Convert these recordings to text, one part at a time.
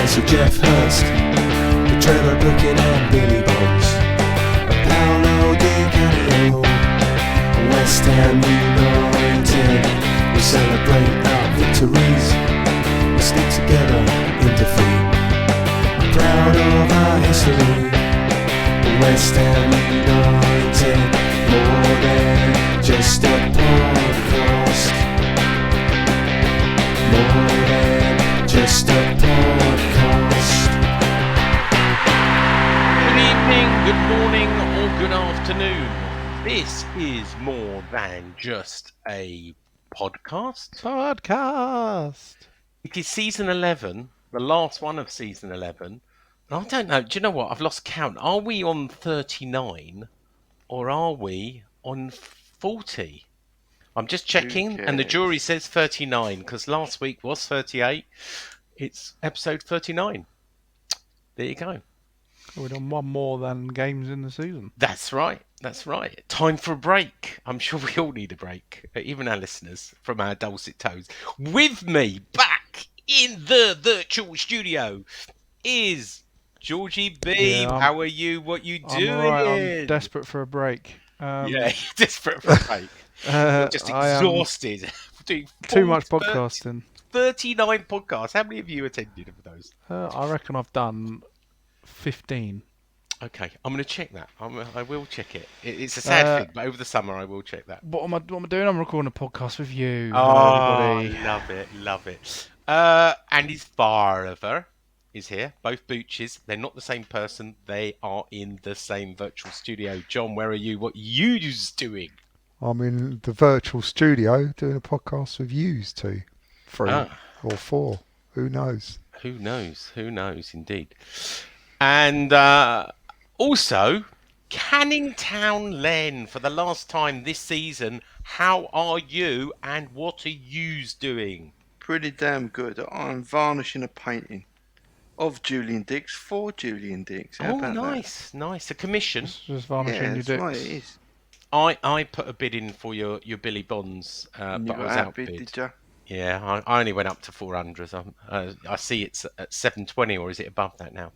So Jeff Hurst, the Trevor Brooking and Billy Bonds, Paolo Di Canio, West Ham United. We celebrate our victories, we stick together in defeat. I'm proud of our history, West Ham United, more than just a podcast, more than just a podcast. Good evening, good morning, or good afternoon. This is more than just a podcast. It is season 11, the last one of season 11. And I don't know, do you know what? I've lost count. Are we on 39 or are we on 40? I'm just checking, and the jury says 39 because last week was 38. It's episode 39. There you go. We're on one more than games in the season. That's right. That's right. Time for a break. I'm sure we all need a break, even our listeners, from our dulcet tones. With me, back in the virtual studio, is Georgie B. Yeah, How are you? What you doing? I'm alright. I'm desperate for a break. Yeah, you're desperate for a break. You're just exhausted. Doing too much podcasting. 39 podcasts. How many of you attended of those? I reckon I've done 15. Okay, I'm going to check that. I will check it. It's a sad thing, but over the summer I will check that. What am I doing? I'm recording a podcast with you. Oh, everybody. love it. And his father is here. Both Booches. They're not the same person. They are in the same virtual studio. John, where are you? What you doing? I'm in the virtual studio doing a podcast with yous two, 3 or 4. Who knows? Who knows, indeed. And also, Canning Town Len, for the last time this season. How are you and what are yous doing? Pretty damn good. I'm varnishing a painting of Julian Dix for Julian Dix. How about nice. A commission. Just varnishing your dicks. Right, it is. I put a bid in for your Billy Bonds, but I was outbid. Did you? Yeah, I only went up to 400. I see it's at 720, or is it above that now?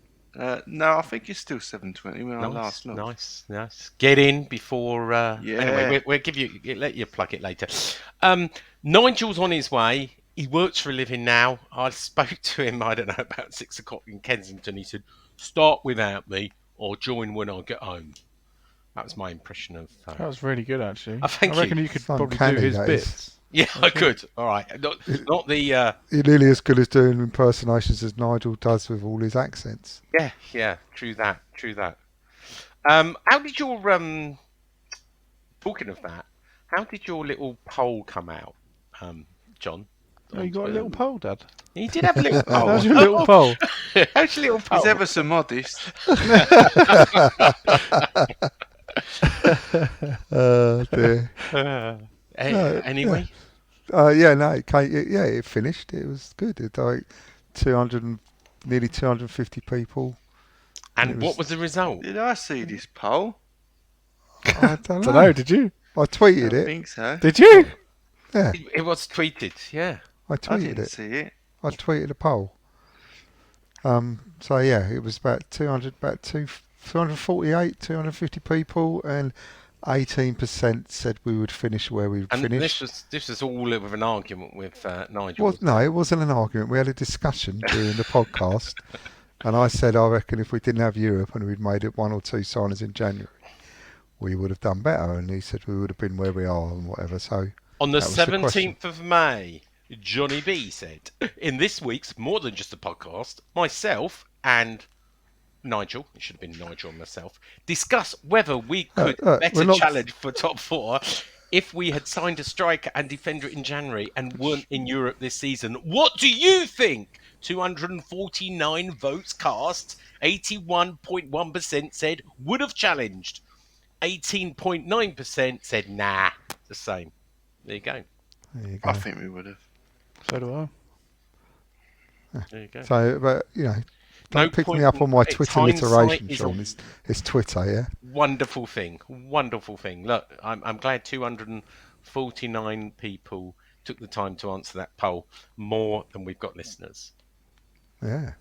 No, I think it's still 720 when I last looked. Nice. Get in before. Anyway, we'll let you plug it later. Nigel's on his way. He works for a living now. I spoke to him, I don't know, about 6 o'clock in Kensington. He said, "Start without me, or join when I get home." That was my impression of. That was really good, actually. I reckon you could probably do his bits. Yeah, I could. All right, not the. You're nearly as good as doing impersonations as Nigel does with all his accents. Yeah. True that. How did your talking of that? How did your little poll come out, John? Oh, you got a little poll, Dad? He did have a little poll. How's your little poll? How's your little poll? He's ever so modest. Dear. Anyway. It finished. It was good. It like 200, nearly 250 people. And what was the result? Did I see this poll? I don't know. Dunno, did you? I tweeted I it. think so. Did you? Yeah, It was tweeted. Yeah. I I tweeted didn't it. see it. I tweeted a poll. So yeah, it was about 248, 250 people, and 18% said we would finish where we And finished. this was all with an argument with Nigel. Well, no, it wasn't an argument. We had a discussion during the podcast, and I said I reckon if we didn't have Europe and we'd made it 1 or 2 signings in January, we would have done better. And he said we would have been where we are and whatever. So On the that was the 17th of May, Johnny B said, in this week's More Than Just a Podcast, myself and Nigel, it should have been Nigel and myself, discuss whether we could better challenge for top 4 if we had signed a striker and defender in January and weren't in Europe this season. What do you think? 249 votes cast, 81.1% said would have challenged, 18.9% said nah, the same. There you go. there you go. I think we would have. So do I. There you go. So, but you know, don't No pick point me up on my in- Twitter hindsight alliteration, is Sean. a- It's Twitter, yeah. Wonderful thing. Look, I'm glad 249 people took the time to answer that poll, more than we've got listeners. Yeah.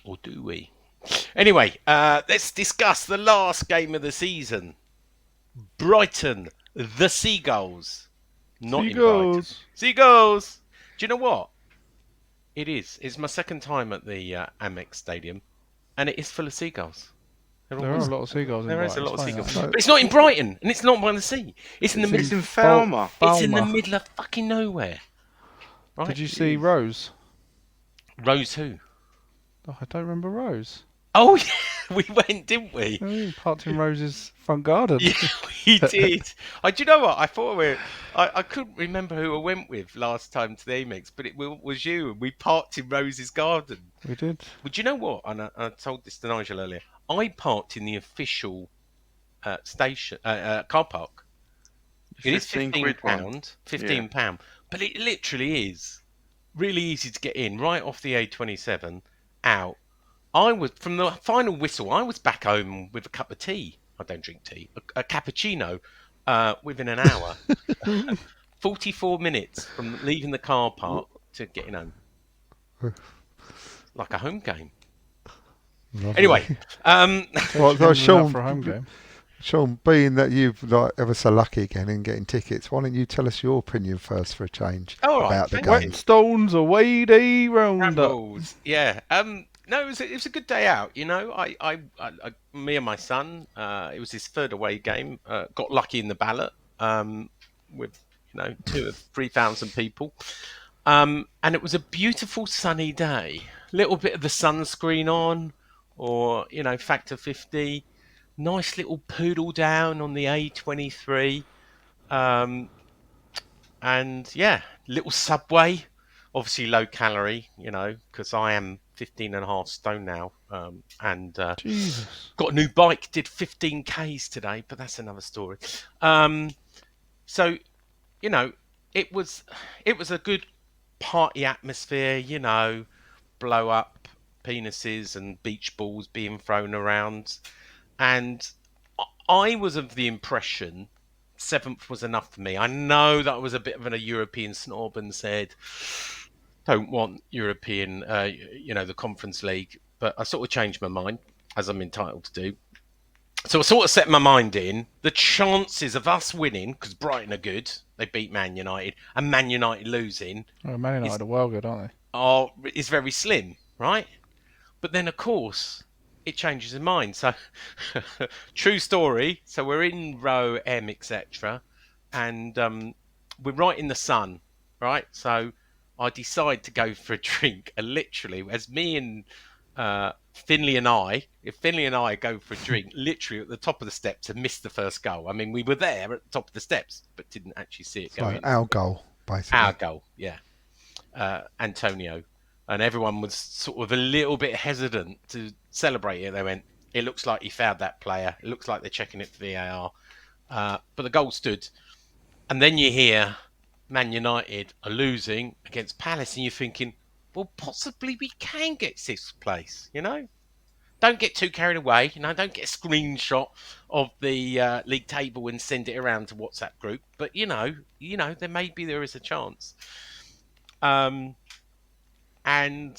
Or do we? Anyway, let's discuss the last game of the season. Brighton, the Seagulls. Not in Brighton. Seagulls. Seagulls! Do you know what? It is. It's my second time at the Amex Stadium, and it is full of seagulls. There are a lot of seagulls in There Brighton. is a lot of Explain seagulls. that. But it's not in Brighton, and it's not by the sea. It's in the It's middle. in Falmer. It's in the Falmer. middle of fucking nowhere. Right? Did you see Rose? Rose who? Oh, I don't remember Rose. Oh, yeah, we went, didn't we? Oh, we parked in Rose's front garden. Yeah, we did. Do you know what? I thought I couldn't remember who I went with last time to the Amex, but it was you, and we parked in Rose's garden. We did. Well, do you know what? And I told this to Nigel earlier. I parked in the official station car park. It is £15. £15, but it literally is really easy to get in. Right off the A27, out. I was from the final whistle. I was back home with a cup of tea. I don't drink tea. A cappuccino within an hour. 44 minutes from leaving the car park to getting home. Like a home game. Lovely. Anyway, Well, so Sean, for a home game. Sean, being that you've like ever so lucky again in getting tickets, why don't you tell us your opinion first for a change All right, about the thank game? Whetstones away day roundup. Rambles. Yeah. No, it was a good day out. You know, me and my son. It was his third away game. Got lucky in the ballot. With 2,000 or 3,000 people. And it was a beautiful sunny day. Little bit of the sunscreen on, or factor 50. Nice little poodle down on the A23. And yeah, little Subway. Obviously low calorie, because I am 15.5 stone now. And Jesus. got a new bike, did 15 Ks today, but that's another story. So, it was a good party atmosphere, blow up penises and beach balls being thrown around. And I was of the impression 7th was enough for me. I know that I was a bit of a European snob and said, don't want European, the Conference League. But I sort of changed my mind, as I'm entitled to do. So I sort of set my mind in. The chances of us winning, because Brighton are good, they beat Man United, and Man United losing Oh, Man United are well good, aren't they? is very slim, right? But then, of course, it changes your mind. So, true story. So we're in row M, etc., and we're right in the sun, right? So I decide to go for a drink, and literally, as me and Finley and I go for a drink, literally at the top of the steps and missed the first goal. I mean, we were there at the top of the steps, but didn't actually see it go in. Our goal, basically. Our goal, yeah. Antonio. And everyone was sort of a little bit hesitant to celebrate it. They went, it looks like he fouled that player. It looks like they're checking it for VAR. But the goal stood. And then you hear Man United are losing against Palace, and you're thinking, well, possibly we can get 6th place, Don't get too carried away, don't get a screenshot of the league table and send it around to WhatsApp group. But, there is a chance. And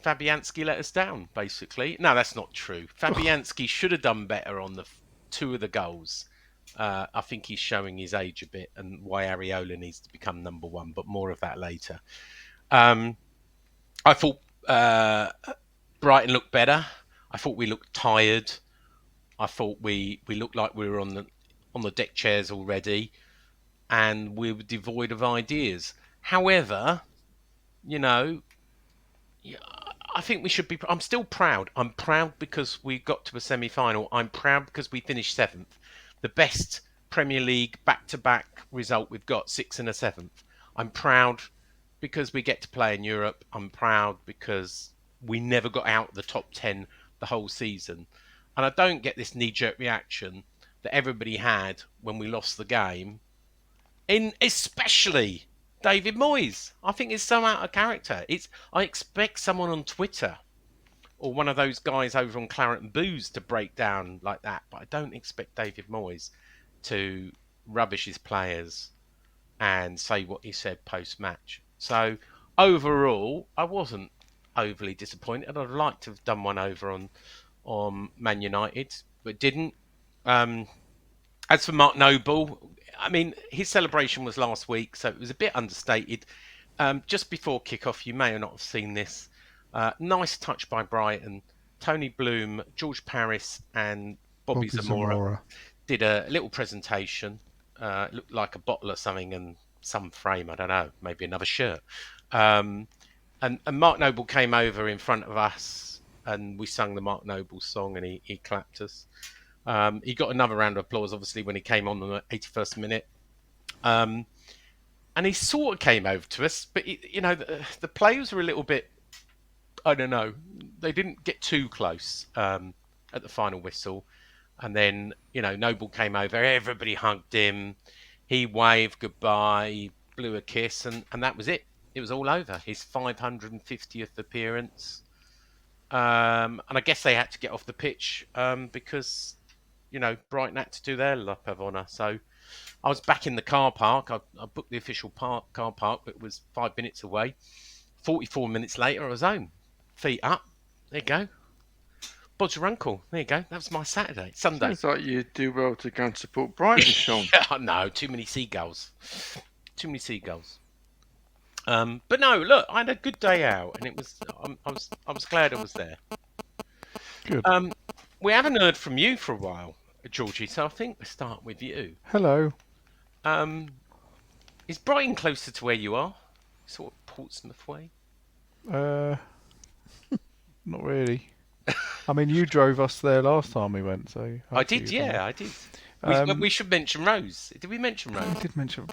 Fabianski let us down, basically. No, that's not true. Fabianski should have done better on the 2 of the goals. I think he's showing his age a bit and why Areola needs to become number 1, but more of that later. I thought Brighton looked better. I thought we looked tired. I thought we looked like we were on the deck chairs already, and we were devoid of ideas. However, I think we should be. I'm still proud. I'm proud because we got to a semi-final. I'm proud because we finished 7th. The best Premier League back-to-back result we've got, 6th and a 7th. I'm proud because we get to play in Europe. I'm proud because we never got out of the top 10 the whole season. And I don't get this knee-jerk reaction that everybody had when we lost the game. Especially David Moyes. I think it's so out of character. I expect someone on Twitter or one of those guys over on Claret and Booze to break down like that, but I don't expect David Moyes to rubbish his players and say what he said post-match. So overall, I wasn't overly disappointed. I'd like to have done one over on Man United, but didn't. As for Mark Noble, I mean, his celebration was last week, so it was a bit understated. Just before kick-off, you may or not have seen this. Nice touch by Brighton. Tony Bloom, George Paris, and Bobby Zamora did a little presentation. It looked like a bottle or something and some frame, I don't know, maybe another shirt. And Mark Noble came over in front of us and we sung the Mark Noble song and he clapped us. He got another round of applause, obviously, when he came on the 81st minute. And he sort of came over to us, but, the players were a little bit, I don't know, they didn't get too close at the final whistle. And then, Noble came over, everybody hugged him, he waved goodbye, he blew a kiss, and that was it. It was all over. His 550th appearance. And I guess they had to get off the pitch because, Brighton had to do their lap of honour. So I was back in the car park. I booked the official car park, but it was 5 minutes away. 44 minutes later, I was home. Feet up. There you go. Bodge your uncle. There you go. That was my Saturday. Sunday. Sounds like you do well to go and support Brighton, Sean. Yeah, no, too many seagulls. Too many seagulls. But no, look, I had a good day out, and it was. I was glad I was there. Good. We haven't heard from you for a while, Georgie. So I think we'll start with you. Hello. Is Brighton closer to where you are? Sort of Portsmouth way. Not really. I mean, you drove us there last time we went, so I did. Yeah, I did. We should mention Rose. Did we mention Rose? I did mention.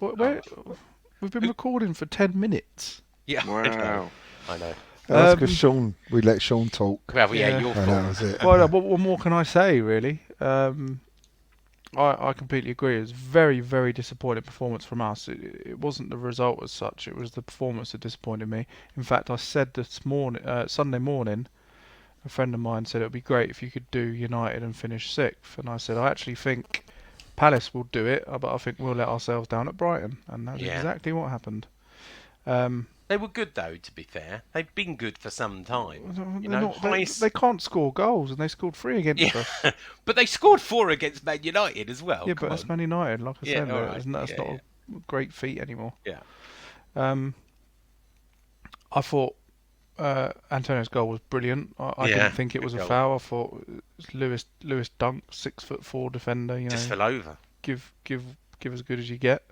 We've been recording for 10 minutes. Yeah. Wow. I know. That's because we let Sean talk. Well, yeah, Yeah. your And that fault. was it. Well, what more can I say, really? I completely agree. It was very, very disappointing performance from us. It wasn't the result as such. It was the performance that disappointed me. In fact, I said this morning, Sunday morning, a friend of mine said it would be great if you could do United and finish 6th. And I said, I actually think Palace will do it, but I think we'll let ourselves down at Brighton. And that's exactly what happened. They were good, though, to be fair. They've been good for some time. They can't score goals, and they scored 3 against us. But they scored 4 against Man United as well. Yeah, but that's Man United, like I said. right. That's not a great feat anymore. Yeah. I thought Antonio's goal was brilliant. I didn't think it was a goal. foul. I thought Lewis Dunk, 6'4" defender. Just fell over. Give as good as you get.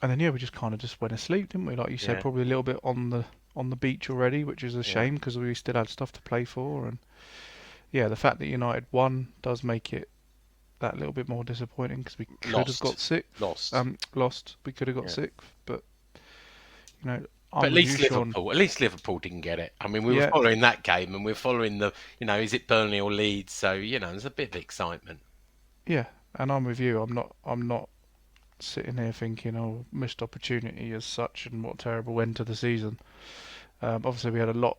And then we just kind of just went asleep, didn't we? Like you said, probably a little bit on the beach already, which is a shame because we still had stuff to play for. And the fact that United won does make it that little bit more disappointing because we could have got 6th. Lost. We could have got 6th, but But at least Liverpool didn't get it. I mean, we were following that game, and we're following the, is it Burnley or Leeds? So there's a bit of excitement. Yeah, and I'm with you. I'm not sitting here thinking, missed opportunity as such, and what a terrible end to the season. Obviously, we had a lot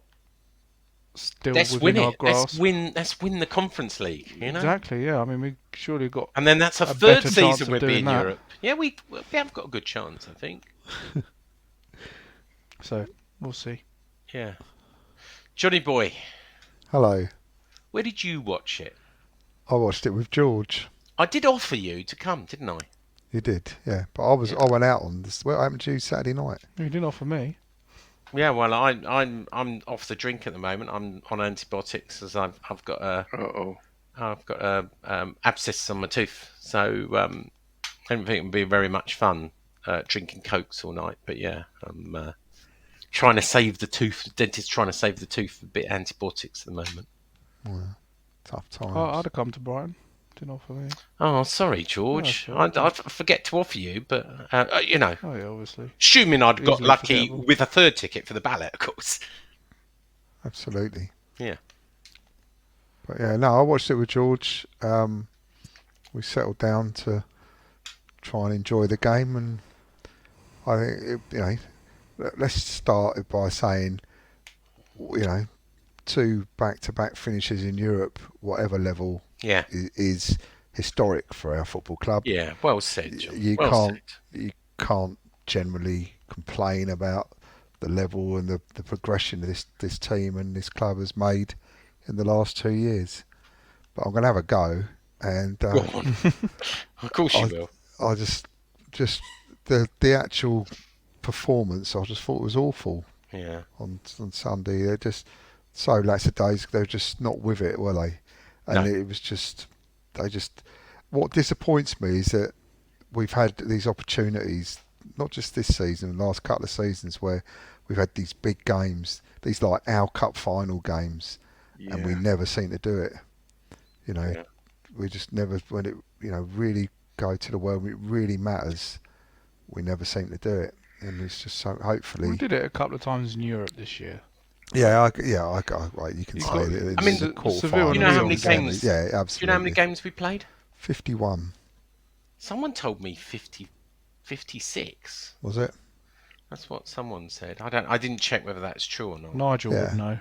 still within our grasp. Let's win the Conference League. Exactly. Yeah. I mean, we surely got. And then that's a third season we'll be in Europe. Yeah, we have got a good chance, I think. So we'll see. Yeah. Johnny boy. Hello. Where did you watch it? I watched it with George. I did offer you to come, didn't I? You did, yeah. But I went out on this. What happened to you Saturday night? You didn't offer me. Yeah, well, I'm off the drink at the moment. I'm on antibiotics as I've got a abscess on my tooth. So I don't think it'll be very much fun drinking cokes all night. But yeah, I'm trying to save the tooth. The dentist's trying to save the tooth with a bit of antibiotics at the moment. Well, tough times. I'd have come to Brighton. Didn't offer me. Oh, sorry, George. No, I forget to offer you, but Oh yeah, obviously. Assuming I'd got Easily lucky forgettable. with a third ticket for the ballot, of course. Absolutely. Yeah. But yeah, no, I watched it with George. We settled down to try and enjoy the game, and I think let's start it by saying, 2 back-to-back finishes in Europe, whatever level, is historic for our football club. Yeah, well said, John. You can't generally complain about the level and the progression this team and this club has made in the last 2 years. But I'm going to have a go, and Go on. Of course you will. I just the actual performance, I just thought was awful Yeah. on Sunday. They're just so lackadaisical. They were just not with it, were they? And No. it was just what disappoints me is that we've had these opportunities, not just this season, the last couple of seasons, where we've had these big games, these like our cup final games, and we never seem to do it. You know, Yeah. we just never, when it, really go to the world, when it really matters, we never seem to do it. And it's just so, hopefully. We did it a couple of times in Europe this year. Right, you can You say got- that I mean, in the quarter Seville Do and you know how Lyon many game. games? Yeah, Do you absolutely. know how many games we played? 51, Someone told me 56. was it? That's what someone said. I didn't check whether that's true or not. Nigel Yeah. would know.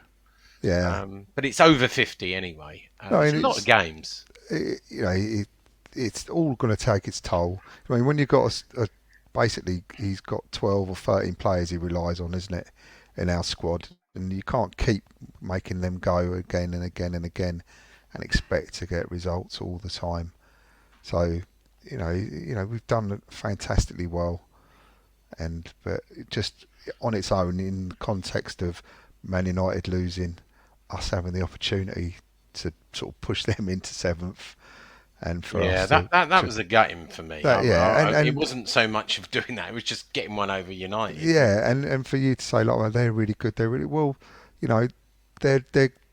Yeah. But it's over 50 anyway. No, It's and a lot of games. It's all going to take its toll. I mean, when you've got basically, he's got 12 or 13 players he relies on, isn't it, in our squad, and you can't keep making them go again and again and again, and expect to get results all the time. So, we've done fantastically well, but just on its own, in the context of Man United losing, us having the opportunity to sort of push them into seventh. And for us, that was a gutting for me. And it wasn't so much of doing that; it was just getting one over United. Yeah, and for you to say like, well, they're really good, they're really well, they're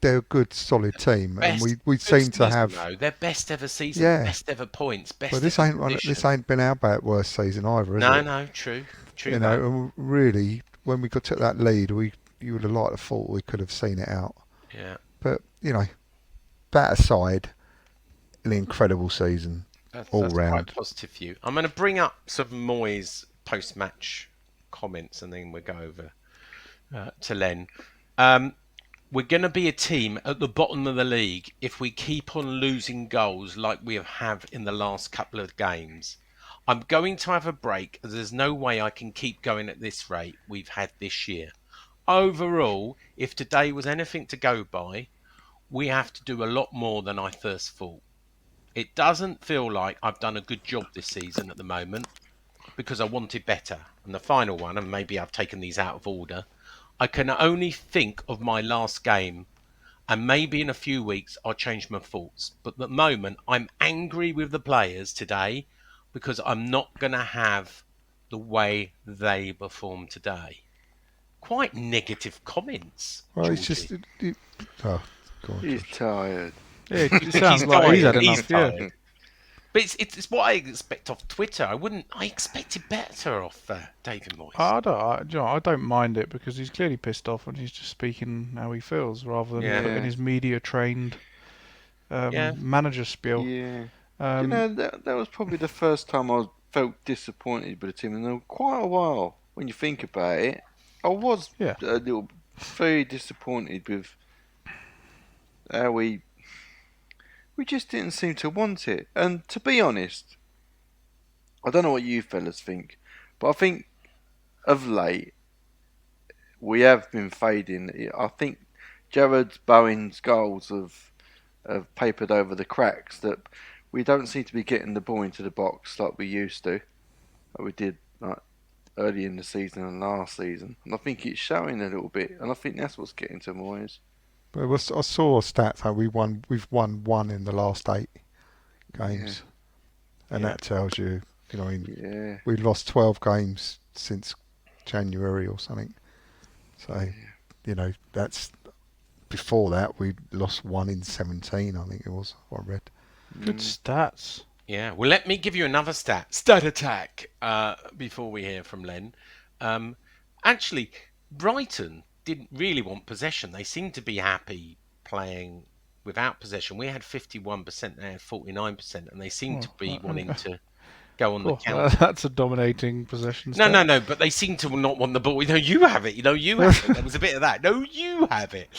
a good, solid team, and we seem to have their best ever season, best ever points, best. Well, this ever ain't been our worst season either, is it? No, true. And really, when we took that lead, you would have liked to thought we could have seen it out. Yeah. But that aside, an incredible season all round. Quite positive view. I'm going to bring up some Moyes post-match comments, and then we'll go over to Len. We're going to be a team at the bottom of the league if we keep on losing goals like we have in the last couple of games. I'm going to have a break, as there's no way I can keep going at this rate we've had this year. Overall, if today was anything to go by, we have to do a lot more than I first thought. It doesn't feel like I've done a good job this season at the moment, because I wanted better. And the final one, and maybe I've taken these out of order, I can only think of my last game, and maybe in a few weeks I'll change my thoughts. But at the moment, I'm angry with the players today because I'm not going to have the way they perform today. Quite negative comments. Well, Georgie. it's just. Go on, He's George. tired. Yeah, it sounds like he's had enough. Yeah. tired. But it's what I expect off Twitter. I expected better off David Moyes. I don't mind it because he's clearly pissed off and he's just speaking how he feels rather than putting his media trained manager spiel. Yeah. That was probably the first time I felt disappointed with the team in quite a while. When you think about it, I was a little very disappointed with how we just didn't seem to want it. And to be honest, I don't know what you fellas think, but I think of late we have been fading. I think Jared Bowen's goals have papered over the cracks, that we don't seem to be getting the ball into the box like we used to, like we did early in the season and last season. And I think it's showing a little bit, and I think that's what's getting to Moyes. But I saw stats how we've won one in the last 8 games, and that tells you, we've lost 12 games since January or something. So, that's before that we lost 1 in 17. I think it was what I read. Good stats. Yeah, well, let me give you another stat attack, before we hear from Len. Actually, Brighton didn't really want possession. They seemed to be happy playing without possession. We had 51%, they had 49%, and they seemed to be wanting to go on the counter. That's a dominating possession. No, but they seem to not want the ball. You have it. You have it. There was a bit of that. No, you have it.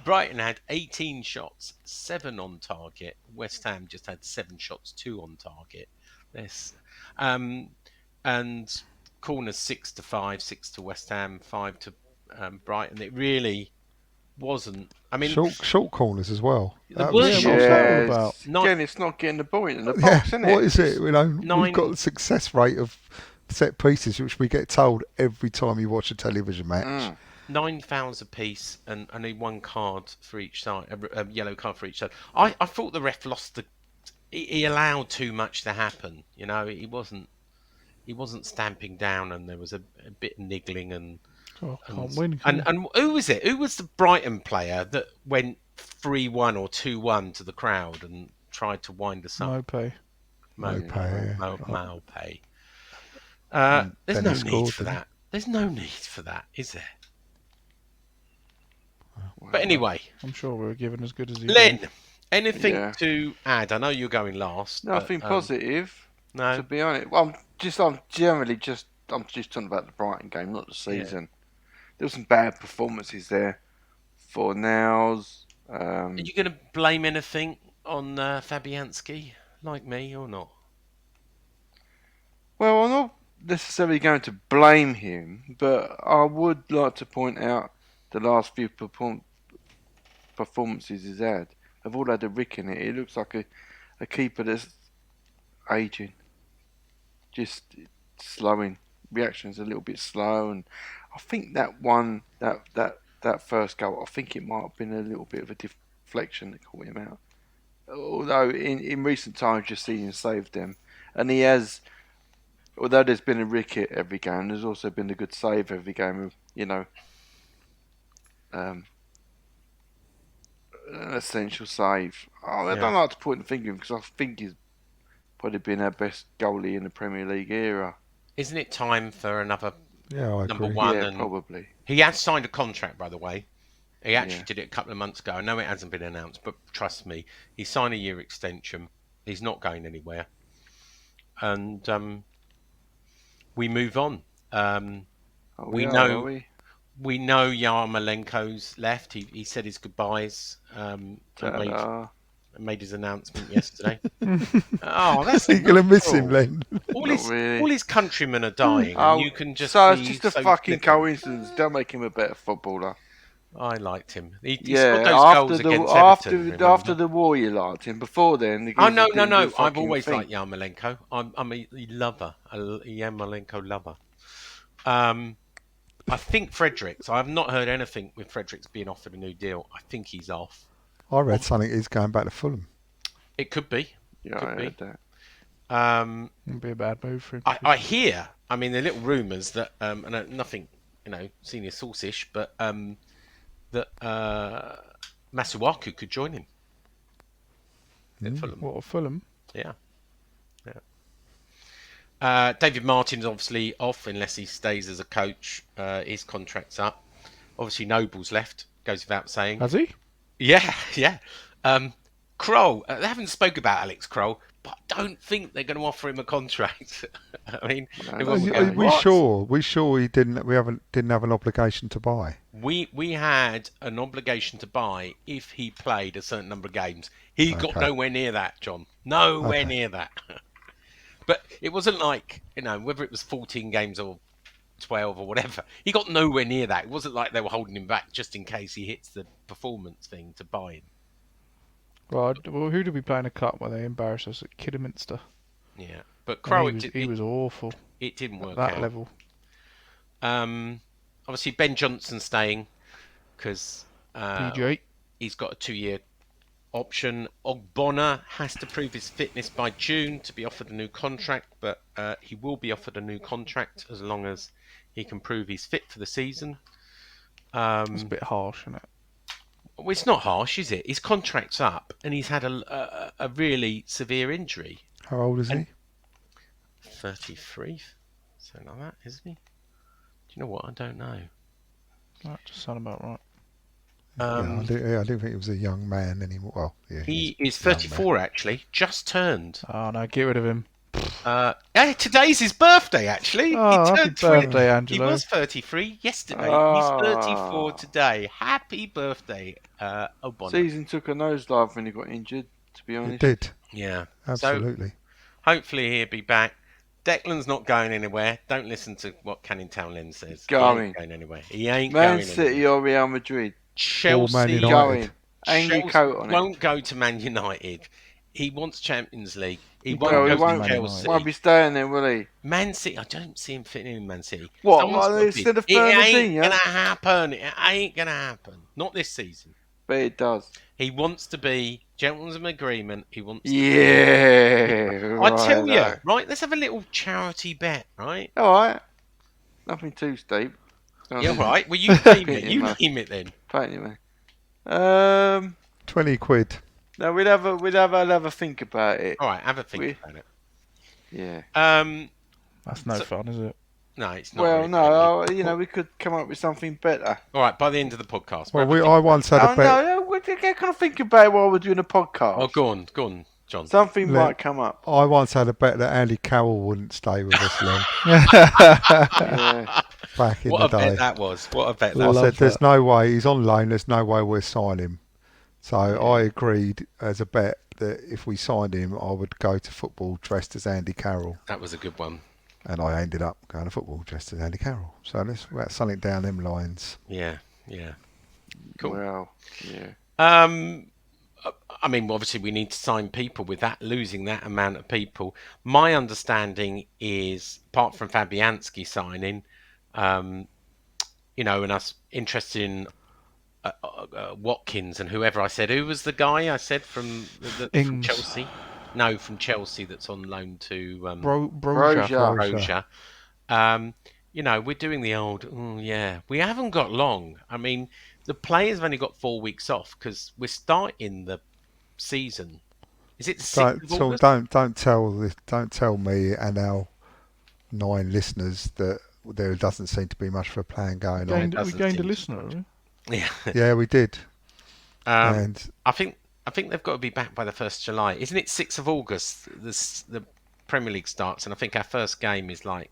Brighton had 18 shots, 7 on target. West Ham just had 7 shots, 2 on target. And corners 6-5, 6 to West Ham, 5 to Brighton. It really wasn't. I mean, Short corners as well. the That was worst Yeah, shot. what's that all about? Again, it's not getting the ball in the Yeah, box, isn't what it? is it? You know, we've Nine- got a success rate of set pieces, which we get told every time you watch a television match. 9 fouls apiece and only 1 card for each side, a yellow card for each side. I thought the ref lost the. He allowed too much to happen. You know, he wasn't stamping down, and there was a bit of niggling and. Oh, can't win. Can you? And who was it? Who was the Brighton player that went 3-1 or 2-1 to the crowd and tried to wind us up? Mopay. Maupay. There's then no he need scored, for didn't he? that. There's no need for that, is there? But anyway, I'm sure we were given as good as he Len, did. anything Yeah. to add? I know you're going last. Nothing but, positive, No. to be honest. Well, I'm just talking about the Brighton game, not the season. There were some bad performances there for Nows. Are you going to blame anything on Fabianski, like me, or not? Well, I'm not necessarily going to blame him, but I would like to point out the last few performances he's had. They've all had a rick in it. It looks like a keeper that's aging. Just slowing. Reaction's a little bit slow, and I think that first goal, I think it might have been a little bit of a deflection that caught him out. Although in recent times you've seen him save them, and he has. Although there's been a rick at every game, there's also been a good save every game. You know, an essential save. I don't like to point the finger at him because I think he's probably been our best goalie in the Premier League era. Isn't it time for another I number agree. one? Yeah, And probably. he has signed a contract, by the way. He actually Yeah. did it a couple of months ago. I know it hasn't been announced, but trust me, he signed a year extension. He's not going anywhere. And we move on. We know Yarmolenko's left. He said his goodbyes and made his announcement yesterday. That's You're going to miss him, Len. all Not his really. all his countrymen are dying, and you can just. So it's be just a so fucking flippant. coincidence. Don't make him a better footballer. I liked him. He Yeah, scored those goals against Everton. after the war, you liked him. Before then, Oh no! I've always liked Yarmolenko. I'm a lover, a Yarmolenko lover. I think Fredericks. I have not heard anything with Fredericks being offered a new deal. I think he's off. I read something he's going back to Fulham. It could be. Yeah, I heard that. It'd be a bad move for him. I hear. I mean, the little rumours that and nothing, senior source-ish, but that Masuaku could join him at Fulham. What, a Fulham? Yeah. David Martin's obviously off unless he stays as a coach. His contract's up. Obviously, Noble's left. Goes without saying. Has he? Yeah. Kroll. They haven't spoke about Alex Kroll, but I don't think they're going to offer him a contract. I mean, it wasn't Are going, we "What?" sure? We sure he didn't? We didn't have an obligation to buy. We had an obligation to buy if he played a certain number of games. He got nowhere near that, John. Nowhere near that. But it wasn't like, whether it was 14 games or 12 or whatever. He got nowhere near that. It wasn't like they were holding him back just in case he hits the performance thing to buy him. Right. Well, who did we play in a cup where they embarrassed us at Kidderminster? Yeah. But Crow, He was awful. It didn't work at that out. level. Obviously, Ben Johnson staying because PJ. he's got a 2-year option. Ogbonna has to prove his fitness by June to be offered a new contract, but he will be offered a new contract as long as he can prove he's fit for the season. It's a bit harsh, isn't it? Well, it's not harsh, is it? His contract's up, and he's had a really severe injury. How old is he? 33, something like that, isn't he? Do you know what? I don't know. That just sound about right. I didn't think he was a young man anymore. Well, yeah, He is 34, actually, just turned. Oh, no, get rid of him. Today's his birthday, actually. Oh, he happy turned 20. birthday, Angelo. He was 33 yesterday. Oh. He's 34 today. Happy birthday, Ogbonna. Season took a nosedive when he got injured, to be it honest. did. Yeah, Absolutely. So hopefully he'll be back. Declan's not going anywhere. Don't listen to what Canning Townend says. Going. He ain't going anywhere. He ain't Man going City anywhere. or Real Madrid? Or Man Chelsea United. Going. Hang your Chelsea coat on it. won't go to Man United. He wants Champions League. He Well, won't he go won't- to Chelsea. Won't be staying there, will he? Man City, I don't see him fitting in Man City. What, Someone's like gotta instead be. of It ain't Fernandinho? gonna happen. It ain't gonna happen. Not this season. But it does. He wants to be gentleman's agreement. He wants. Yeah. I tell you, right. right? Let's have a little charity bet, right? All right. Nothing too steep. Yeah, right. Well, you name it. Yeah, You man. name it then. Paint it, man. 20 quid. No, we'd have a think about it. All right, have a think We- about it. Yeah. That's no fun, is it? No, it's not. Well, really no, friendly. we could come up with something better. All right, by the end of the podcast. Well, we'll have a I think once about had Oh a bet. no, we kind of think about it while we're doing a podcast. it. Oh, go on, John. Something Let- might come up. I once had a bet that Andy Carroll wouldn't stay with us long. Yeah. Back in What the a day. bet that was. What a bet I that was. said, there's no way, he's on loan, there's no way we'll sign him. So I agreed as a bet that if we signed him, I would go to football dressed as Andy Carroll. That was a good one. And I ended up going to football dressed as Andy Carroll. So that's something down them lines. Yeah. Cool. Well, yeah. I mean, obviously, we need to sign people with that, losing that amount of people. My understanding is, apart from Fabianski signing, and us interested in Watkins and whoever I said. Who was the guy I said from Ings. Chelsea? No, from Chelsea that's on loan to Broja. Broja. We're doing the old, we haven't got long. I mean, the players have only got 4 weeks off because we're starting the season. Is it the 6th of August? Don't tell me and our 9 listeners that there doesn't seem to be much of a plan going on. We doesn't gained a seem to listener. haven't Yeah. Yeah, we did. And I think they've got to be back by the 1st of July. Isn't it 6th of August? The Premier League starts, and I think our first game is like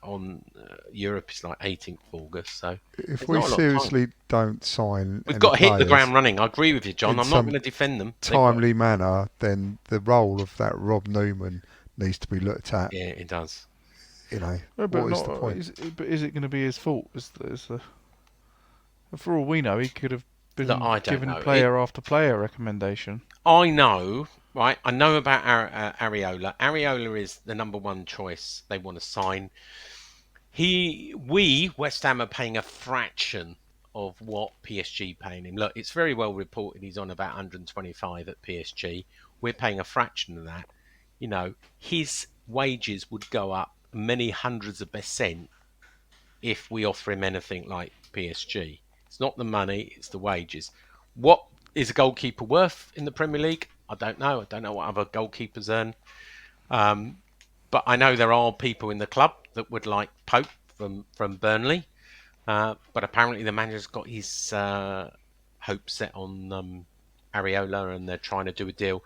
on Europe is like 18th of August. So If there's we not a lot of time. seriously don't sign, We've any got to hit the players ground running. I agree with you, John. in I'm not some going to defend them. They've got- timely manner, then the role of that Rob Newman needs to be looked at. Yeah, it does. we? What is the point? Is it going to be his fault? For all we know, he could have been Look, I don't given know. player after player recommendation. I know, right? I know about Areola. Areola is the number one choice they want to sign. We, West Ham, are paying a fraction of what PSG paying him. Look, it's very well reported he's on about 125 at PSG. We're paying a fraction of that. His wages would go up many hundreds of percent if we offer him anything like PSG. It's not the money, it's the wages. What is a goalkeeper worth in the Premier League? I don't know. I don't know what other goalkeepers earn. But I know there are people in the club that would like Pope from Burnley. But apparently the manager's got his hopes set on Areola, and they're trying to do a deal.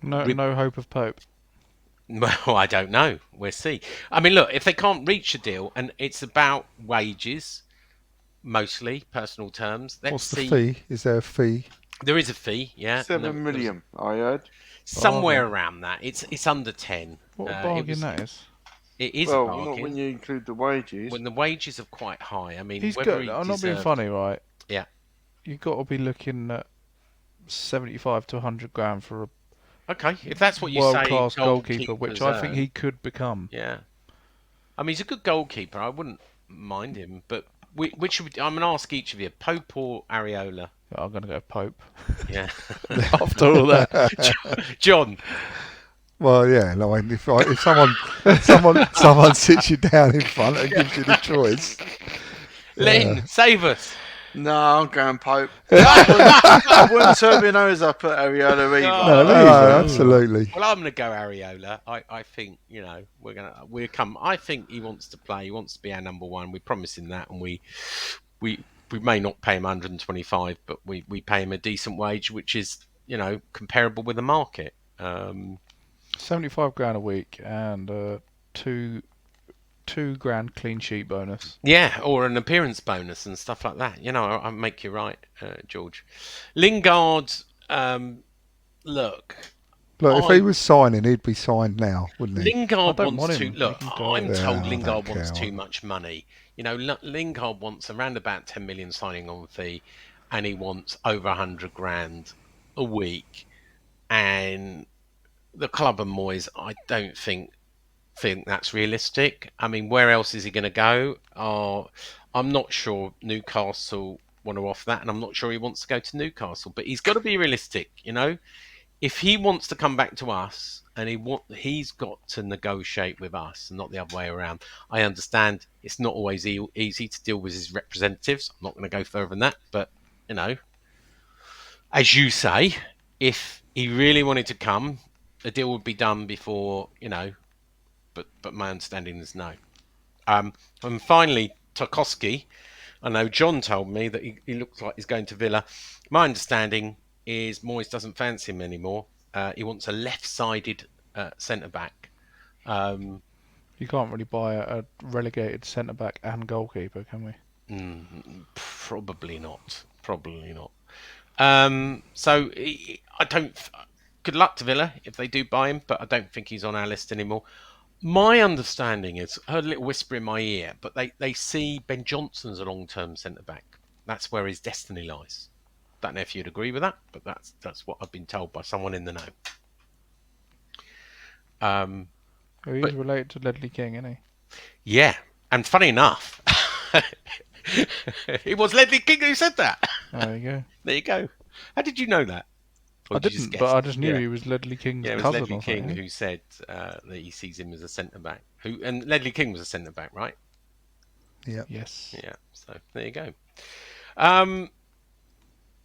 No hope of Pope. Well, I don't know. We'll see. I mean, look, if they can't reach a deal, and it's about wages, mostly personal terms. Let's What's the see. fee? Is there a fee? There is a fee, yeah. 7 million, I heard. Somewhere around that. It's under 10. What a bargain that is. It is Well, a bargain. not when you include the wages. When the wages are quite high. I mean, He's whether got. he I'm not being deserved- funny, right? Yeah. You've got to be looking at 75 to 100 grand for a Okay, if that's what you say, world-class goalkeeper, which I think deserve. he could become. Yeah. I mean, he's a good goalkeeper. I wouldn't mind him, but which should I'm going to ask each of you, Pope or Areola? I'm going to go Pope. Yeah. After all that. John. Well, yeah. Like if someone sits you down in front and gives you the choice, Len, save us. No, I'm going Pope. I wouldn't turn my nose up at Areola either. no, absolutely. Well, I'm going to go Areola. I think we'll come. I think he wants to play. He wants to be our number one. We promise him that, and we may not pay him 125, but we pay him a decent wage, which is comparable with the market. 75 grand a week and two grand clean sheet bonus. Yeah, or an appearance bonus and stuff like that. I make you right, George. Lingard, look, Look, if he was signing, he'd be signed now, wouldn't he? Lingard I don't wants want to him. look. He can go. I'm told Yeah, I don't Lingard care. wants too much money. You know, Lingard wants around about 10 million signing on fee, and he wants over 100 grand a week. And the club and Moyes, I don't think that's realistic. I mean, where else is he going to go? I'm not sure Newcastle want to offer that, and I'm not sure he wants to go to Newcastle. But he's got to be realistic, you know. If he wants to come back to us, and he's got to negotiate with us, and not the other way around. I understand it's not always easy to deal with his representatives. I'm not going to go further than that, but you know, as you say, if he really wanted to come, the deal would be done before, you know. But my understanding is no. And finally, Tarkowski. I know John told me that he looks like he's going to Villa. My understanding is Moyes doesn't fancy him anymore. He wants a left-sided centre back. You can't really buy a relegated centre back and goalkeeper, can we? Probably not. Probably not. So I don't. Good luck to Villa if they do buy him, but I don't think he's on our list anymore. My understanding is, I heard a little whisper in my ear, but they see Ben Johnson as a long-term centre-back. That's where his destiny lies. Don't know if you'd agree with that, but that's what I've been told by someone in the know. He's related to Ledley King, isn't he? Yeah, and funny enough, it was Ledley King who said that. There you go. There you go. How did you know that? Or I did you didn't, just but guess? I just knew Yeah. he was Ledley King's Yeah, it was cousin Ledley or King something. who said that he sees him as a centre back. And Ledley King was a centre back, right? Yeah. Yes. Yeah. So there you go.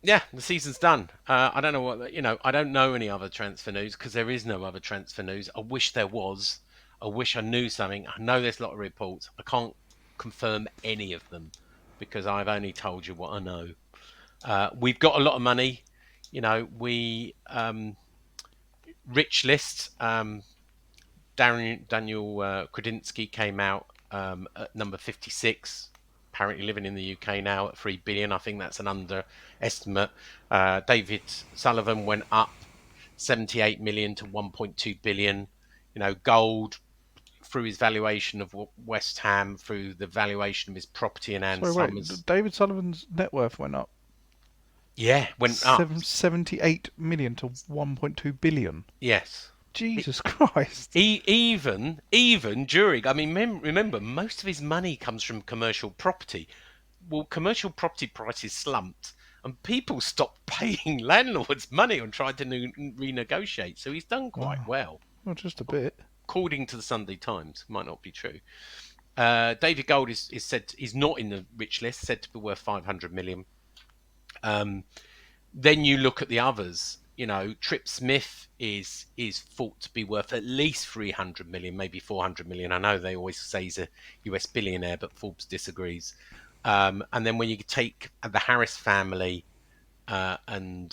Yeah, the season's done. I don't know I don't know any other transfer news because there is no other transfer news. I wish there was. I wish I knew something. I know there's a lot of reports. I can't confirm any of them because I've only told you what I know. We've got a lot of money. You know, we rich list. Daniel Kredinsky came out at number 56. Apparently living in the UK now at 3 billion. I think that's an underestimate. David Sullivan went up 78 million to 1.2 billion. You know, gold through his valuation of West Ham, through the valuation of his property in Ann Sorry, Summers. wait. David Sullivan's net worth went up. Yeah, went up. 78 million to 1.2 billion. Yes. Jesus Christ. Even during, I mean, remember, most of his money comes from commercial property. Well, commercial property prices slumped, and people stopped paying landlords money and tried to renegotiate. So he's done quite well. Well, just a bit. According to the Sunday Times, might not be true. David Gold is said he's not in the rich list, said to be worth 500 million. Then you look at the others. You know, Trip Smith is thought to be worth at least 300 million, maybe 400 million. I know they always say he's a US billionaire, but Forbes disagrees. And then when you take the Harris family and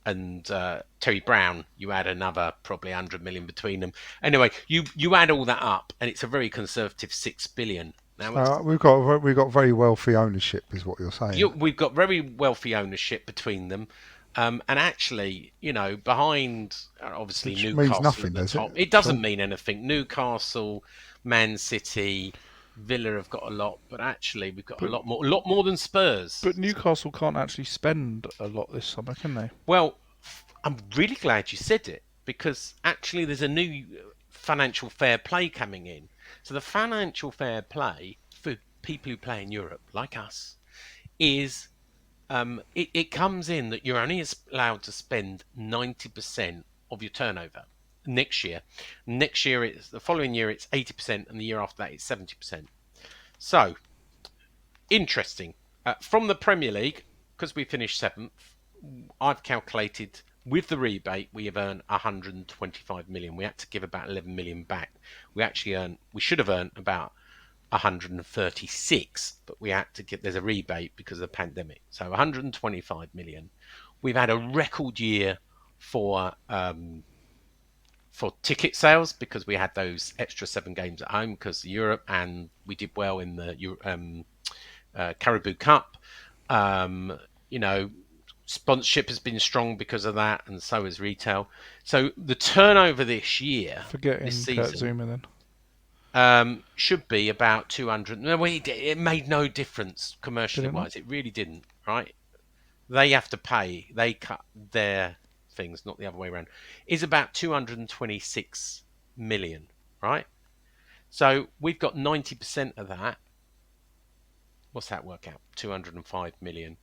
Terry Brown, you add another probably 100 million between them. Anyway, you add all that up, and it's a very conservative 6 billion. Now We've got very wealthy ownership, is what you're saying. we've got very wealthy ownership between them. And actually, you know, behind obviously Which Newcastle means nothing, at the does top, it? it doesn't mean anything. Newcastle, Man City, Villa have got a lot, but actually we've got a lot more than Spurs. But Newcastle can't actually spend a lot this summer, can they? Well, I'm really glad you said it because actually there's a new financial fair play coming in. So the financial fair play for people who play in Europe, like us, is it comes in that you're only allowed to spend 90% of your turnover next year. Next year, the following year, it's 80%, and the year after that, it's 70%. So, interesting. From the Premier League, because we finished 7th, I've calculated with the rebate, we have earned 125 million. We had to give about 11 million back. We should have earned about 136, but we had to there's a rebate because of the pandemic. So 125 million. We've had a record year for ticket sales because we had those extra 7 games at home because of Europe, and we did well in the Caribou Cup. You know, Sponsorship has been strong because of that, and so has retail. So the turnover this year, Forgetting this Kurt season, Zuma then. should be about 200. No, it made no difference commercially Did it not? wise. It really didn't, right? They have to pay. They cut their things, not the other way around. Is about 226 million, right? So we've got 90% of that. What's that work out? 205 million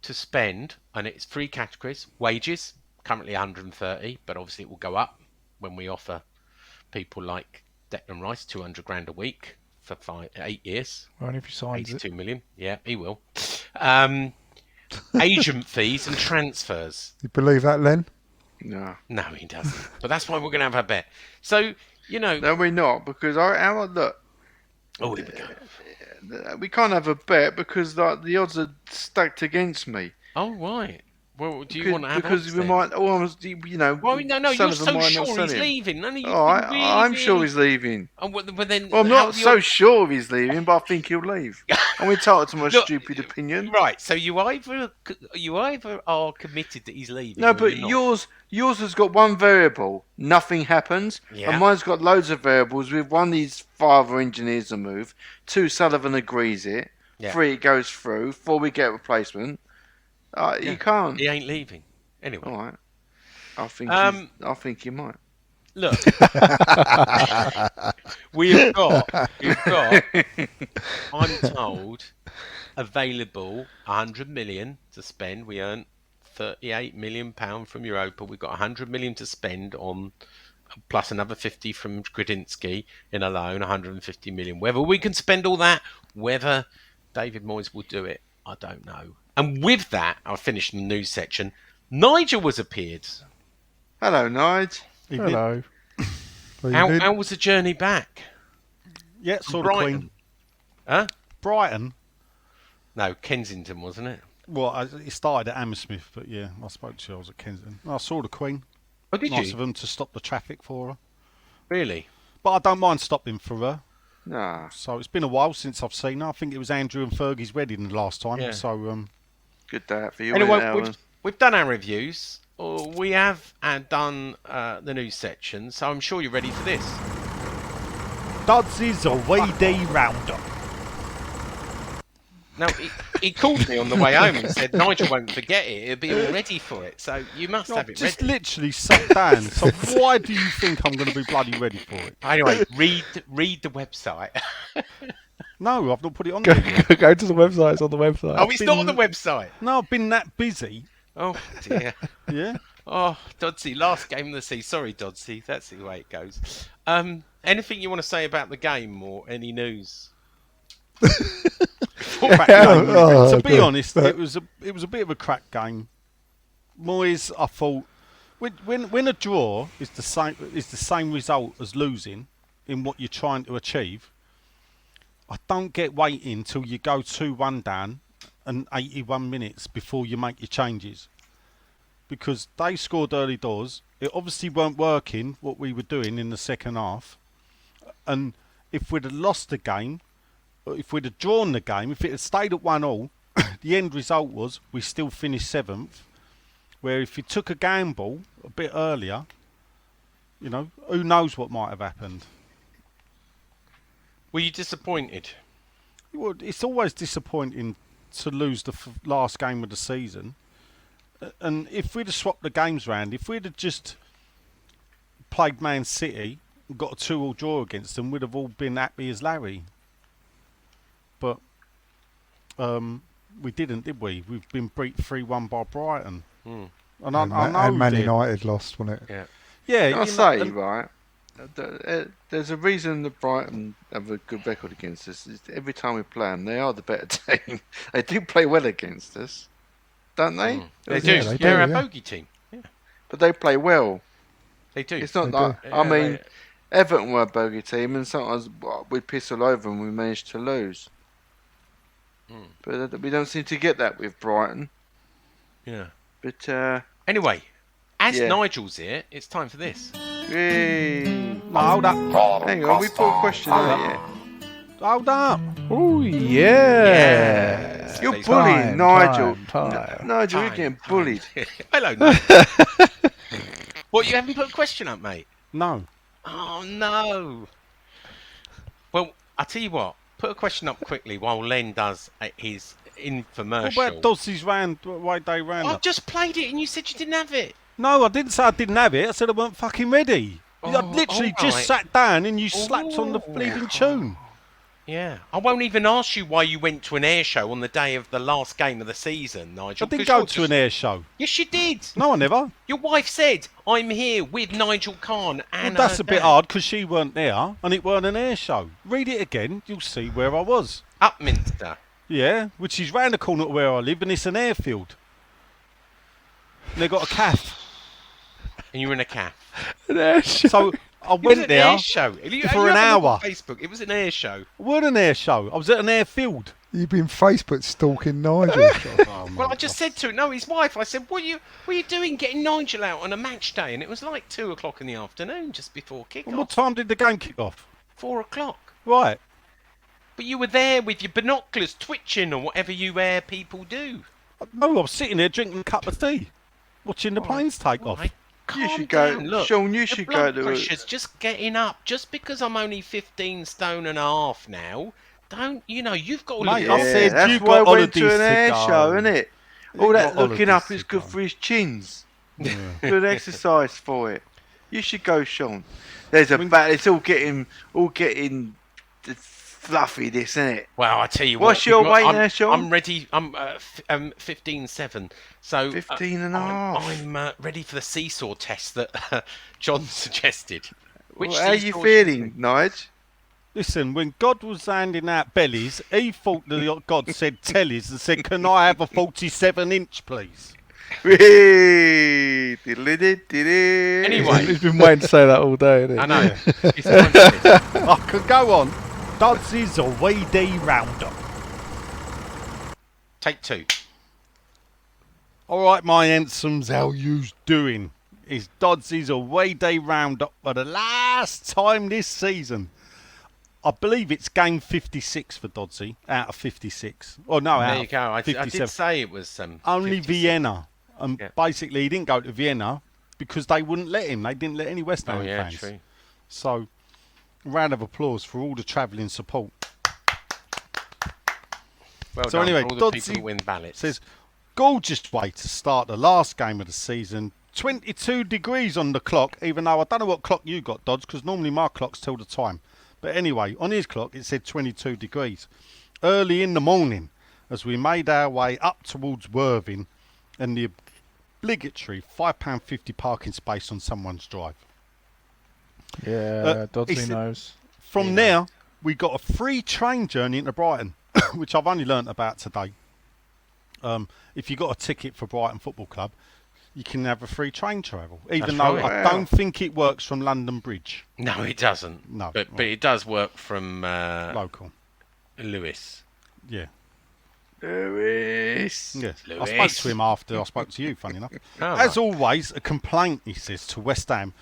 to spend, and it's three categories. Wages, currently 130, but obviously it will go up when we offer people like Declan Rice 200 grand a week for 8 years. Only if you signs 82 it. million. Yeah, he will. Agent fees and transfers. You believe that, Len? No. No, he doesn't. But that's why we're going to have a bet. So, No, we're not, because look. Oh, here we go. We can't have a bet because the odds are stacked against me. Oh, right. Well, do you want to have because odds we then? might, Well, no, you're Sullivan so might sure not he's sell him. leaving. No, you've Oh, been really, I'm sure really- he's leaving. Oh, but then, Well, I'm how not do so you- sure he's leaving, but I think he'll leave. I'm entitled to my Look, stupid opinion. Right, so you either are committed that he's leaving. No, or but you're not. yours has got one variable. Nothing happens. Yeah. And mine's got loads of variables. With one, his father engineers a move. 2, Sullivan agrees it. Yeah. 3, it goes through. 4, we get a replacement. You can't. He ain't leaving. Anyway, All right. I think you might. look, we've got, I'm told, available 100 million to spend. We earned 38 million pound from Europa. We've got 100 million to spend on, plus another 50 from Gradinsky in a loan, 150 million. Whether we can spend all that, whether David Moyes will do it, I don't know. And with that, I'll finish the news section. Nigel was appeared. Hello, Nigel. Hello. How was the journey back? Yeah, saw the Brighton. Queen. Huh? Brighton. No, Kensington, wasn't it? Well, it started at Hammersmith, but yeah, I spoke to you. I was at Kensington. I saw the Queen. Oh, did Nice you? of them to stop the traffic for her. Really? But I don't mind stopping for her. Nah. So it's been a while since I've seen her. I think it was Andrew and Fergie's wedding the last time. Yeah. So Good day out for you. Anyway, Alan. we've done our reviews. We have done the news section, so I'm sure you're ready for this. Dodds' away day roundup. Now, he called me on the way home and said, Nigel won't forget it. He'll be all ready for it. So you must have it Just ready. literally sat down. So why do you think I'm going to be bloody ready for it? Anyway, read the website. No, I've not put it on there yet. Go to the website. It's on the website. Oh, it's not on the website. No, I've been that busy. Oh, dear. Yeah. Oh, Dodsey, last game of the season. Sorry, Dodsey. That's the way it goes. Anything you want to say about the game or any news? Crack game. Oh, To be honest, it was a bit of a crack game. Moyes, I thought, when a draw is the same result as losing in what you're trying to achieve, I don't get waiting till you go 2-1 down and 81 minutes before you make your changes. Because they scored early doors. It obviously weren't working what we were doing in the second half. And if we'd have lost the game, or if we'd have drawn the game, if it had stayed at 1-1, the end result was we still finished 7th. Where if you took a gamble a bit earlier, you know, who knows what might have happened. Were you disappointed? Well, it's always disappointing to lose the last game of the season. And if we'd have swapped the games round, if we'd have just played Man City and got a 2-2 draw against them, we'd have all been happy as Larry. But we didn't, did we? We've been beat 3-1 by Brighton. Hmm. And I know Man dear. United lost, wasn't it? Yeah. Yeah, I you say, know, right, there's a reason that Brighton have a good record against us. It's every time we play them, they are the better team. They do play well against us, don't they? They do. Yeah, they do, They're a yeah. bogey team. Yeah, But they play well. they do. It's not They like, do. I mean, Yeah, Everton were a bogey team, and sometimes we piss all over and we manage to lose. But we don't seem to get that with Brighton. yeah. But, Anyway, as Yeah. Nigel's here, it's time for this. yay. no, hold up. Hang on, we put a question out yet. Hold up. Oh, yes. You're please. bullying Nigel. Time. Nigel, you're getting bullied. Hello, Nigel. What, you haven't put a question up, mate? No. Oh, no. Well, I'll tell you what. Put a question up quickly while Len does his infomercial. What about Dodsey's way day round? I've just played it and you said you didn't have it. No, I didn't say I didn't have it. I said I weren't fucking ready. I literally just right. sat down and you slapped on the bleeding tune. Yeah. I won't even ask you why you went to an air show on the day of the last game of the season, Nigel. I didn't go to an air show. Yes, you did. No, I never. Your wife said, I'm here with Nigel Khan and Well, that's her a bit dad." hard because she weren't there and it weren't an air show. Read it again, you'll see where I was. Upminster. Yeah, which is round the corner to where I live and it's an airfield. And they got a calf. And you were in a calf. So I It was went an there air show. for an You have a look hour. on Facebook. It was an air show. It wasn't an air show. I was at an airfield. You've been Facebook stalking Nigel. Well, I just said to him, no, his wife, I said, what are you doing getting Nigel out on a match day? And it was like 2 o'clock in the afternoon, just before And kick-off. what time did the game kick off? 4 o'clock. Right. But you were there with your binoculars twitching or whatever you air people do. No, I was sitting there drinking a cup of tea, watching the planes take off. Right. You Calm should go, down. Look, Sean. You your should blood go to. pressure's just getting up. Just because I'm only 15 stone and a half now, you've got to Mate, look I after said that's you why I got went to holidays an to air go. show, innit? All You that got looking holidays up is to good go. for his chins. Yeah. Good exercise for it. You should go, Sean. There's a battle. It's all getting fluffy. This, isn't it? Well, I tell you What's what. your weight I'm, there, Sean? I'm ready. I'm 15.7. So 15 and a half. I'm ready for the seesaw test that John suggested. Well, how are you seesaw feeling, Nige? Listen, when God was handing out bellies, he thought that God said tellies and said, "Can I have a 47-inch, please?" Anyway, Anyway, He's been waiting to say that all day, hasn't he? I know. It's time for this. I could go on. Dodsey's away day roundup. Take 2. All right, my handsomes, how you's doing? It's Dodsey's away day roundup for the last time this season. I believe it's game 56 for Dodsey out of 56. Oh no, There out you go. I of did 57. say it was Only 56. Vienna, and Yeah. basically he didn't go to Vienna because they wouldn't let him. They didn't let any West Ham Oh yeah, fans. true. So, round of applause for all the travelling support. Well So done, anyway, all the Dodsey people who win ballots. Says, gorgeous way to start the last game of the season. 22 degrees on the clock, even though I don't know what clock you got, Dodds, because normally my clocks tell the time. But anyway, on his clock it said 22 degrees. Early in the morning, as we made our way up towards Worthing and the obligatory £5.50 parking space on someone's drive. Yeah, Dodsley it's- knows. From there, we got a free train journey into Brighton, which I've only learnt about today. If you got a ticket for Brighton Football Club, you can have a free train travel, even That's though right. I don't think it works from London Bridge. No, it doesn't. No, but right. it does work from Local. Lewis. Yeah. Lewis. Yes. I Lewis. spoke to him after I spoke to you, funny enough. Oh, As right. always, a complaint, he says, to West Ham.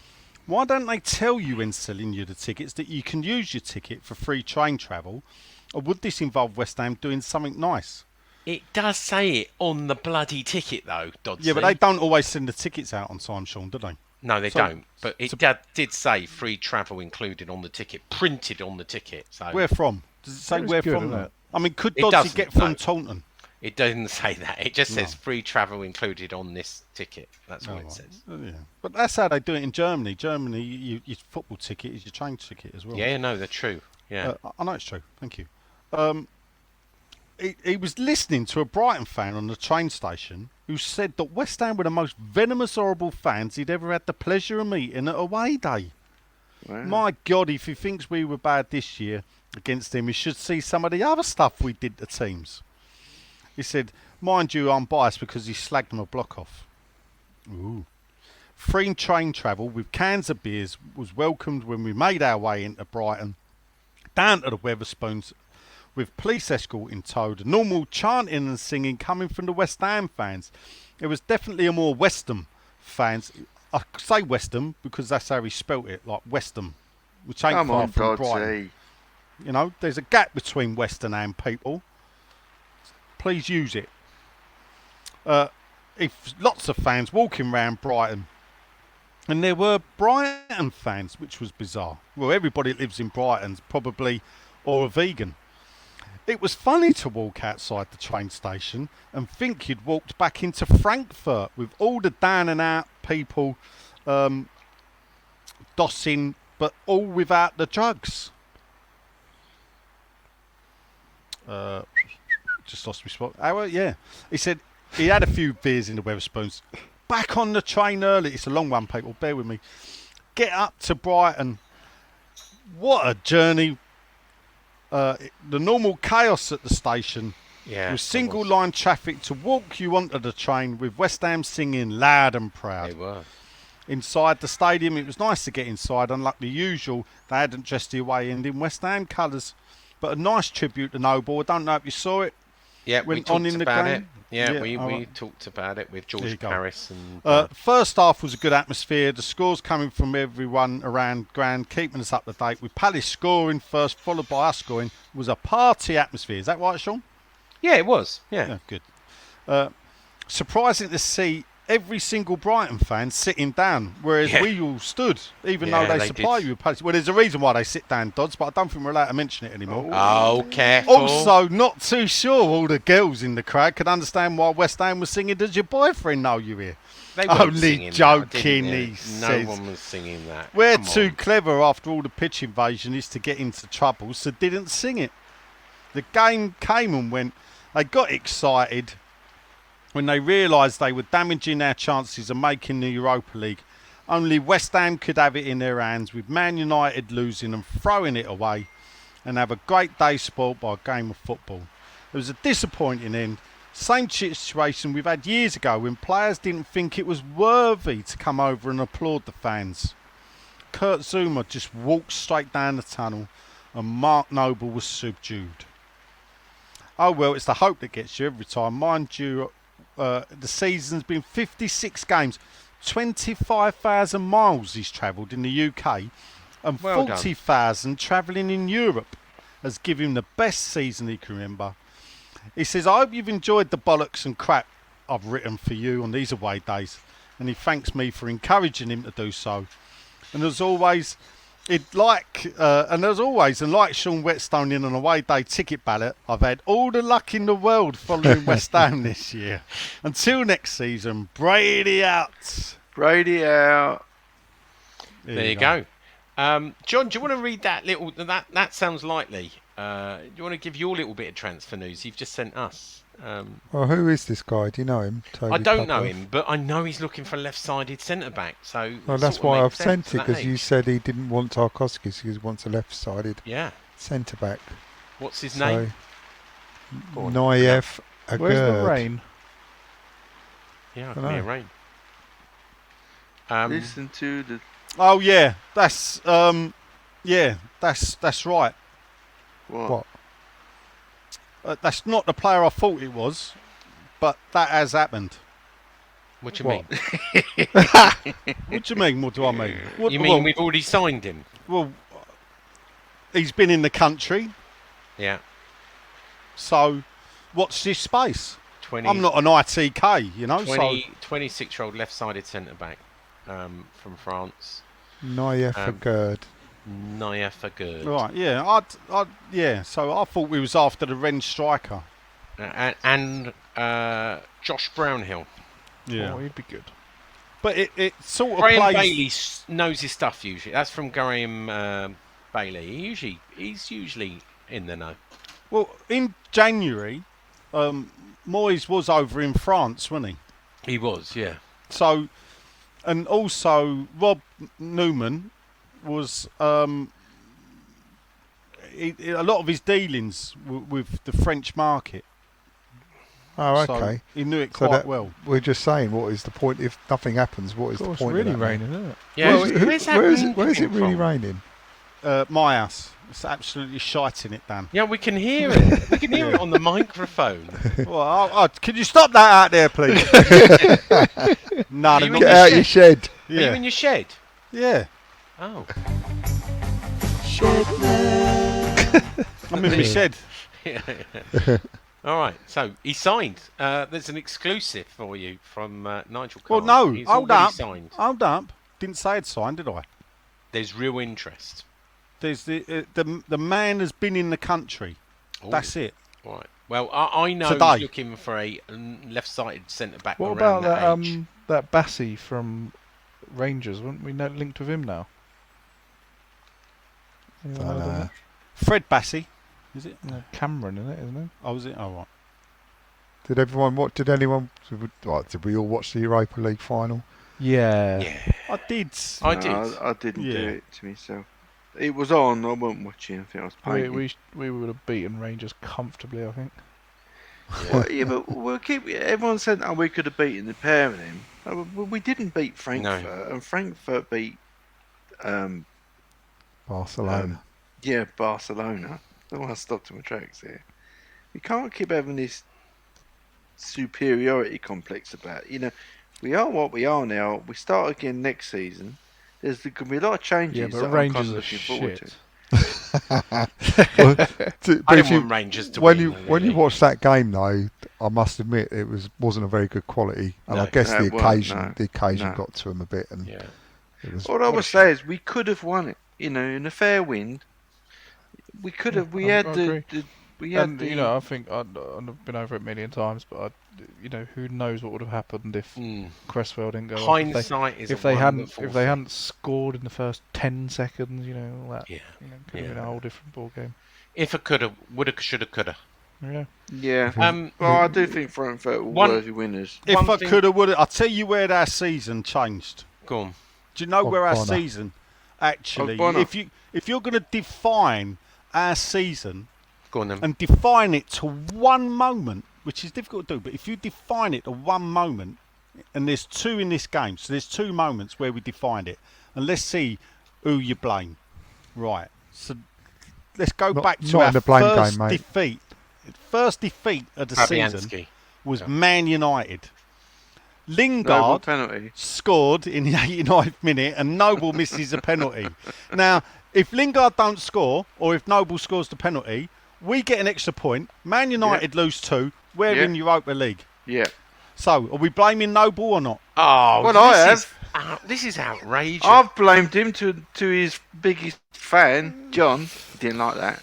Why don't they tell you when selling you the tickets that you can use your ticket for free train travel? Or would this involve West Ham doing something nice? It does say it on the bloody ticket, though, Dodsley. Yeah, but they don't always send the tickets out on time, Sean, do they? No, they So- don't. But it did say free travel included on the ticket, printed on the ticket. So Where from? Does it say It was where good, from? isn't it? I mean, could It Dodsey doesn't, get from no. Taunton? it doesn't say that. It just says No. free travel included on this ticket. That's what Oh, it right. says. Yeah. But that's how they do it in Germany. Germany, your football ticket is your train ticket as well. Yeah, no, they're true. Yeah. I know it's true. Thank you. He was listening to a Brighton fan on the train station who said that West Ham were the most venomous, horrible fans he'd ever had the pleasure of meeting at away day. Wow. My God, if he thinks we were bad this year against him, he should see some of the other stuff we did to teams. He said, mind you, I'm biased because he slagged my block off. Ooh. Free train travel with cans of beers was welcomed when we made our way into Brighton, down to the Weatherspoons, with police escort in tow, the normal chanting and singing coming from the West Ham fans. It was definitely a more West Ham fans. I say West Ham because that's how he spelt it, like West Ham, which ain't Come far on, from Brighton. Dodsey. You know, there's a gap between West and Ham people. please use it. If lots of fans walking around Brighton, and there were Brighton fans, which was bizarre. Well, everybody that lives in Brighton's probably or a vegan. It was funny to walk outside the train station and think you'd walked back into Frankfurt with all the down and out people dossing, but all without the drugs. Just lost my spot. Oh, yeah. He said he had a few beers in the Wetherspoons. Back on the train early. It's a long one, people. Bear with me. Get up to Brighton. What a journey. The normal chaos at the station. Yeah. With single line traffic to walk you onto the train with West Ham singing loud and proud. They were. Inside the stadium, it was nice to get inside. Unlike the usual, they hadn't dressed the away end in West Ham colours. But a nice tribute to Noble. I don't know if you saw it. Yeah, we Went talked on in the about game. it. Yeah, Yeah, we alright. talked about it with There you George go. Paris. And First half was a good atmosphere. The scores coming from everyone around ground, keeping us up to date. With Palace scoring first, followed by us scoring, it was a party atmosphere. Is that right, Sean? yeah, it was. Yeah. Yeah, good. Surprising to see every single Brighton fan sitting down, whereas Yeah. we all stood, even Yeah, though they they supply did. you with Palace. Well, there's a reason why they sit down, Dodds, but I don't think we're allowed to mention it anymore. Oh, careful. Also, not too sure all the girls in the crowd could understand why West Ham was singing "Does your boyfriend know you here?" They weren't only singing joking, that, didn't they? he No says. one was singing that. We're Come too on. clever after all the pitch invasion is to get into trouble, so didn't sing it. The game came and went. They got excited when they realised they were damaging our chances of making the Europa League. Only West Ham could have it in their hands, with Man United losing and throwing it away, and have a great day spoilt by a game of football. It was a disappointing end. Same situation we've had years ago when players didn't think it was worthy to come over and applaud the fans. Kurt Zuma just walked straight down the tunnel and Mark Noble was subdued. Oh well, it's the hope that gets you every time. Mind you, the season's been 56 games, 25,000 miles he's travelled in the UK, and Well done. 40,000 travelling in Europe has given him the best season he can remember. He says, I hope you've enjoyed the bollocks and crap I've written for you on these away days, and he thanks me for encouraging him to do so. And as always, and like Sean Whetstone in an away day ticket ballot, I've had all the luck in the world following West Ham this year. Until next season, Brady out. Brady out. There you go. John, do you want to read that little? That sounds likely. Do you want to give your little bit of transfer news you've just sent us? Well, who is this guy? Do you know him? Toby I don't know Cutler? him, but I know he's looking for a left-sided centre back. So Well, it that's sort of why makes I've sent sense it, at that because you age. said he didn't want Tarkovsky, so he wants a left-sided Yeah. centre back. What's his So, name? Go on. Naif Where's the Agurd. rain? Yeah, Dunno. Mia Rain. Listen to the. Oh yeah, that's right. What? That's not the player I thought it was, but that has happened. What do you What? mean? What do you mean? What do I mean? What, You mean well, we've already signed him? well, he's been in the country, Yeah. so watch this space. 20, I'm not an ITK, you know. 26-year-old left-sided centre back from France. Naif Agurd. Naif Agurd. So right, yeah, So I thought we was after the Rennes striker. And Josh Brownhill. Yeah, Oh, he'd be good. but it sort of Graham plays. Bailey knows his stuff usually. That's from Graham Bailey. He's usually in the know. Well, in January, Moyes was over in France, wasn't he? He was, yeah. So, and also Rob Newman was a lot of his dealings with the French market. Oh, So okay. he knew it So quite that- well. We're just saying, what is the point if nothing happens? What is Of the course, point? really of that? raining, isn't it? Yeah, Where's, where's that where is rain it? Where is it coming really from? raining? My house. It's absolutely shiting it down. Yeah, we can hear it. We can hear it on the microphone. Well, can you stop that out there, please? No, You they're in not- Get your out your shed. Are you yeah, in your shed? yeah. Oh. I'm in my shed. Yeah. All right, so he signed. There's an exclusive for you from Nigel. Well, Carr. no, He's hold already up. signed. Hold up. Didn't say it signed, did I? There's real interest. There's the man has been in the country. Ooh. That's it. All right. Well, I know Today. he's looking for a left-sided centre back What around about that that age. that Bassey from Rangers? Weren't we linked with him now? Anyone heard of it? Fred Bassey, is it? No, Cameron, isn't it? Oh, is it? Oh, right. Did everyone? What did anyone? Did we all watch the Europa League final? Yeah. Yeah, I did. I No, did. I didn't Yeah. do it to myself. It was on. I wasn't watching. I think I was painting. We would have beaten Rangers comfortably, I think. Well, yeah, but everyone said, "Oh, we could have beaten the pair of them." Oh, well, we didn't beat Frankfurt, and Frankfurt beat, Barcelona. Barcelona. I want to stop to my tracks here. We can't keep having this superiority complex about it. You know, we are what we are now. We start again next season. There's going to be a lot of changes. Yeah, but that Rangers I'm are kind of looking forward shit. Well, I didn't want Rangers to when win. you really. watch that game though, I must admit it wasn't a very good quality, and No. I guess No, the it weren't, occasion no. got to him a bit, and Yeah. it was. What I would say is we could have won it. You know, in a fair wind, we could have. We I had agree. we had And the. you know, I think I've been over it a million times, but who knows what would have happened if Cresswell didn't go off. Hindsight is If a they wonderful hadn't scored in the first 10 seconds, all that, Yeah. could have been a whole different ball game. If I coulda, woulda, shoulda, coulda. Yeah. Yeah. Um, Well, I do think Frankfurt were One- worthy winners. If One I thing- could have, would have. I'll tell you where our season changed. Go on. Do you know where our Bonner. season actually? Bonner. If you're going to define our season Go on then. and define it to one moment, which is difficult to do, but if you define it to one moment, and there's two in this game, so there's two moments where we defined it, and let's see who you blame. Right. So let's go Not- back to not our in the blame first game, mate. defeat. First defeat of the season Fabianski. was Yeah. Man United. No Lingard penalty. scored in the 89th minute and Noble misses a penalty. Now, if Lingard don't score or if Noble scores the penalty, we get an extra point. Man United lose 2. We're Yeah. in Europa League. Yeah. So, are we blaming Noble or not? Oh, Well, this is outrageous. I've blamed him to his biggest fan, John. He didn't like that.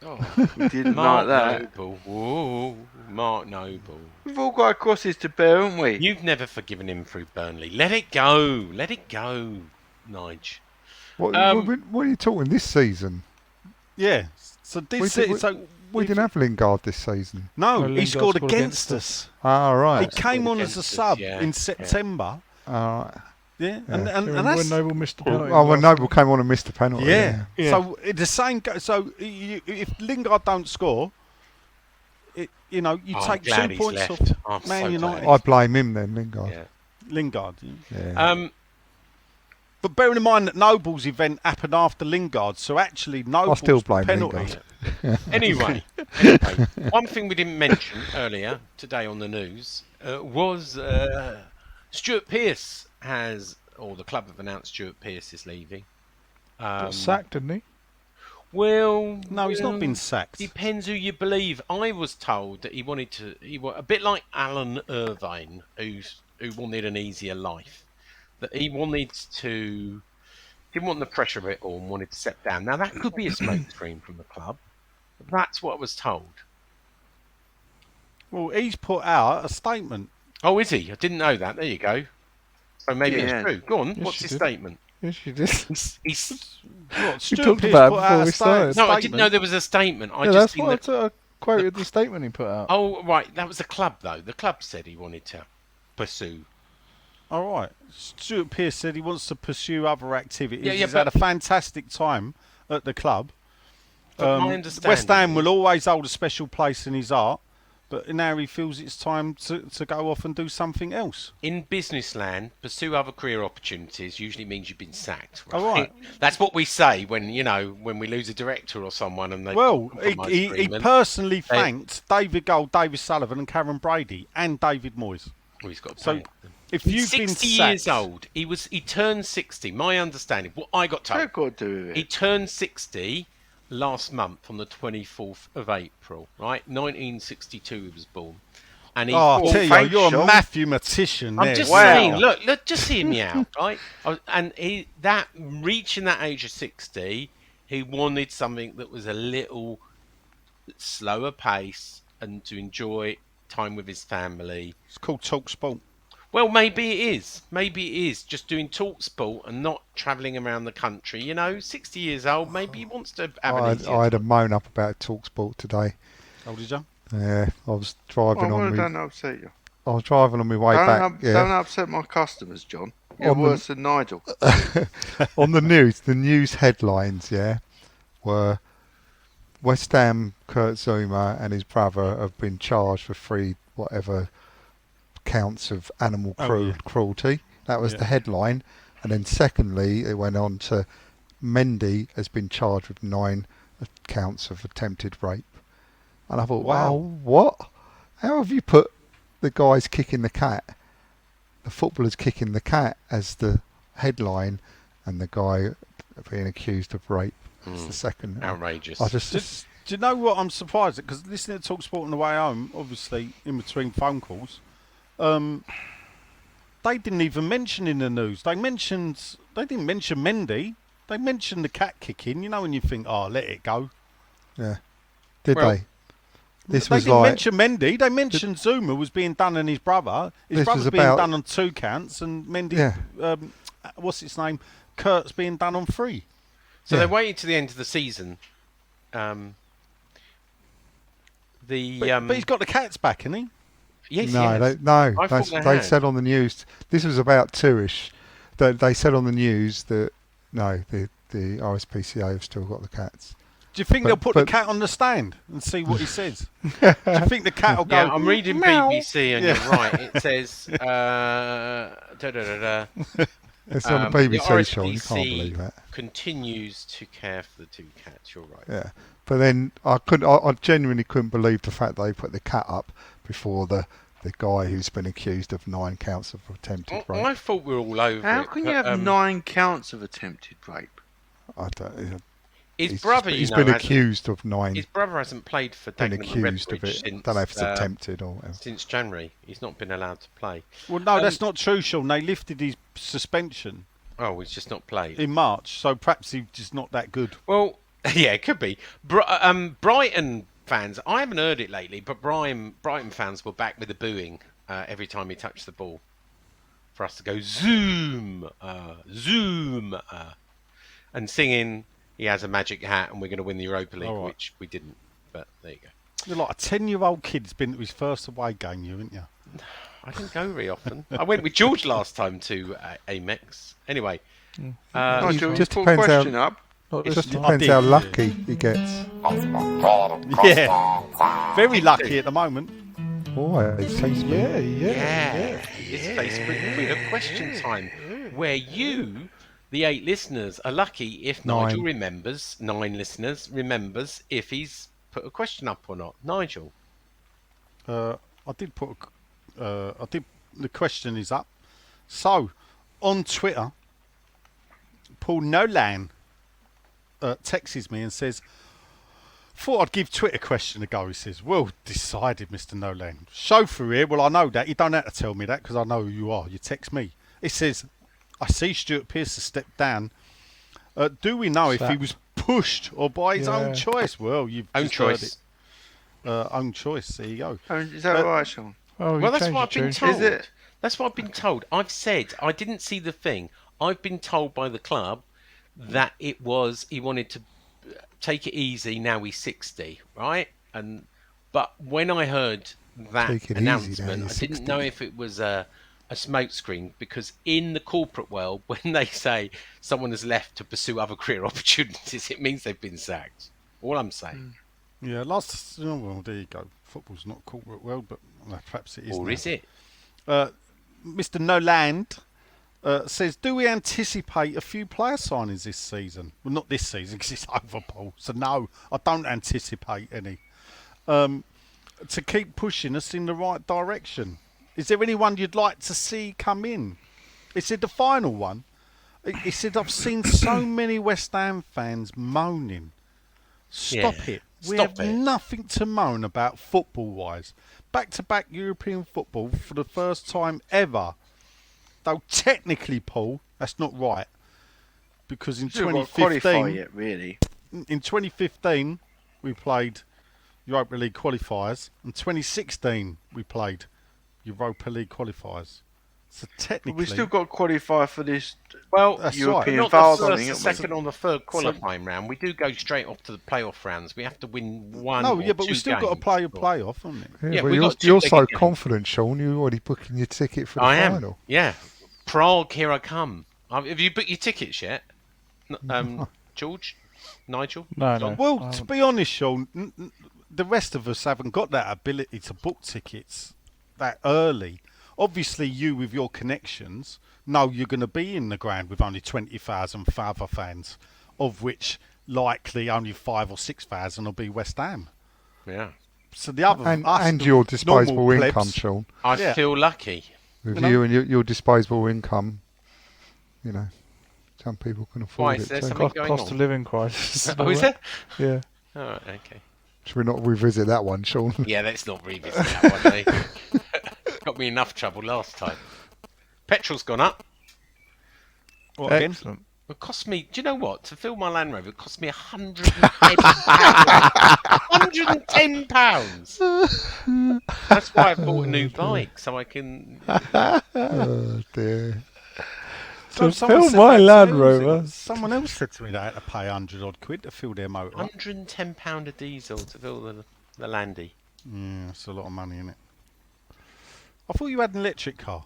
Oh, He didn't Mark like that. Noble. Whoa, Mark Noble. We've all got our crosses to bear, haven't we? You've never forgiven him through Burnley. Let it go. Let it go, Nige. What are you talking this season? Yeah. So this We didn't have Lingard this season. no, Well, he Lingard scored scored against against us. Ah, right. He came on as against a us, sub yeah, in yeah. September. All right. Yeah, Yeah. and When that's Noble missed the penalty. Oh, when last Noble came on and missed the penalty. yeah. Yeah. So the same. So if Lingard don't score, you I'm take glad 2 he's points left. off I'm Man so United. glad. I blame him then, Lingard. Yeah. Lingard. Yeah. But bearing in mind that Noble's event happened after Lingard, so actually Noble's still blame penalty. Lingard. Anyway, one thing we didn't mention earlier today on the news was Stuart Pearce the club have announced Stuart Pearce is leaving. Got sacked, didn't he? Well, No, he's not been sacked. Depends who you believe. I was told that he wanted to. A bit like Alan Irvine, who wanted an easier life. That he wanted to. Didn't want the pressure of it all and wanted to step down. Now that could be a smoke screen from the club. But that's what I was told. Well, he's put out a statement. Oh, is he? I didn't know that. There you go. So maybe Yeah. it's true. Go on. Yes, What's you his did. statement? Yes, you did. He's What, We Stuart talked Pearce about it put before out we a started. No, I didn't statement. know there was a statement. I Yeah, just that's seen what that. I quoted the statement he put out. Oh, right. That was the club, though. The club said he wanted to pursue. All right. Stuart Pearce said he wants to pursue other activities. Yeah, He's but- had a fantastic time at the club. But my understanding West Ham is- will always hold a special place in his heart, but now he feels it's time to go off and do something else. In business land, pursue other career opportunities usually means you've been sacked. Right? Oh, right. That's what we say when we lose a director or someone and they. Well, compromise he agreement. personally thanked David Gold, David Sullivan, and Karen Brady, and David Moyes. Well, he's got to So, pay them. if He's you've been 60 sacked, years old. He turned 60. My understanding, what I got told, What got to do with he it? turned 60 last month on the 24th of April, right? 1962 he was born. And he Oh, fought- Theo, thanks, you're a Sean. mathematician I'm there. just Wow. saying, look, just hear me out, right? And reaching that age of 60, he wanted something that was a little slower pace and to enjoy time with his family. It's called Talk Sport. Well, maybe it is. Maybe it is just doing talk sport and not travelling around the country. 60 years old, maybe he wants to have an easier I had a time. moan up about TalkSport today. Oh, did you? Yeah, I was Well, driving well on don't me. upset you. I was driving on my way Don't, back. don't Yeah, upset my customers, John. You're On the- worse than Nigel. on the news headlines, were West Ham Kurt Zuma and his brother have been charged for 3 whatever counts of animal cruelty. That was Yeah. the headline. And then secondly, it went on to Mendy has been charged with 9 counts of attempted rape. And I thought, Wow. wow, what? How have you put the guys kicking the cat, the footballers kicking the cat as the headline, and the guy being accused of rape as the second? Outrageous. I just Do you know what I'm surprised at? Because listening to Talk Sport on the way home, obviously in between phone calls, they didn't even mention in the news. They didn't mention Mendy. They mentioned the cat kicking. You know when you think, oh, let it go. did Well, they? This They was didn't like mention Mendy. They mentioned Zuma was being done on his brother. His This brother's was being about- done on 2 counts, and Mendy, Yeah. what's its name? Kurt's being done on 3. So Yeah. they waited to the end of the season. But he's got the cats back, hasn't he? Yes, no, yes. I thought they they had. said on the news. This was about 2ish. They said on the news that no, the RSPCA have still got the cats. Do you think But- they'll put but- the cat on the stand and see what he says? Do you think the cat will go? Yeah, I'm reading meow? BBC and Yeah. you're right. It says, da-da-da-da. It's on the The BBC, Sean. You can't RSPC believe that. continues to care for the 2 cats. You're right. Yeah, but then I genuinely couldn't believe the fact they put the cat up before the guy who's been accused of 9 counts of attempted rape. I thought we were all over How it. can but, you have 9 counts of attempted rape? I don't. His brother, he's been hasn't- accused of 9. His brother hasn't played for Been Dagenham and accused of Redbridge it. since, Don't know if it's attempted or whatever. since January. He's not been allowed to play. Well, no, that's not true, Sean. They lifted his suspension Oh, he's just not played. in March, so perhaps he's just not that good. Well, yeah, it could be. Brighton fans, I haven't heard it lately, but Brighton fans were back with the booing every time he touched the ball. For us to go zoom, and singing, he has a magic hat and we're going to win the Europa League, All right. which we didn't. But there you go. You're like a 10-year-old kid's been to his first away game, you, haven't you? I didn't go very often. I went with George last time to Amex. Anyway, Nigel, you just put a depends question how- up. Not It this just time. depends did, how yeah. lucky he gets. Yeah. Very lucky at the moment. Always seems to be. yeah. It's Facebook Quiz question time, where you, the 8 listeners, are lucky if Nigel 9. remembers. 9 listeners remembers if he's put a question up or not. Nigel. I did put. The question is up. So, on Twitter, Paul Nolan texts me and says, "Thought I'd give Twitter question a go." He says, "Well decided, Mr. Nolan. Chauffeur here. Well, I know that. You don't have to tell me that because I know who you are. You text me." He says, "I see Stuart Pearce has stepped down. Do we know if he Sacked. was pushed or by his own Yeah. choice?" Well, you've Own just heard choice. it. Own choice. There you go. Oh, is that right, Sean? Oh, you Well, that's changed what I've your been tune. told. Is it? That's what I've been told. I've said I didn't see the thing. I've been told by the club that it was he wanted to take it easy. Now he's 60, right? But when I heard that Take it easy, now announcement, you're I didn't 60. know if it was a smokescreen, because in the corporate world, when they say someone has left to pursue other career opportunities, it means they've been sacked. All I'm saying. Yeah, well, there you go. Football's not corporate world, but perhaps it is. Or now. is it? Mr. Noland says, "Do we anticipate a few player signings this season?" Well, not this season because it's over, Paul. So no, I don't anticipate any. To keep pushing us in the right direction. Is there anyone you'd like to see come in? He said the final one. He said, "I've seen so many West Ham fans moaning Stop it. We Stop have it. nothing to moan about football-wise. Back-to-back European football for the first time ever. Though technically, Paul, that's not right. Because in Still got to qualify 2015, yet, really. in 2015, we played Europa League qualifiers, and 2016 we played Europa League qualifiers. So technically, We've still got to qualify for this Well, That's European not Vase the thing, first, the haven't we? second, or the third qualifying round. We do go straight off to the playoff rounds. We have to win one. no, or yeah, but two we still got to games. play a playoff, haven't we? Yeah, but we you're, got two you're so legged games. confident, Sean. You're already booking your ticket for the I am. final. Yeah, Prague, here I come. Have you booked your tickets yet? George, Nigel. No, John? no. Well, to be honest, Sean, the rest of us haven't got that ability to book tickets that early. Obviously, you with your connections know you're going to be in the ground with only 20,000 Father fans, of which likely only 5,000 or 6,000 will be West Ham. Yeah, So the other And your disposable normal income, plebs, Sean. I Yeah. feel lucky. With You know? you and your disposable income, you know, some people can afford Why, it. is there too. something Cost, going cost on? of living crisis. Oh, is it? Yeah. All right, okay. Should we not revisit that one, Sean? Yeah, let's not revisit that one. Eh? Got me enough trouble last time. Petrol's gone up. What, again? Excellent. It cost me. Do you know what? To fill my Land Rover, it cost me £110. That's why I bought a new bike, so I can. Oh dear. To Someone fill said my that to Land me, Rover. Someone else said to me they had to pay 100 odd quid to fill their motor up. £110 a diesel to fill the Landy. Yeah, that's a lot of money, isn't it? I thought you had an electric car.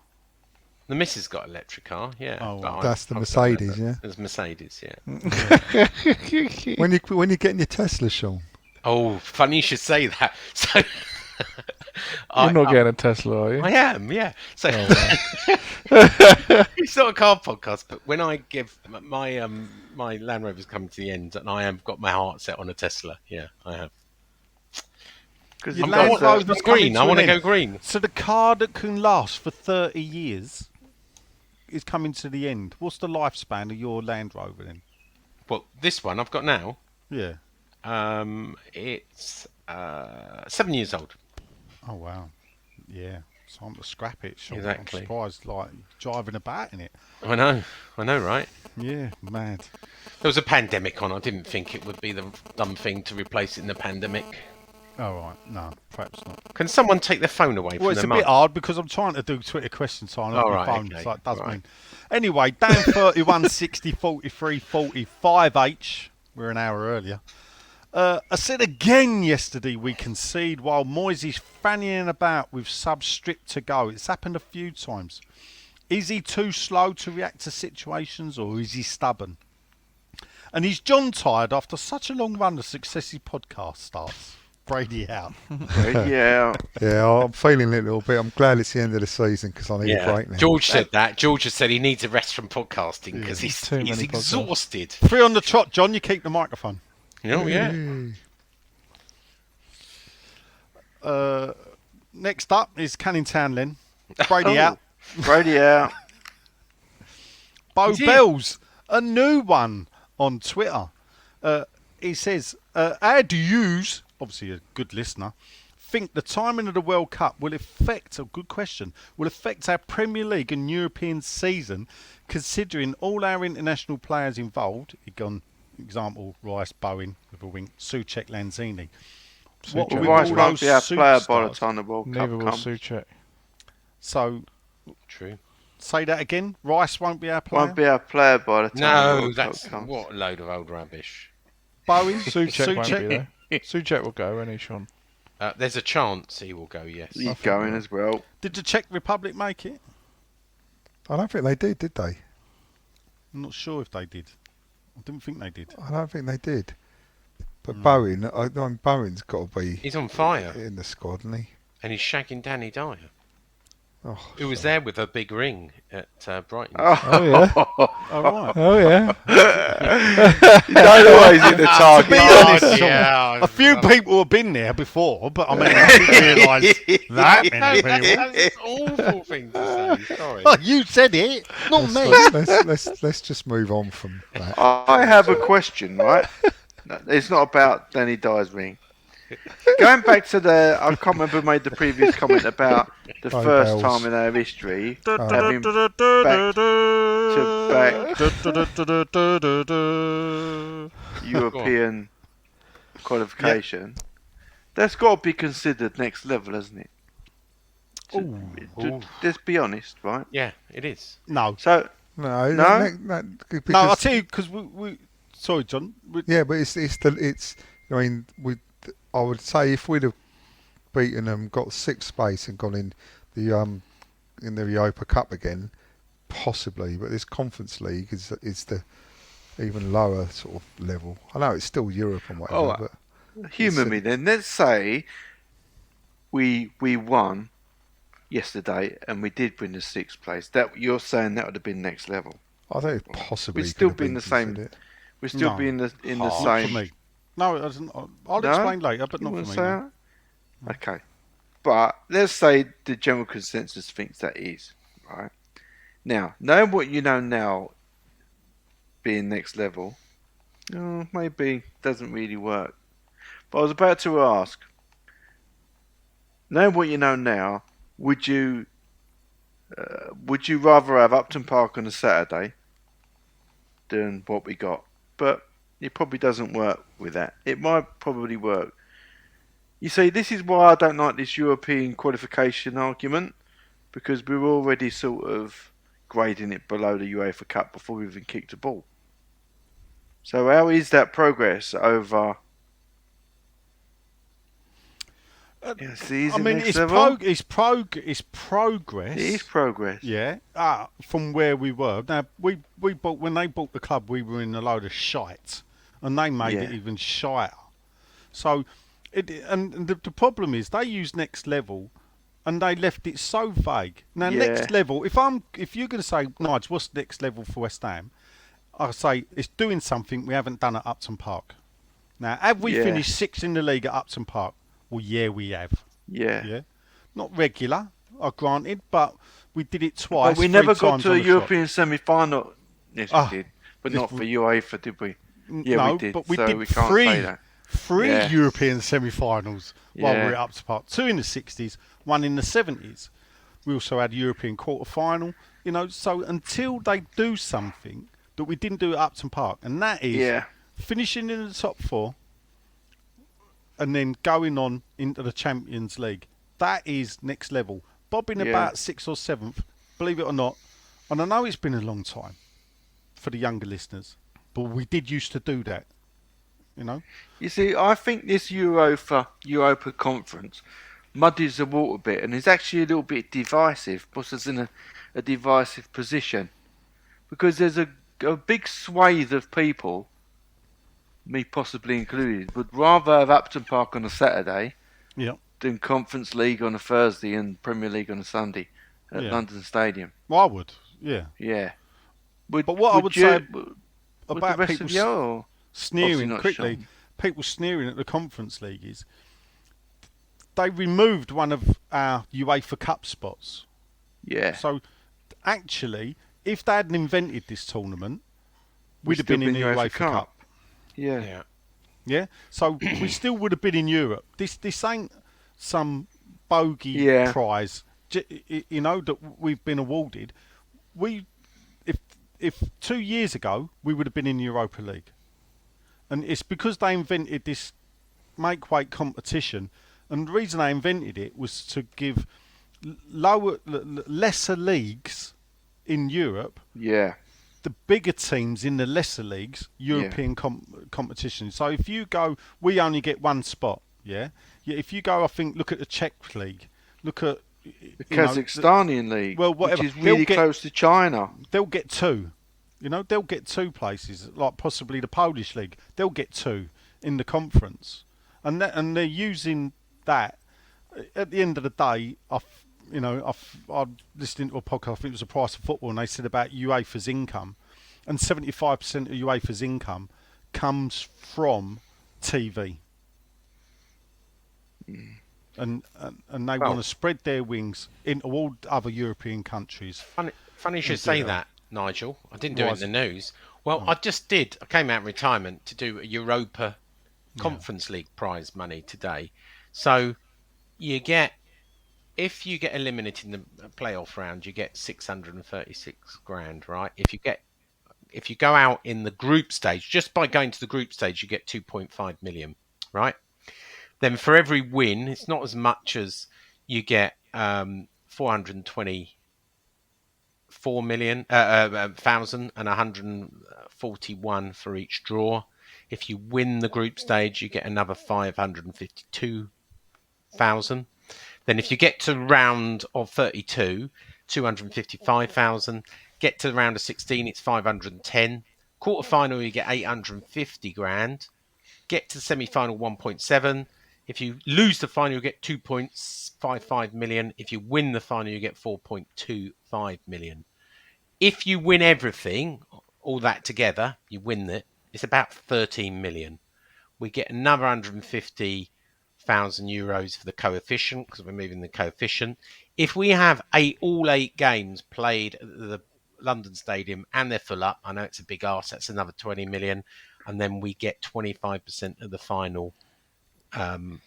The missus got an electric car, yeah. Oh, but wow. That's the I've got Mercedes, yeah? It's Mercedes, yeah. When you getting your Tesla, Sean? Oh, funny you should say that. So, You're not getting a Tesla, are you? I am, yeah. So Oh, it's not a car podcast, but when I give my my Land Rover's coming to the end, and I have got my heart set on a Tesla, yeah, I have. Because Your I'm Land going Rover's green. coming I to want to an go end. green. So the car that can last for 30 years is coming to the end. What's the lifespan of your Land Rover then? Well, this one I've got now, Yeah. it's 7 years old. Oh, wow. Yeah. It's time to scrap it, Sean. Exactly. I'm surprised, like, driving about in it. I know, right? Yeah, mad. There was a pandemic on. I didn't think it would be the dumb thing to replace it in the pandemic. All right. No, perhaps not. Can someone take their phone away Well, from it's their a bit mum? hard because I'm trying to do Twitter question time on Oh, my right, phone, okay, so it does right. mean. Anyway, Dan 31, 60, 43, 45H. We're an hour earlier. I said again yesterday we concede while Moyes fannying about with subs stripped to go. It's happened a few times. Is he too slow to react to situations or is he stubborn? And is John tired after such a long run of successive podcast starts? Brady out. yeah. Yeah, I'm feeling it a little bit. I'm glad it's the end of the season because I need a break now. George said that. George has said he needs a rest from podcasting because Too he's many podcasts. exhausted. 3 on the trot, John. You keep the microphone. Oh, yeah. Next up is Canning Townlend. Brady Oh. out. Brady out. Bo Is he? Bells, a new one on Twitter. He says, how do yous, obviously a good listener, think the timing of the World Cup will affect, a good question, will affect our Premier League and European season, considering all our international players involved, example, Rice, Bowen, with a wink, Souček, Lanzini. What Souček. with Rice all won't those be our player by the superstars? time the World Neither Cup will comes. Souček. So, True. say that again. Rice won't be our player. Won't be our player by the time the No, World that's Cup comes. what a load of old rubbish. Bowen, Souček won't be there. Souček will go, won't he, Sean? There's a chance he will go, yes. He's going as well. Did the Czech Republic make it? I don't think they did they? I'm not sure if they did. I didn't think they did. I don't think they did. But Bowen, Bowen's got to be He's on fire, in the squad, isn't he? and he's shagging Danny Dyer, Oh, who was there with a big ring at Brighton. Oh, yeah. All right. Oh, yeah. You don't always hit the target. be honest, yeah. A few people have been there before, but I mean, I didn't realise that No, many people. that's an awful thing to say. Sorry. Oh, you said it, not me. let's just move on from that. I have a question, right? It's not about Danny Dyer's ring. Going back to I can't remember who made the previous comment about the first time in our history having back-to-back European qualification. That's got to be considered next level, hasn't it? Let's be honest, right? Yeah, it is. No. So No, I'll tell you because we. Sorry, John. Yeah, but it's. I mean, I would say if we'd have beaten them, got 6th space, and gone in the Europa Cup again, possibly. But this Conference League is the even lower sort of level. I know it's still Europe and whatever, but humour me then. Let's say we won yesterday and we did win the 6th place. That you're saying that would have been next level. I think it possibly we'd still could be have in the considered same. it. We'd still be in the Not same. for me. No, it doesn't. I'll explain later, but not for me. No. Okay, but let's say the general consensus thinks that is right. Now, knowing what you know now, being next level, maybe doesn't really work. But I was about to ask, knowing what you know now, would you rather have Upton Park on a Saturday than what we got? But it probably doesn't work with that. It might probably work. You see, this is why I don't like this European qualification argument, because we're already sort of grading it below the UEFA Cup before we even kicked a ball. So how is that progress over? I mean, it's progress. It is progress. Yeah, from where we were. Now we bought when they bought the club, we were in a load of shite, and they made it even shiter. So, the problem is they use next level, and they left it so vague. Now next level, if you're going to say, Nigel, what's next level for West Ham? I'll say it's doing something we haven't done at Upton Park. Now, have we finished 6th in the league at Upton Park? Well, yeah, we have. Yeah. Not regular, granted, but we did it twice. But we never got to a European semi-final. Yes, we did. But not for UEFA, did we? Yeah, no, we did. But we so did we can't say that. three European semi-finals while we were at Upton Park. 2 in the 60s, 1 in the 70s. We also had a European quarter-final. So until they do something that we didn't do at Upton Park, and that is finishing in the top 4 and then going on into the Champions League. That is next level. Bobbing about 6th or 7th, believe it or not, and I know it's been a long time for the younger listeners, but we did used to do that. You see, I think this Europa Conference muddies the water a bit and is actually a little bit divisive, puts us in a divisive position. Because there's a big swathe of people, me possibly included, would rather have Upton Park on a Saturday than Conference League on a Thursday and Premier League on a Sunday at London Stadium. Well, I would, yeah. But what I would say about the rest people of you sneering quickly, people sneering at the Conference League is they removed one of our UEFA Cup spots. Yeah. So actually, if they hadn't invented this tournament, we'd have been in the UEFA Cup. Yeah. So we still would have been in Europe. This ain't some bogey prize, that we've been awarded. If 2 years ago we would have been in the Europa League, and it's because they invented this make-weight competition, and the reason they invented it was to give lesser leagues in Europe. Yeah. The bigger teams in the lesser leagues, European competition. So if you go, we only get one spot. If you go, I think, look at the Czech league. Look at the Kazakhstani league. Well, whatever. Which is really close to China. They'll get 2. They'll get 2 places, like possibly the Polish league. They'll get 2 in the conference, and they're using that. At the end of the day, I listened to a podcast, I think it was The Price of Football, and they said about UEFA's income, and 75% of UEFA's income comes from TV. And they want to spread their wings into all other European countries. Funny you should say that, Nigel. I didn't do it in the news. Well, I just did. I came out of retirement to do a Europa Conference League prize money today. So you get, if you get eliminated in the playoff round, you get 636 grand, right? If you go out in the group stage, just by going to the group stage, you get 2.5 million, right? Then for every win, it's not as much as you get 424 million, thousand and 141 for each draw. If you win the group stage, you get another 552,000. Then if you get to round of 32, 255,000. Get to the round of 16, it's 510. Quarter final, you get 850 grand. Get to the semi-final, 1.7. If you lose the final, you get 2.55 million. If you win the final, you get 4.25 million. If you win everything, all that together, you win it, it's about 13 million. We get another 150,000 euros for the coefficient, because we're moving the coefficient. If we have all 8 games played at the London Stadium and they're full up, I know it's a big arse, that's another 20 million. And then we get 25% of the final, and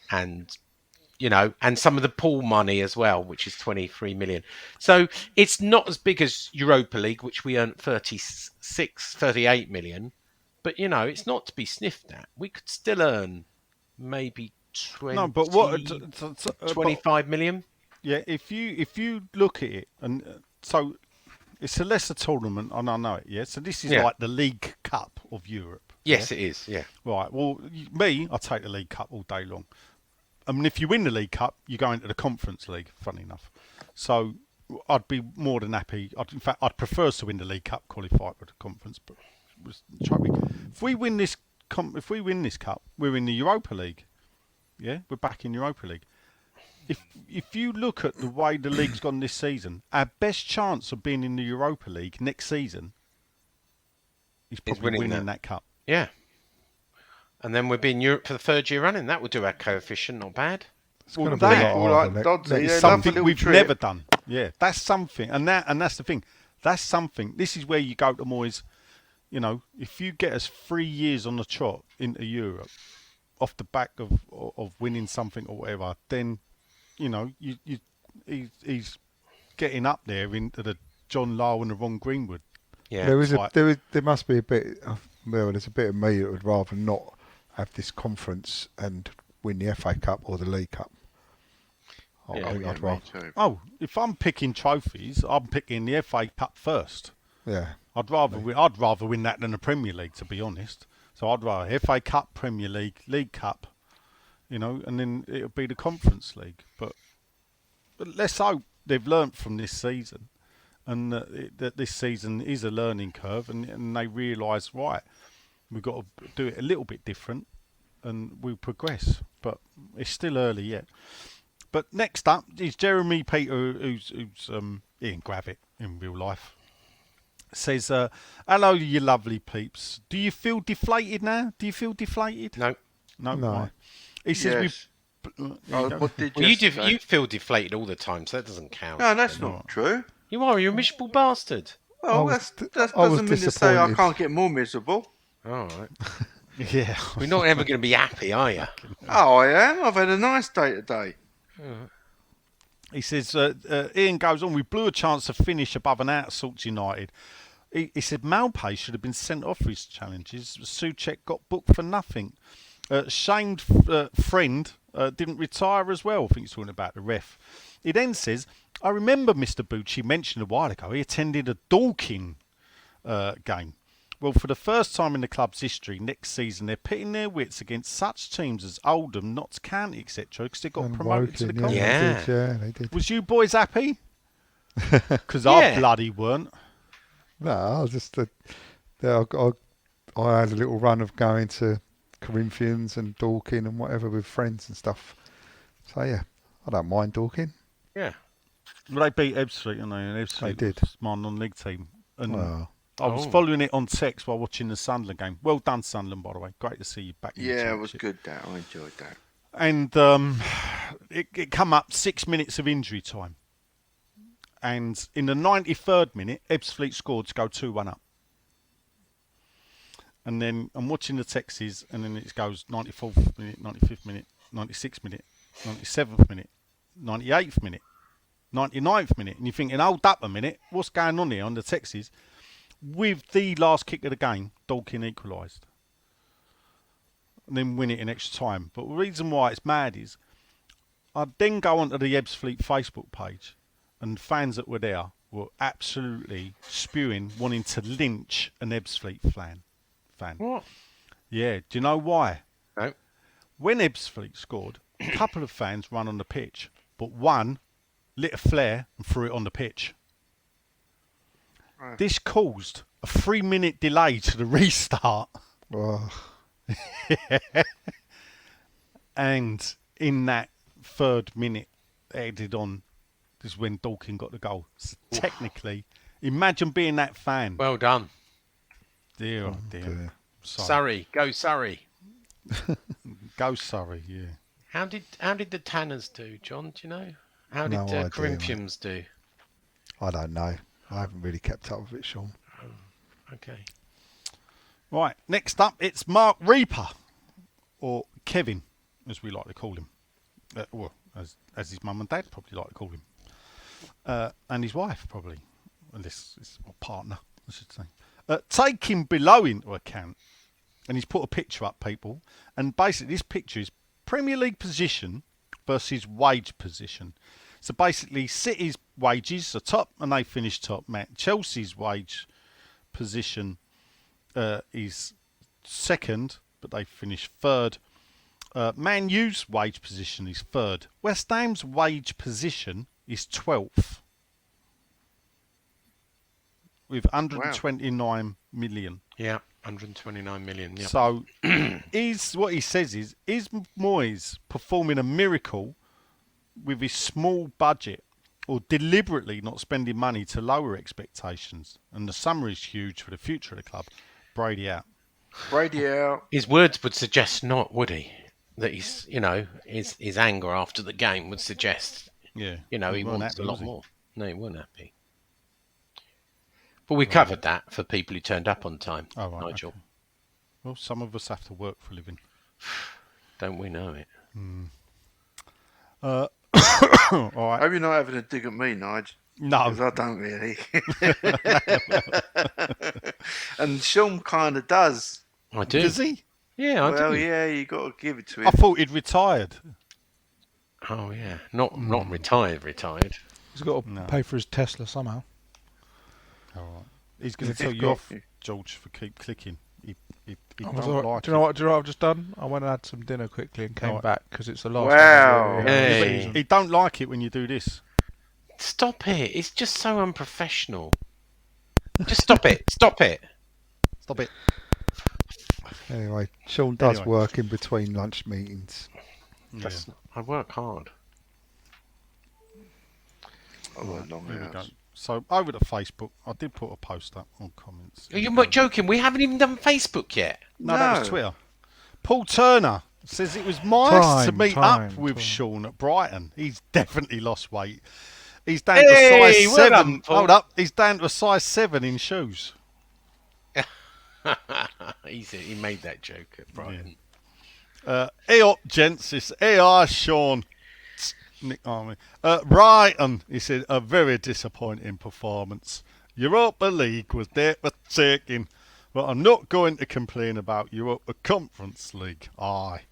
some of the pool money as well, which is 23 million. So it's not as big as Europa League, which we earned 38 million, but it's not to be sniffed at. We could still earn maybe 25 million. Yeah, if you look at it, and so it's a lesser tournament, and I know it. Yeah, so this is like the League Cup of Europe. Yes, it is. Yeah. Right. Well, I take the League Cup all day long. I mean, if you win the League Cup, you go into the Conference League. Funny enough, so I'd be more than happy. In fact, I'd prefer to win the League Cup, qualify for the Conference. But if we win this cup, we're in the Europa League. Yeah, we're back in Europa League. If you look at the way the league's gone this season, our best chance of being in the Europa League next season is probably winning that cup. Yeah. And then we'll be in Europe for the 3rd year running. That will do our coefficient not bad. It's going to be something we've never done. Yeah, that's something. And that's the thing. That's something. This is where you go to Moyes. If you get us 3 years on the trot into Europe, off the back of winning something or whatever, then he's getting up there into the John Lowe and the Ron Greenwood. Yeah, there must be a bit. There's a bit of me that would rather not have this conference and win the FA Cup or the League Cup. I'd rather. Oh, if I'm picking trophies, I'm picking the FA Cup first. Yeah, I'd rather win that than the Premier League, to be honest. So I'd rather FA Cup, Premier League, League Cup, and then it'll be the Conference League. But let's hope they've learnt from this season, and that this season is a learning curve, and they realise, right, we've got to do it a little bit different, and we'll progress. But it's still early yet. But next up is Jeremy Peter, who's Ian Gravitt in real life. Says, hello, you lovely peeps. Do you feel deflated now? Do you feel deflated? No. Right. He says, yes. You feel deflated all the time, so that doesn't count. No, that's not true. You are. You're a miserable bastard. Well, that doesn't mean to say I can't get more miserable. All right. Yeah. We're not ever going to be happy, are you? Oh, I am. I've had a nice day today. He says, Ian goes on, we blew a chance to finish above and out Salts United. He said Malpay should have been sent off for his challenges. Souček got booked for nothing. Shamed friend didn't retire as well. I think he's talking about the ref. He then says, I remember Mr. Bucci mentioned a while ago he attended a Dorking game. Well, for the first time in the club's history, next season they're pitting their wits against such teams as Oldham, Notts County, etc. because they got promoted to the conference. Yeah, they did. Was you boys happy? Because I bloody weren't. No, I was just I had a little run of going to Corinthians and Dorking and whatever with friends and stuff. So yeah, I don't mind Dorking. Yeah. Well, they beat Ebbsfleet, didn't they? And Ebbsfleet did. Was my non-league team. And I was following it on text while watching the Sunderland game. Well done, Sunderland, by the way. Great to see you back in the championship. Yeah, it was good, that. I enjoyed that. And it come up 6 minutes of injury time. And in the 93rd minute, Ebbsfleet scored to go 2-1 up. and then I'm watching the texts, and then it goes 94th minute, 95th minute, 96th minute, 97th minute, 98th minute, 99th minute, and you're thinking, hold up a minute, what's going on here on the texts? With the last kick of the game, Dorking equalised. And then win it in extra time. But the reason why it's mad is I'd then go onto the Ebbsfleet Facebook page, and fans that were there were absolutely spewing, wanting to lynch an Ebbsfleet fan. What? Yeah, do you know why? No. When Ebbsfleet scored, a couple of fans ran on the pitch, but one lit a flare and threw it on the pitch. Right. This caused a 3-minute delay to the restart. Oh, And in that 3rd minute added on, this is when Dorking got the goal. So technically, imagine being that fan. Well done. Dear, oh dear. dear. Sorry. Surrey. Go Surrey. Go Surrey, yeah. How did the Tanners do, John? Do you know? How No did idea, Corinthians do? I don't know. I haven't really kept up with it, Sean. Okay. Right, next up, it's Mark Reaper, or Kevin, as we like to call him. Well, as his mum and dad probably like to call him. And his wife, probably. And this is my partner, I should say. Take him below into account. And he's put a picture up, people. And basically, this picture is Premier League position versus wage position. So basically, City's wages are top, and they finish top. Chelsea's wage position is second, but they finish third. Man U's wage position is third. West Ham's wage position is 12th. With 129 million. Yeah, 129 million. Yeah. So, what he says is Moyes performing a miracle with his small budget, or deliberately not spending money to lower expectations? And the summer is huge for the future of the club. Brady out. Brady out. His words would suggest not, would he? That he's, his anger after the game would suggest, Yeah. he weren't wants happy, a lot was he? more. No, he wasn't happy. But we covered that for people who turned up on time, Oh, right, Nigel. okay. Well, some of us have to work for a living. Don't we know it? All I right. hope you're not having a dig at me, Nigel. No. Because I don't really. And Sean kind of does. I do. Does he? Yeah, I Well, do. yeah, you got to give it to I him. thought he'd retired. Oh, yeah. Not retired. He's got to No. pay for his Tesla somehow. All right. He's going to He's tell you got- off, George, for keep clicking. He I don't was all right. like Do you know what I've just done? I went and had some dinner quickly and came Alright. back because it's the last. Wow. time of the Hey. season. He don't like it when you do this. Stop it. It's just so unprofessional. Just stop it. Stop it. Stop it. Anyway, Sean does Anyway. work in between lunch meetings. That's I work hard. I work long There we go. hours. So over to Facebook, I did put a post up on comments. Are you joking? We haven't even done Facebook yet. No, that was No. Twitter. Paul Turner says it was nice to meet up time. Sean at Brighton. He's definitely lost weight. He's down to Hey, size well 7. done, Paul. Hold up. He's down to a size 7 in shoes. He made that joke at Brighton. Hey up, gents. It's AR Sean. Nick Army. Brighton, he said, a very disappointing performance. Europa League was there for taking, but I'm not going to complain about Europa Conference League. Aye.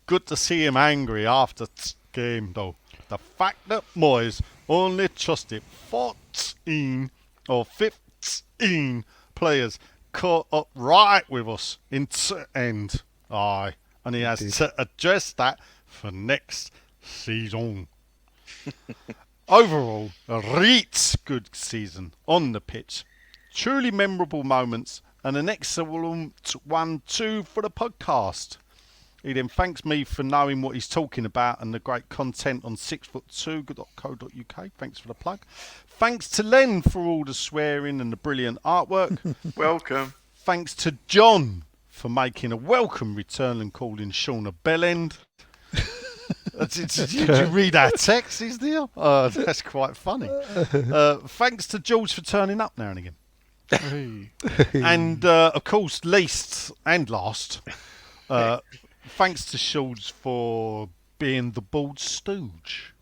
Good to see him angry after game, though. The fact that Moyes only trusted 14 or 15 players caught up right with us in end. Aye. And he has to address that for next season. Overall, a Reeds good season on the pitch. Truly memorable moments and an excellent 1-2 for the podcast. He then thanks me for knowing what he's talking about and the great content on 6foot2.co.uk. Thanks for the plug. Thanks to Len for all the swearing and the brilliant artwork. Welcome. Thanks to John for making a welcome return and calling Sean a bellend. Did you read our text, dear? That's quite funny. Thanks to George for turning up now and again. Hey. And of course, least and last, thanks to Shields for being the bald stooge.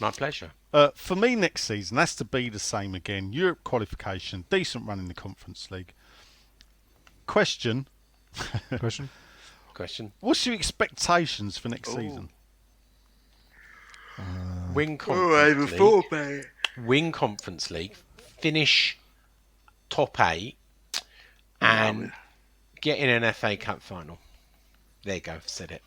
My pleasure. For me, next season has to be the same again. Europe qualification, decent run in the Conference League. Question: what's your expectations for next season? Win Conference League. Win Conference League. Finish top 8 and get in an FA Cup final. There you go. Said it.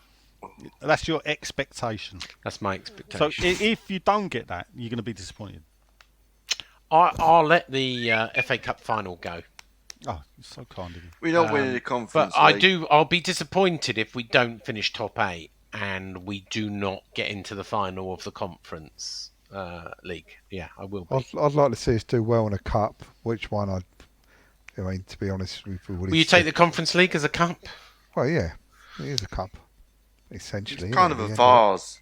That's your expectation. That's my expectation. So if you don't get that, you're going to be disappointed. I'll let the FA Cup final go. Oh, you're so kind of you. We're not winning the Conference League. I'll be disappointed if we don't finish top 8 and we do not get into the final of the Conference League. Yeah, I will be. I'd like to see us do well in a cup. Which one? I mean, to be honest, will you take the Conference League as a cup? Well, yeah, it is a cup. Essentially, it's kind of a vase.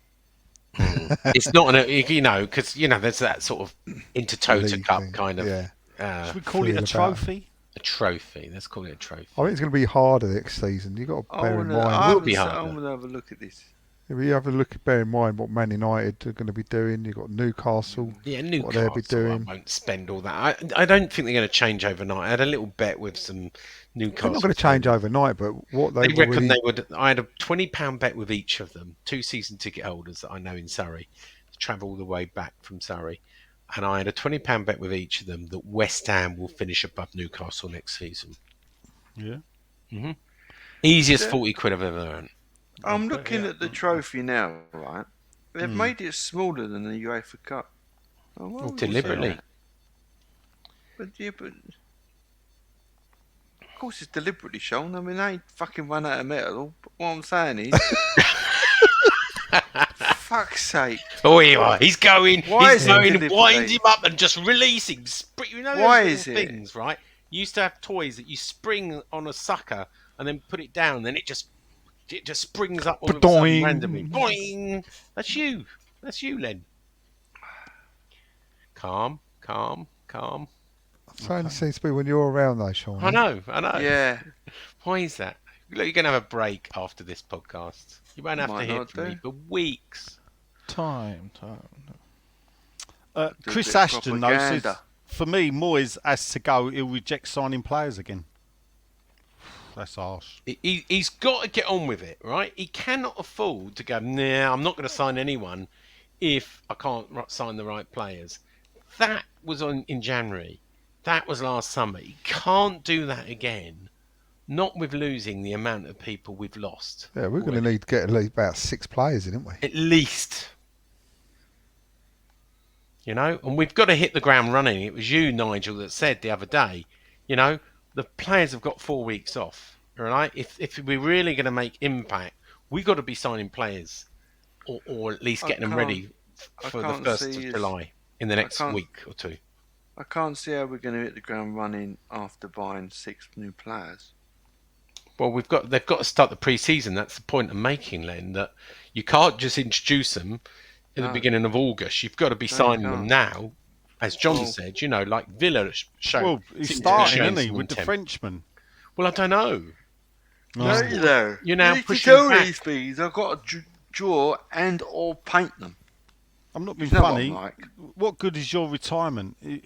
It's not because there's that sort of Intertoto Cup thing, kind of. Yeah. Should we call it a trophy? A trophy. Let's call it a trophy. I think it's going to be harder next season. You've got to bear in mind. It will be harder. I'm going to have a look at this. If you have a look, bear in mind what Man United are going to be doing. You've got Newcastle. Yeah, Newcastle. What they'll be doing. I won't spend all that. I don't think they're going to change overnight. I had a little bet with some Newcastle. They're not going to change overnight, but what they reckon they would. I had a £20 bet with each of them. 2 season ticket holders that I know in Surrey, to travel all the way back from Surrey, and I had a £20 bet with each of them that West Ham will finish above Newcastle next season. Yeah. Mm-hmm. Easiest 40 quid I've ever earned. I'm looking at the trophy now, right? They've made it smaller than the UEFA Cup. Deliberately. But of course it's deliberately shown. I mean, they ain't fucking run out of metal. But what I'm saying is, fuck's sake. Oh, here you are. He's going. He's going. Winds him up and just releasing. Why is it? Things, right? You used to have toys that you spring on a sucker and then put it down, and then it just springs up all of a sudden randomly. Boing! That's you, Len. Calm. It only seems to be when you're around, though, Sean. I know. Yeah. Why is that? Look, you're going to have a break after this podcast. You won't have to hear from me for weeks. Time. Chris Ashton, though, says, for me, Moyes has to go. He'll reject signing players again. That's harsh. He's got to get on with it, right? He cannot afford to go, nah, I'm not going to sign anyone if I can't sign the right players. That was in January. That was last summer. He can't do that again. Not with losing the amount of people we've lost. Yeah, we're going to need to get at least about 6 players, isn't we? At least. And we've got to hit the ground running. It was you, Nigel, that said the other day, the players have got 4 weeks off, right? If we're really going to make impact, we've got to be signing players or at least getting them ready for the 1st of July in the next week or 2. I can't see how we're going to hit the ground running after buying 6 new players. Well, they've got to start the pre-season. That's the point I'm making, Len, that you can't just introduce them in the beginning of August. You've got to be signing them now. As John said, like Villa showed. Well, he's starting, isn't he, with the Frenchman? Well, I don't know. No. You're now pushing back. These things, I've got to draw and or paint them. I'm not being funny. What good is your retirement? You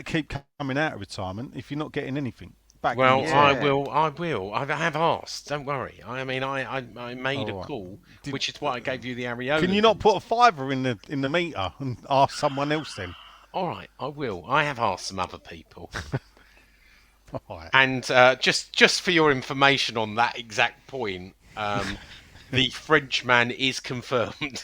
keep coming out of retirement if you're not getting anything back. Well, I will. I have asked. Don't worry. I mean, I made a call, which is why I gave you the areola. Can you not put a fiver in the meter and ask someone else then? All right, I will. I have asked some other people. Right. And just for your information on that exact point, the Frenchman is confirmed.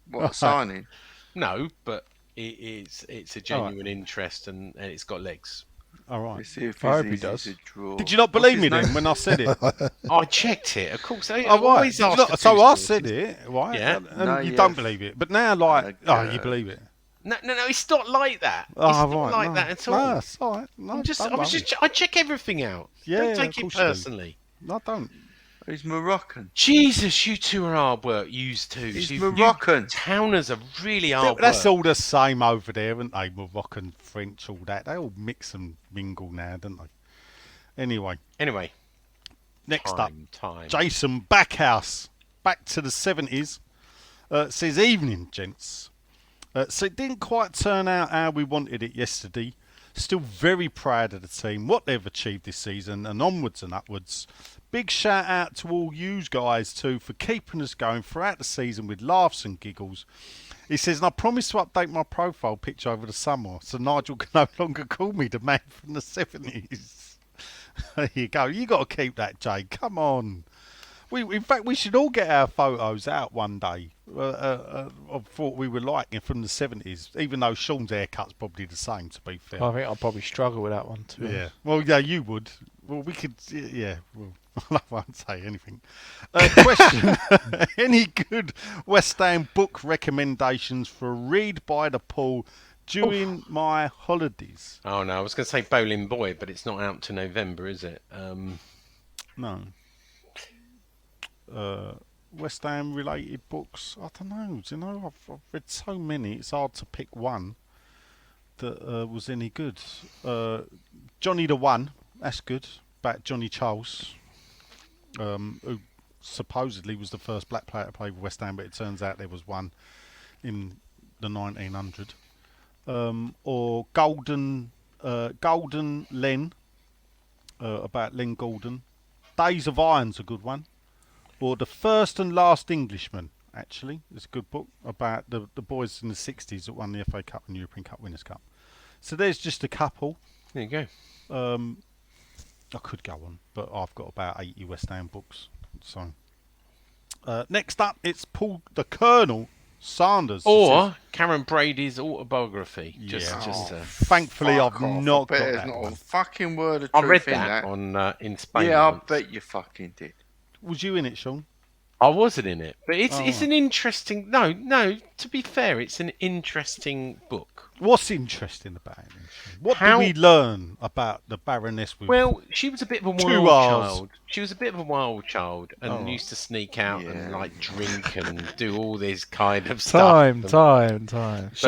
What, signing? No, but it's a genuine interest and it's got legs. All right. I hope he does. Did you not believe me then when I said it? I checked it, of course. I always ask. So I said it, right? Yeah. And you don't believe it, but now you believe it. No, it's not like that. It's not like that at all. No, it's all right. No, I check everything out. Yeah, don't take it personally. No, I don't. He's Moroccan. Jesus, you two are hard work. Used to. He's You Moroccan. towners are really hard That's work. all the same over there, aren't they? Moroccan, French, all that. They all mix and mingle now, don't they? Anyway, next time. Jason Backhouse. Back to the 70s. Says, evening, gents. So it didn't quite turn out how we wanted it yesterday. Still very proud of the team, what they've achieved this season, and onwards and upwards. Big shout out to all you guys too for keeping us going throughout the season with laughs and giggles. He says, and I promise to update my profile picture over the summer so Nigel can no longer call me the man from the 70s. There you go. You got to keep that, Jay. Come on. In fact, we should all get our photos out one day of what we were like from the 70s, even though Sean's haircut's probably the same, to be fair. I think I'll probably struggle with that one too. Yeah. Well, yeah, you would. Well, we could. Yeah. Well, I won't say anything. Question: any good West Ham book recommendations for a read by the pool during my holidays? Oh no, I was going to say Bowling Boy, but it's not out to November, is it? No. West Ham related books. I don't know. Do you know? I've read so many. It's hard to pick one that was any good. Johnny the One. That's good. About Johnny Charles, who supposedly was the first black player to play for West Ham, but it turns out there was one in the 1900. Or Golden Len, about Len Golden. Days of Iron's a good one. Or The First and Last Englishman, actually. It's a good book about the boys in the 60s that won the FA Cup and European Cup Winners' Cup. So there's just a couple. There you go. I could go on, but I've got about 80 West Ham books. So next up, it's Paul the Colonel Sanders. Or Karen Brady's autobiography. Thankfully, I've not got there's that not one. a fucking word of I truth read in that on in Spain. Yeah, once. I bet you fucking did. Was you in it, Sean? I wasn't in it, but it's Oh. an interesting. No. To be fair, it's an interesting book. What's interesting about it? What How- do we learn about the Baroness? With Well, she was a bit of a Two wild R's. child. She was a bit of a wild child and Oh. used to sneak out Yeah. and like drink and do all this kind of stuff. Time. Sean,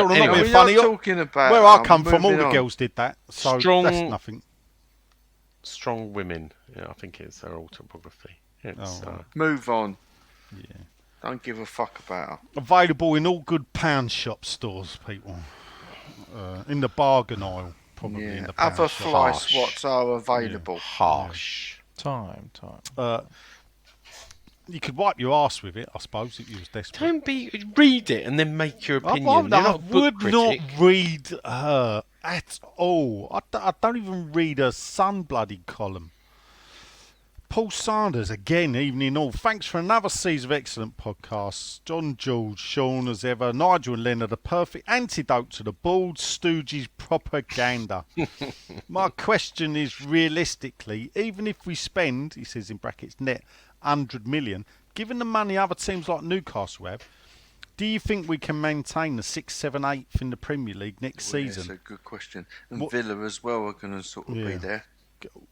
I'm anyway, not We're being funny. not talking about Where I come from, all moving the on. girls did that, so Strong- that's nothing. Strong women. Yeah, I think it's her autobiography. It's, Oh. Move on. Yeah. Don't give a fuck about her. Available in all good pound shop stores, people. In the bargain aisle, probably in Yeah. the pound Other shop. fly Harsh. swats are available. harsh. Time. You could wipe your arse with it, I suppose, if you was desperate. Don't read it and then make your opinion. I You're not a book would critic. not read her at all. I don't even read her Sun bloody column. Paul Sanders, again, evening all. Thanks for another season of excellent podcasts. John, George, Sean, as ever. Nigel and Len are the perfect antidote to the bald stooges propaganda. My question is, realistically, even if we spend, he says in brackets, net 100 million, given the money other teams like Newcastle have, do you think we can maintain the 6th, 7th, 8th in the Premier League next Well, season? That's a good question. And What- Villa as well are going to sort of be Yeah. there.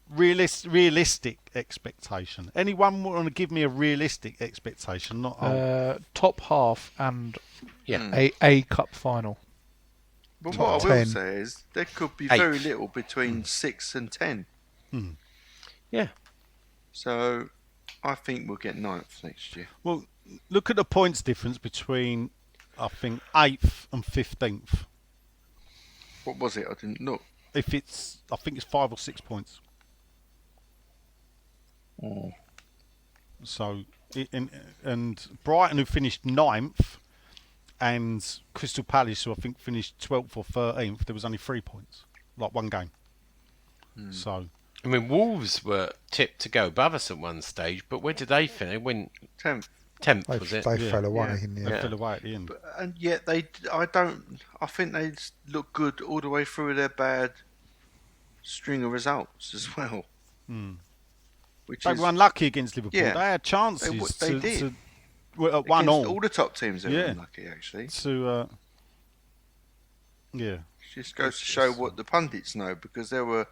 Realistic expectation. Anyone want to give me a realistic expectation? Not Top half and Yeah. a cup final. But Top what I will 10. say is there could be Eight. very little between 6 and 10. Yeah. So I think we'll get 9th next year. Well, look at the points difference between, I think, 8th and 15th. What was it? I didn't look. I think it's 5 or 6 points. So, and Brighton, who finished 9th, and Crystal Palace, who I think finished 12th or 13th, there was only 3 points, like one game. So, I mean, Wolves were tipped to go above us at one stage, but where did they finish? They went 10th. 10th, They, was it? they Yeah. fell away Yeah. in the they end. fell away at the end. And yet I think they look good all the way through their bad string of results as well. Which They is were unlucky against Liverpool. Yeah. They had chances They did. to well, 1-1 all the top teams are Yeah. unlucky actually. to yeah. Just goes to show what the pundits know, because there were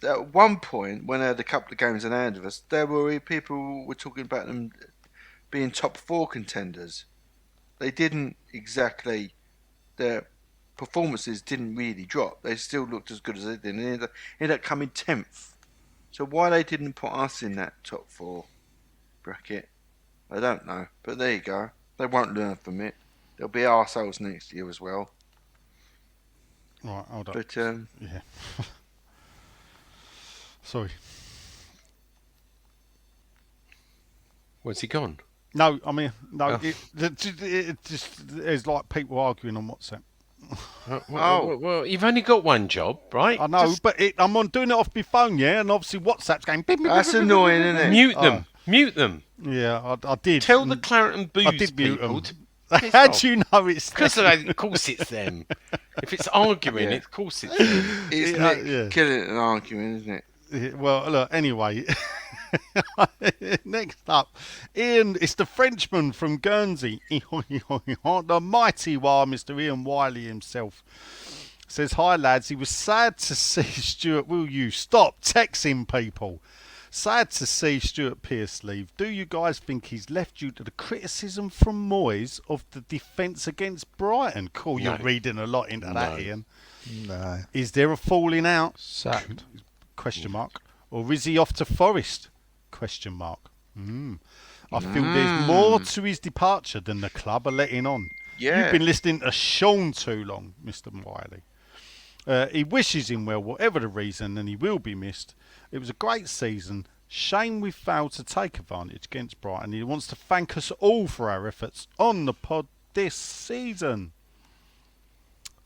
at one point, when they had a couple of games in hand of us, there were people were talking about them being top 4 contenders. They didn't exactly. Their performances didn't really drop. They still looked as good as they did, and ended up coming 10th. So why they didn't put us in that top 4 bracket, I don't know. But there you go. They won't learn from it. They'll be arseholes next year as well. Right, hold on. But yeah. Sorry. Where's he gone? No, I mean, no. Oh. It just there's like people arguing on WhatsApp. Well, you've only got one job, right? I know, Just but I'm on doing it off my phone, yeah, and obviously WhatsApp's going. that's annoying, isn't it? mute them. Mute them. Yeah, I did. Tell the Claret and Booze I did mute people them. to How do you know it's Because of course it's them. If it's arguing, Yeah. of course it's them. It's Yeah, Nick yeah. killing an argument, isn't it? Yeah, well, look, anyway. Next up, Ian, it's the Frenchman from Guernsey. The mighty Mr. Ian Wiley himself. Says, hi lads, he was sad to see Stuart, will you stop texting people? Sad to see Stuart Pearce leave. Do you guys think he's left due to the criticism from Moyes of the defence against Brighton? Cool, No. you're reading a lot into that, Ian. No. Is there a falling out? Sacked. Question mark. Or is he off to Forest? Question mark. I feel there's more to his departure than the club are letting on. Yeah. You've been listening to Sean too long, Mr. Wiley. He wishes him well, whatever the reason, and he will be missed. It was a great season. Shame we failed to take advantage against Brighton. He wants to thank us all for our efforts on the pod this season.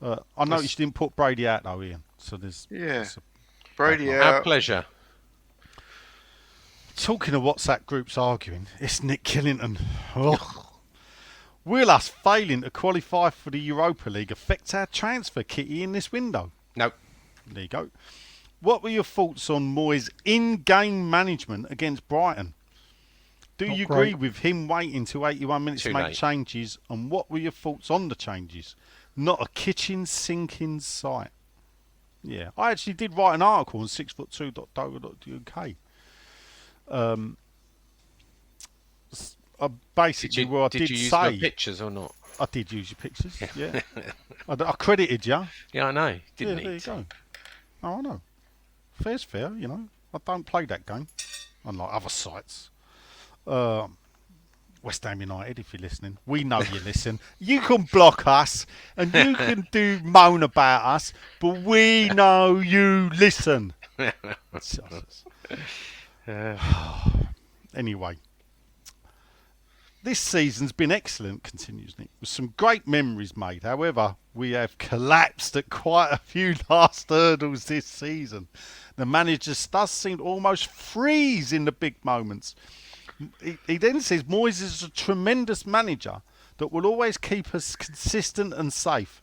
I noticed you didn't put Brady out though, Ian. So there's Brady Our out. pleasure. Talking of WhatsApp groups arguing, it's Nick Killington. Oh. Will us failing to qualify for the Europa League affect our transfer kitty in this window? No. There you go. What were your thoughts on Moyes' in-game management against Brighton? Do Not you great. agree with him waiting till 81 minutes Too to make late. changes? And what were your thoughts on the changes? Not a kitchen sink in sight. Yeah, I actually did write an article on 6foot2.co.uk. Basically, where I did you use say my pictures or not? I did use your pictures. Yeah, I credited you. Yeah, I know. Didn't Yeah, there you need to. go. Oh, I know. Fair's fair, you know. I don't play that game, unlike other sites. West Ham United, if you're listening, we know you listen. You can block us and you can moan about us, but we know you listen. Anyway, this season's been excellent, continues Nick, with some great memories made. However, we have collapsed at quite a few last hurdles this season. The manager does seem to almost freeze in the big moments. He then says Moyes is a tremendous manager that will always keep us consistent and safe.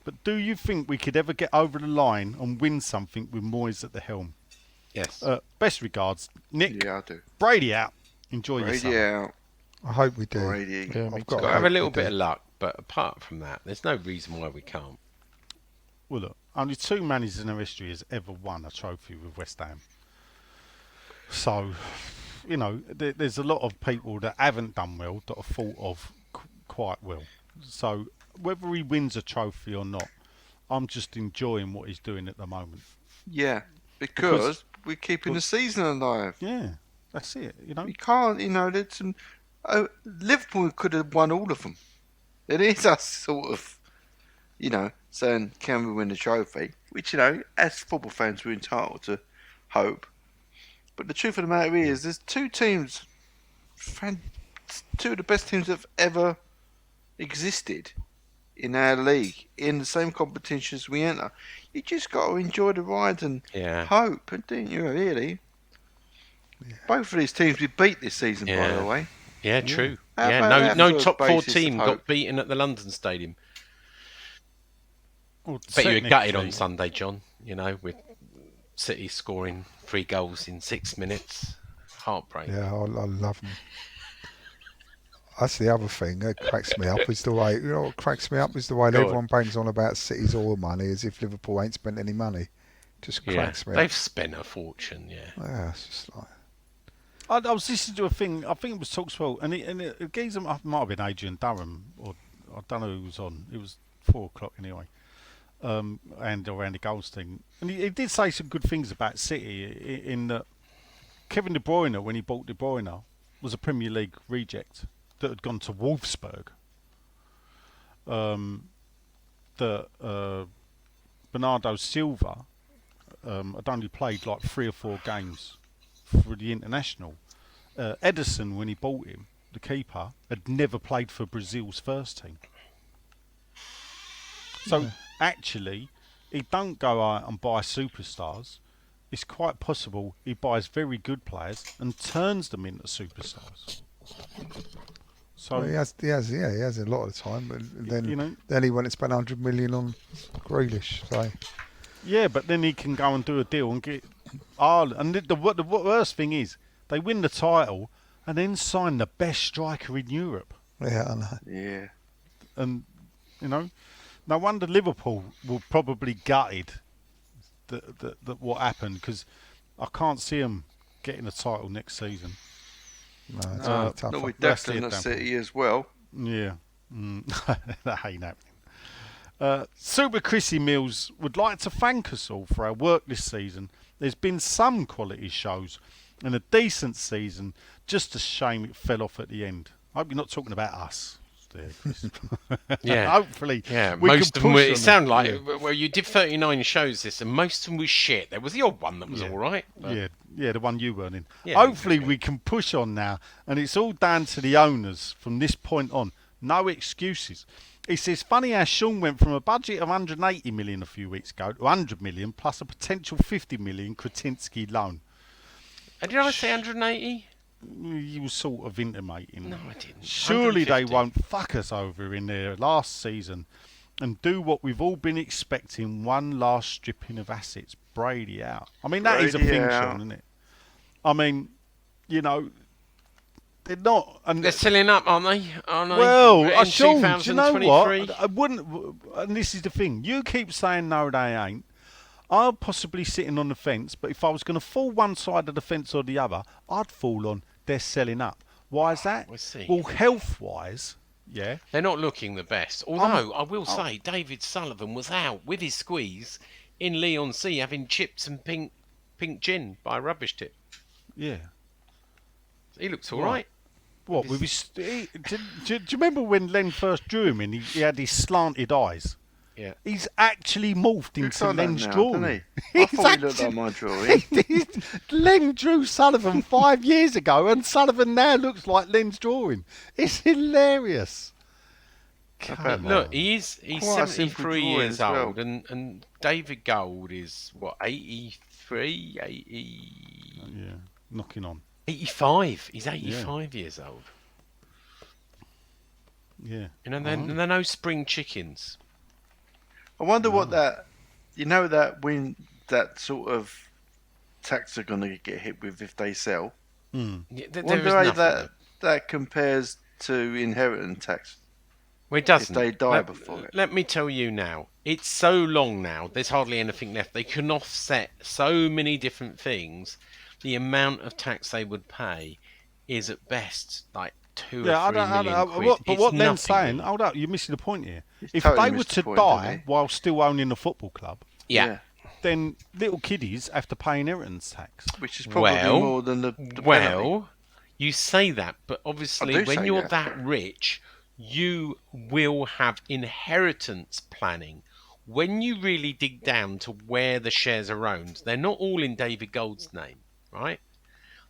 But do you think we could ever get over the line and win something with Moyes at the helm? Yes. Best regards, Nick. Yeah, I do. Brady out. Enjoy your Brady summer. out. I hope we do. Brady. Yeah, me I've got too. Got to have hope a little we bit do. of luck, but apart from that, there's no reason why we can't. Well, look, only 2 managers in their history has ever won a trophy with West Ham. So, you know, there's a lot of people that haven't done well that are thought of quite well. So, whether he wins a trophy or not, I'm just enjoying what he's doing at the moment. Yeah, because we're keeping the season alive. Yeah, that's it, you know. We can't, you know, there's some. Liverpool could have won all of them. It is us sort of, you know, saying, can we win the trophy? Which, you know, as football fans, we're entitled to hope. But the truth of the matter is, there's 2 teams, 2 of the best teams that have ever existed in our league, in the same competitions we enter. You just got to enjoy the ride and hope, don't you, really? Yeah. Both of these teams we beat this season, by the way. Yeah, true. How Yeah, about no that for a top 4 basis of team hope? got beaten at the London Stadium. Well, Bet you were gutted on technically- Sunday, John. You know, with City scoring 3 goals in 6 minutes. Heartbreak. Yeah, I love them. That's the other thing that cracks me up is the way, you know what cracks me up is the way Go on. everyone bangs on about City's oil money as if Liverpool ain't spent any money. Just cracks me They've up. spent a fortune, yeah. Yeah, it's just like... I was listening to a thing. I think it was Talksport, and it gave them. It might have been Adrian Durham, or I don't know who was on. It was 4:00 anyway. And around the goals thing, and he did say some good things about City. In that Kevin De Bruyne, when he bought De Bruyne, was a Premier League reject that had gone to Wolfsburg. Bernardo Silva had only played like 3 or 4 games for the international. Ederson, when he bought him, the keeper, had never played for Brazil's first team. So actually, he don't go out and buy superstars. It's quite possible he buys very good players and turns them into superstars. So Well, he has a lot of the time, but then then he went and spent 100 million on Grealish. So yeah, but then he can go and do a deal and get Ireland. And the worst thing is, they win the title and then sign the best striker in Europe. yeah, I know. Yeah. And no wonder Liverpool will probably gutted that what happened, because I can't see them getting a title next season. No, it's really tough. Not with That's Declan it, at Dan. City as well. Yeah, that ain't happening. Super Chrissy Mills would like to thank us all for our work this season. There's been some quality shows and a decent season. Just a shame it fell off at the end. I hope you're not talking about us. There, Chris. Yeah. Hopefully. Yeah, we most can of them push were, on it sounded like, yeah. well, you did 39 shows this, and most of them was shit. There was the odd one that was Yeah. all right. But Yeah, the one you weren't in. Yeah, Hopefully exactly. we can push on now, and it's all down to the owners from this point on. No excuses. He says, funny how Sean went from a budget of 180 million a few weeks ago to 100 million plus a potential 50 million Kretinsky loan. Did I say 180? You were sort of intimating. No, I didn't. Surely they 150. won't fuck us over in their last season and do what we've all been expecting, one last stripping of assets. Brady out. I mean, that is a Brady thing, out. Sean, isn't it? I mean, they're not. And They're selling up, aren't they? well, in Sean, do you know what? 2023? I wouldn't. And this is the thing. You keep saying no, they ain't. I'm possibly sitting on the fence, but if I was going to fall one side of the fence or the other, I'd fall on they're selling up. Why is that? I see. Well, health-wise, yeah. They're not looking the best. Although, I will say, David Sullivan was out with his squeeze in Leon C having chips and pink gin by a rubbish tip. Yeah. He looks all Right. right. What, with his... do you remember when Len first drew him in, he had his slanted eyes? Yeah. He's actually morphed You've into done that Len's now, drawing. hasn't he? I thought he looked like my drawing. Len drew Sullivan 5 years ago, and Sullivan now looks like Len's drawing. It's hilarious. Come Look, on. he's Quite a simple 73 drawing years as well. old, and David Gold is, what, 83, 80... Yeah, knocking on. 85. He's 85 years old. Yeah. They're no spring chickens. I wonder what that, that when that sort of tax are going to get hit with if they sell. Mm. Yeah, there Wonder is how nothing. that compares to inheritance tax. Well, it doesn't. they die before it. Let me tell you now. It's so long now. There's hardly anything left. They can offset so many different things. The amount of tax they would pay is at best like 2 Yeah, or 3 million quid. but It's what Len's nothing, saying, really. hold up, you're missing the point here. He's If totally they were missed to the point, die hasn't he? while still owning the football club, Yeah. then little kiddies have to pay inheritance tax. Which is probably Well, more than the penalty. Well, you say that, but obviously I do when say you're that. that rich, you will have inheritance planning. When you really dig down to where the shares are owned, they're not all in David Gold's name, right?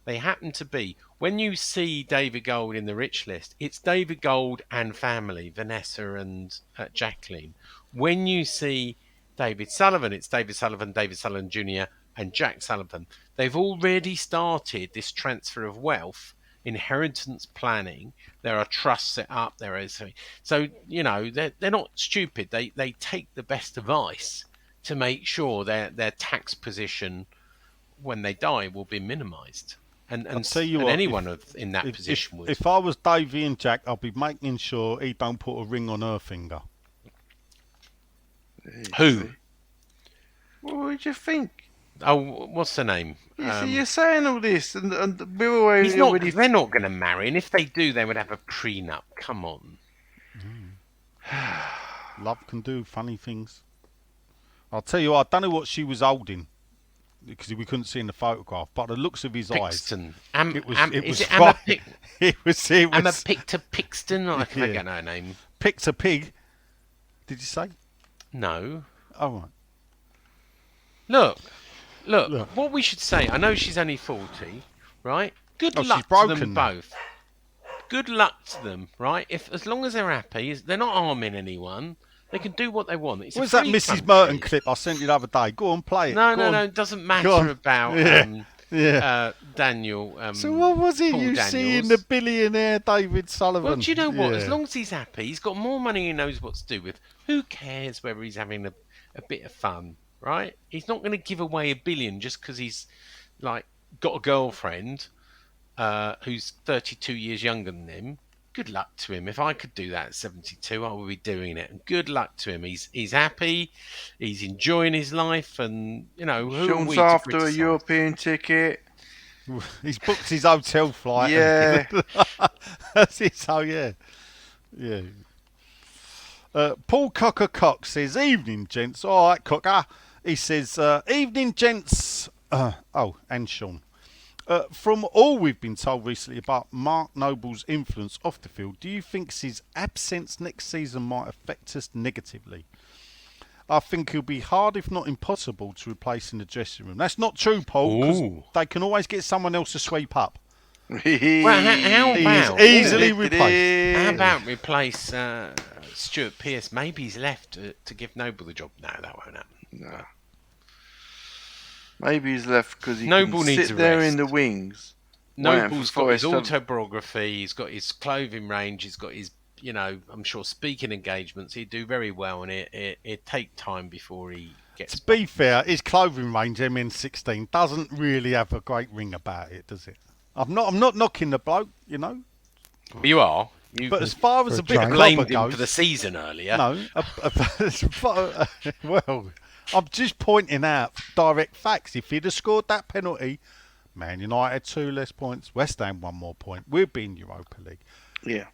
They happen to be. When you see David Gold in the rich list, it's David Gold and family, Vanessa and Jacqueline. When you see David Sullivan, it's David Sullivan Jr. and Jack Sullivan. They've already started this transfer of wealth, inheritance planning. There are trusts set up. There is so they're not stupid. They take the best advice to make sure their tax position when they die will be minimised. And tell you and what, anyone in that position would. If I was Davey and Jack, I'd be making sure he don't put a ring on her finger. Who? Well, do you think? Oh, what's her name? You're saying all this, and we're already... They're not going to marry, and if they do, they would have a prenup. Come on. Love can do funny things. I'll tell you what, I don't know what she was holding because we couldn't see in the photograph, but the looks of his Pixton. eyes, it was Amma right. It was Amma Pixton? I forget her name. Picked a pig. Did you say? No. Oh, right. Look, what we should say, I know she's only 40, right? Good luck she's to them both. Good luck to them, right? As long as they're happy, they're not harming anyone, they can do what they want. It's Where's that Mrs. country. Merton clip I sent you the other day? Go on, play it. No, it doesn't matter about Daniel. So what was it Paul you Daniels. see in the billionaire David Sullivan? Well, do you know what? As long as he's happy, he's got more money he knows what to do with. Who cares whether he's having a bit of fun, right? He's not going to give away $1 billion just because he's got a girlfriend who's 32 years younger than him. Good luck to him. If I could do that at 72, I would be doing it. And good luck to him. He's happy. He's enjoying his life. And, Sean's after a European ticket. He's booked his hotel flight. Yeah. That's it. So, yeah. Paul Cocker Cox says, evening, gents. All right, Cocker. He says, evening, gents. And Sean. From all we've been told recently about Mark Noble's influence off the field, do you think his absence next season might affect us negatively? I think it'll be hard, if not impossible, to replace in the dressing room. That's not true, Paul, because they can always get someone else to sweep up. Well, how about easily replaced? How about replace Stuart Pearce? Maybe he's left to give Noble the job. No, that won't happen. No. Maybe he's left because he Noble can needs sit a there rest. in the wings. Noble's got his autobiography, he's got his clothing range, he's got his, I'm sure, speaking engagements. He'd do very well, and it'd take time before he gets... To be fair, his clothing range, MN16, doesn't really have a great ring about it, does it? I'm not knocking the bloke, Well, you are. But as far as a bit of blamed clobber him goes... for the season earlier. No. Well... I'm just pointing out direct facts. If he'd have scored that penalty, Man United had 2 less points, West Ham 1 more point. We'd be in Europa League. Yeah.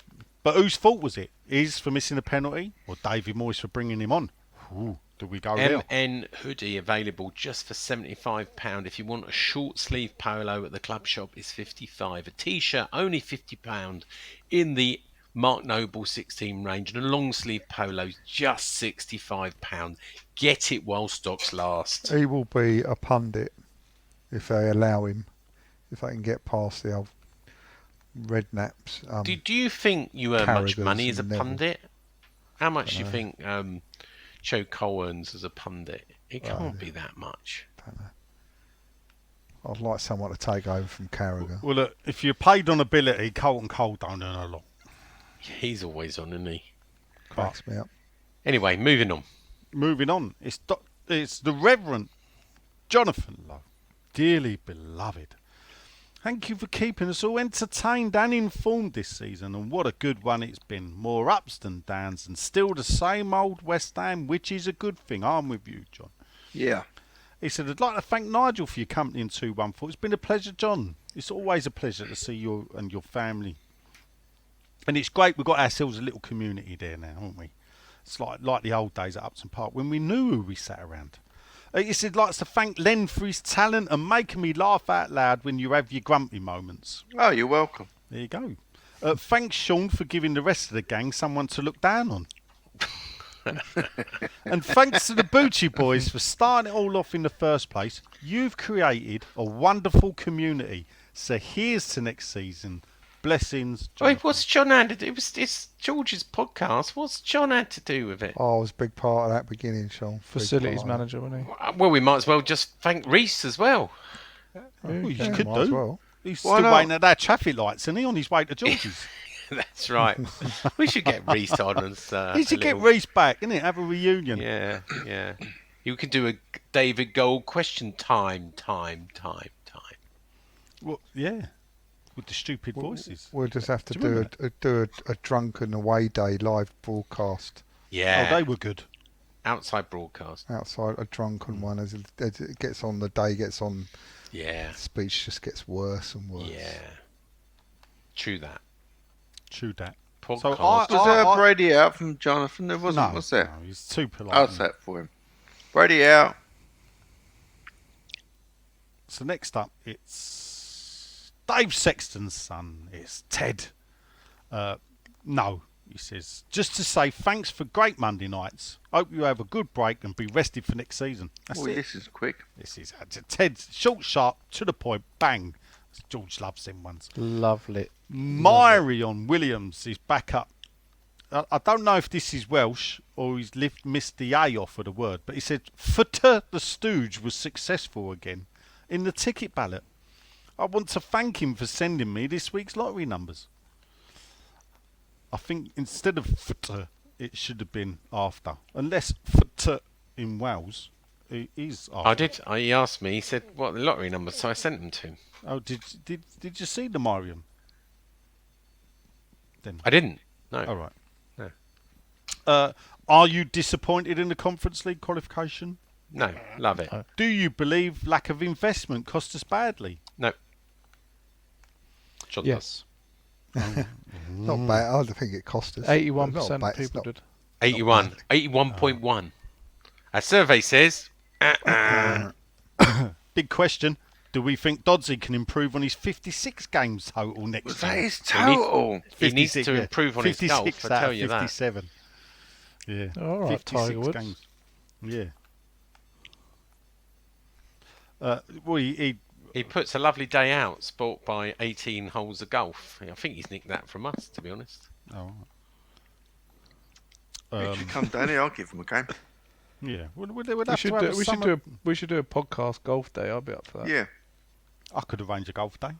But whose fault was it? His for missing a penalty, or David Moyes for bringing him on? Ooh, do we go there? MN hoodie available just for £75. If you want a short sleeve polo at the club shop, it's £55. A t-shirt only £50 in the Mark Noble 16 range, and a long sleeve polo just £65. Get it while stocks last. He will be a pundit if they allow him, if they can get past the old rednaps. Do you think you earn much money as a Neville. pundit? How much do you think Joe Cole earns as a pundit? It can't be that much. I'd like someone to take over from Carragher. Well, look, if you're paid on ability, Colton Cole don't earn a lot. He's always on, isn't he? Cracks me up. Anyway, moving on. It's the Reverend Jonathan Lowe, dearly beloved. Thank you for keeping us all entertained and informed this season, and what a good one it's been. More ups than downs, and still the same old West Ham, which is a good thing. I'm with you, John. Yeah. He said, I'd like to thank Nigel for your company in 214. It's been a pleasure, John. It's always a pleasure to see you and your family. And it's great we've got ourselves a little community there now, haven't we? It's like the old days at Upton Park when we knew who we sat around. He said, likes to thank Len for his talent and making me laugh out loud when you have your grumpy moments. Oh, you're welcome. There you go. Thanks, Sean, for giving the rest of the gang someone to look down on. And thanks to the Bucci boys for starting it all off in the first place. You've created a wonderful community. So here's to next season. Blessings. Wait, what's John had to do? It's George's podcast. What's John had to do with it? Oh, I was a big part of that beginning, Sean. Facilities manager, wasn't he? Well, we might as well just thank Reese as well. Well, you could might do. as well. He's still waiting at that traffic lights, and he on his way to George's. That's right. We should get Reese on as he should get Reese back, innit? Have a reunion. Yeah. You can do a David Gold question time. Well, yeah. With the stupid voices. We'll just have to do a drunken away day live broadcast. Yeah. Oh, they were good. Outside broadcast. Outside, a drunken one. As it gets on, the day gets on, Yeah. speech just gets worse and worse. Yeah. True that. True that. Podcast. So Was there a Brady out from Jonathan? There wasn't, was there? No, he's too polite. I'll set for him. Brady out. So next up, it's Dave Sexton's son. It's Ted. No, he says, just to say thanks for great Monday nights. Hope you have a good break and be rested for next season. That's Boy, it. this is quick. This is Ted's short, sharp, to the point, bang. George loves them ones. Lovely. Myrion Williams is back up. I don't know if this is Welsh or he's missed the A off of the word, but he said, Footer the Stooge was successful again in the ticket ballot. I want to thank him for sending me this week's lottery numbers. I think instead of Footer, it should have been after. Unless Footer in Wales is after. He asked me, he said, what are the lottery numbers? So I sent them to him. Oh, did you see the Myrion? Then I didn't. No. all right. No. Are you disappointed in the Conference League qualification? No. Love it. Do you believe lack of investment cost us badly? No. John Yes. Not bad. I don't think it cost us. 81% Not bad. people did. 81. 81.1. Our survey says... Big question. Do we think Dodsey can improve on his 56 games total next Was year? that his total? He needs 56, to yeah. improve on his 56 golf, I out tell of you that. 57. Yeah. All right, 56 Tiger Woods. games. Yeah. Well, He puts a lovely day out, sport by 18 holes of golf. I think he's nicked that from us, to be honest. oh, He should come down here. I'll give him a game. yeah. We'd We have to should have do. a We should summer- do. We should do a podcast golf day. I'll be up for that. Yeah. I could arrange a golf day.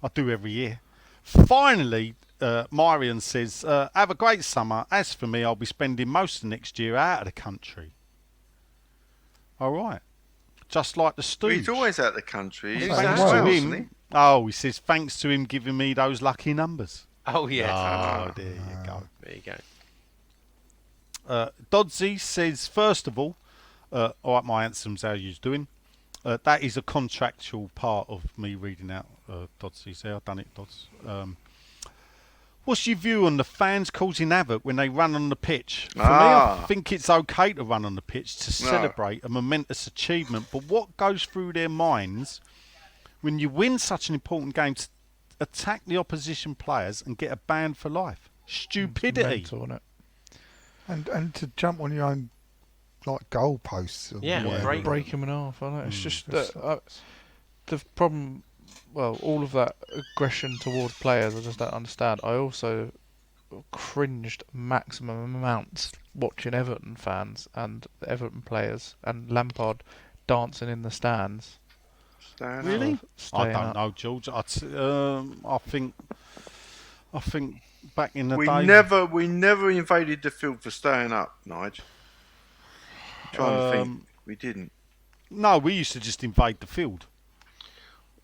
I do every year. Finally, Myrion says, have a great summer. As for me, I'll be spending most of next year out of the country. All right. Just like the Stooge. He's always out of the country. He's Thanks out to of Wales, him. isn't Oh, he says, thanks to him giving me those lucky numbers. Oh, yes. Oh, there you go. There you go. Dodsey says, first of all, all right, my handsomes, how you doing? That is a contractual part of me reading out Dodsey's there. I've done it, Dods. What's your view on the fans causing havoc when they run on the pitch? For me, I think it's okay to run on the pitch to celebrate a momentous achievement, but what goes through their minds when you win such an important game to attack the opposition players and get a ban for life? Stupidity. Mental, isn't it? And to jump on your own like goal posts. Yeah, Yeah. Break him in half. I know. It's just It's- that the problem. Well, all of that aggression towards players, I just don't understand. I also cringed maximum amounts watching Everton fans and the Everton players and Lampard dancing in the stands. Stand Really? up. I Staying don't up. know, George. I think back in the We day, never invaded the field for staying up, Nigel. I'm trying to think. We didn't. No, we used to just invade the field.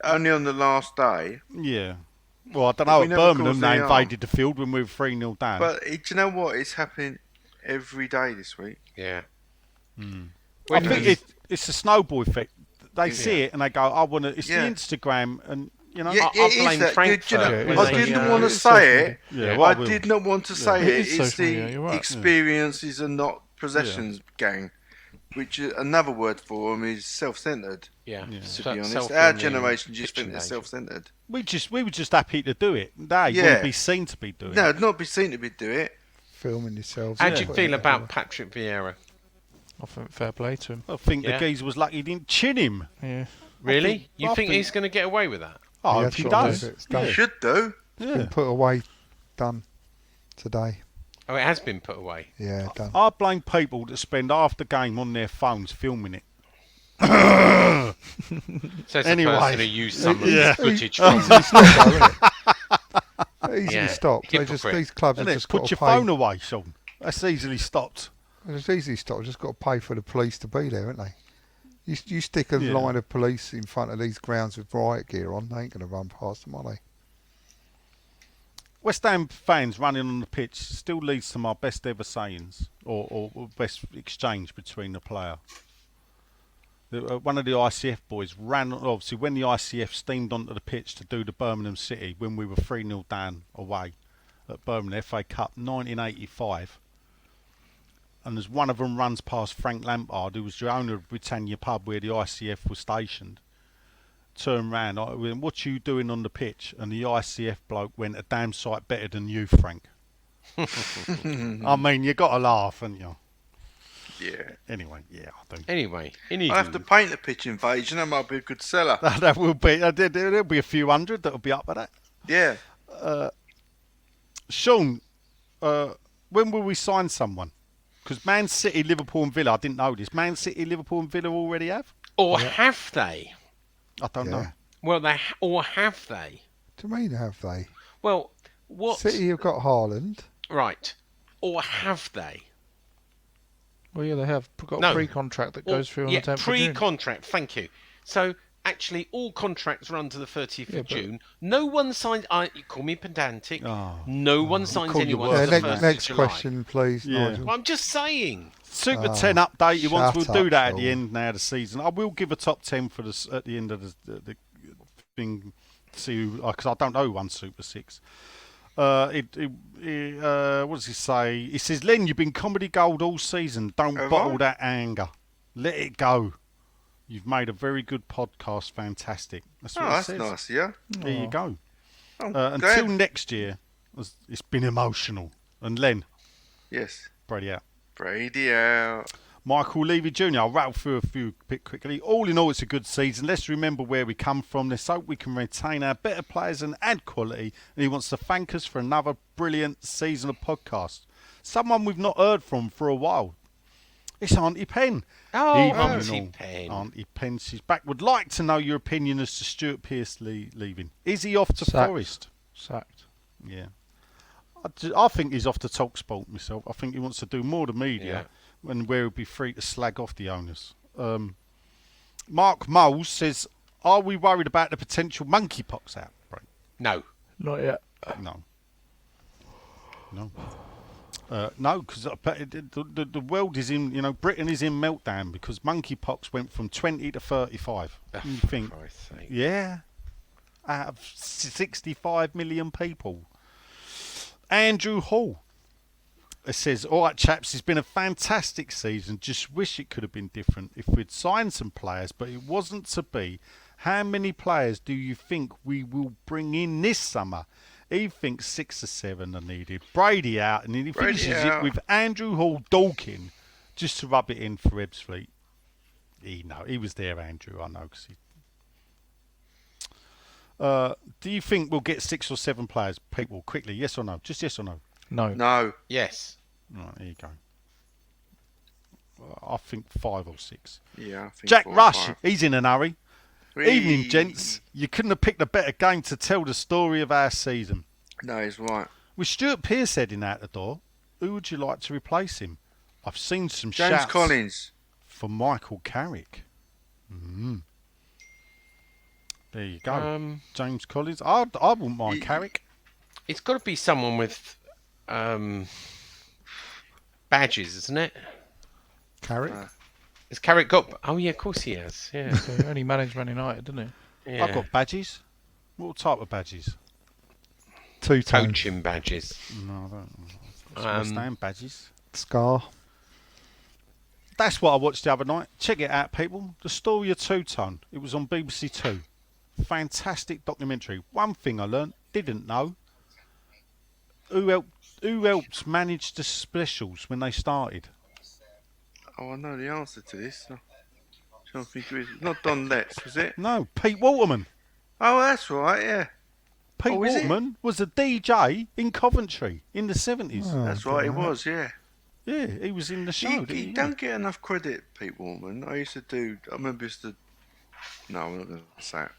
Only on the last day. Yeah. Well, I don't know. We At never Birmingham, caused they any invaded the field when we were 3-0 down. But do you know what? It's happening every day this week. Yeah. I think it's a snowball effect. They see it and they go, "I want to." It's Yeah. the Instagram, and you know. Yeah, I it is blame that. Frankfurt You know, when I they, didn't want to it's social say media. it. Yeah, I well, I will. did not want to say It it. is It's social the media, you're right. experiences and not possessions gang, which another word for them is self-centered. Yeah. Yeah. To be honest, our Self-filming generation just kitchen think they're danger. self-centered. We were just happy to do it. They Yeah. wouldn't be seen to be doing No, it. not be seen to be do it. Filming yourselves. How and do you putting feel it about everywhere. Patrick Vieira? I think fair play to him. I think Yeah. the geezer was lucky he didn't chin him. Yeah. Really? You I think think- he's going to get away with that? I He hope has he got does. to do it. It's done. Yeah. Should do. Yeah. Been put away, done today. Oh, it has been put away. Yeah, done. I blame people that spend half the game on their phones filming it. Says Anyway. the person who used some of Yeah. this footage from. Easily stopped, though, isn't it? Easily Yeah. stopped. Hypocrite. These clubs have Isn't it? just got Put to your pay. phone away, Sean. That's easily stopped. It's easily stopped. Just got to pay for the police to be there, haven't they? You stick a Yeah. line of police in front of these grounds with riot gear on, they ain't going to run past them, are they? West Ham fans running on the pitch still leads to my best ever sayings or best exchange between the player. One of the ICF boys ran, obviously, when the ICF steamed onto the pitch to do the Birmingham City when we were 3-0 down away at Birmingham FA Cup 1985. And as one of them runs past Frank Lampard, who was the owner of Britannia Pub where the ICF was stationed, turned round, I went, "What you doing on the pitch?" And the ICF bloke went, "A damn sight better than you, Frank." I mean, you got to laugh, haven't you? Yeah. Anyway, yeah, I do. Anyway, I'll have to paint the pitch invasion. That might be a good seller. That will be. There'll be a few hundred that'll be up for that. Yeah. Sean, when will we sign someone? Because Man City, Liverpool and Villa, I didn't know this. Man City, Liverpool and Villa already have? or have they? I don't know. Well, or have they? Do you mean have they? Well, what? City have got Haaland. Right. Or have they? Well, yeah, they have got No. a pre-contract that goes through on the 10th of June. pre-contract. Thank you. So actually, all contracts run to the 30th Yeah, of but- June. No one signs. You call me pedantic. Oh. No one signs call you anyone. worse. to the Yeah, 1st next of July. question, please, Yeah. Nigel. Well, I'm just saying. Super 10 update. You want? We'll shut do up, that at the Sean. end now of the season. I will give a top 10 for at the end of the thing. See, because I don't know who won Super 6. What does he say? He says, "Len, you've been comedy gold all season. Don't Have bottle I? that anger. Let it go. You've made a very good podcast. Fantastic." That's what Oh, he that's says. nice, yeah. There you go. I'm Until glad. next year, it's been emotional. And Len, Yes. Brady out. Brady out. Michael Levy Jr. I'll rattle through a few bit quickly. All in all, it's a good season. Let's remember where we come from. Let's hope we can retain our better players and add quality. And he wants to thank us for another brilliant season of podcast. Someone we've not heard from for a while. It's Auntie Pen. Oh, Evening Auntie all. Pen. Auntie Pen, she's back. Would like to know your opinion as to Stuart Pearce leaving. Is he off to Sacked. Forest? Sacked. Yeah. I think he's off to TalkSport myself. I think he wants to do more to media and where he'll be free to slag off the owners. Mark Moles says, "Are we worried about the potential monkeypox outbreak?" No. Not yet. No. No. No, because the world is in, Britain is in meltdown because monkeypox went from 20 to 35. And you think, Christ's sake. yeah, out of 65 million people. Andrew Hall. It says, "All right, chaps, it's been a fantastic season. Just wish it could have been different if we'd signed some players, but it wasn't to be. How many players do you think we will bring in this summer?" He thinks 6 or 7 are needed. Brady out, and then he Brady finishes out. it with Andrew Hall Dawkin just to rub it in for Ebbsfleet. He was there, Andrew. I know. 'Cause do you think we'll get 6 or 7 players? People, quickly, yes or no? Just yes or no? No. No. Yes. Right, there you go. I think 5 or 6. Yeah, I think Jack 4 or Rush, 5. he's in a hurry. Evening, gents. You couldn't have picked a better game to tell the story of our season. No, he's right. With Stuart Pearce heading out the door, who would you like to replace him? I've seen some James shouts Collins. for Michael Carrick. There you go. James Collins. I wouldn't mind Carrick. It's got to be someone with badges, isn't it? Carrick. Has Carrick got? Oh yeah, of course he has. Yeah. So he only managed Man United, didn't he? yeah. I've got badges. What type of badges? Two-tone. coaching badges. No, I don't. West Ham badges. Scar. That's what I watched the other night. Check it out, people. The Story of Two-Tone. It was on BBC Two. Fantastic documentary. One thing I learnt, didn't know. Who helped manage the specials when they started? Oh, I know the answer to this. I don't think it was. Not Don Letts, was it? No, Pete Waterman. Oh, that's right, yeah. Pete Oh, is it? Waterman was a DJ in Coventry in the 70s. Oh, That's right, it didn't know was, yeah. Yeah, he was in the show. He didn't he? don't get enough credit, Pete Waterman. I remember used to. No, I'm not going to say it.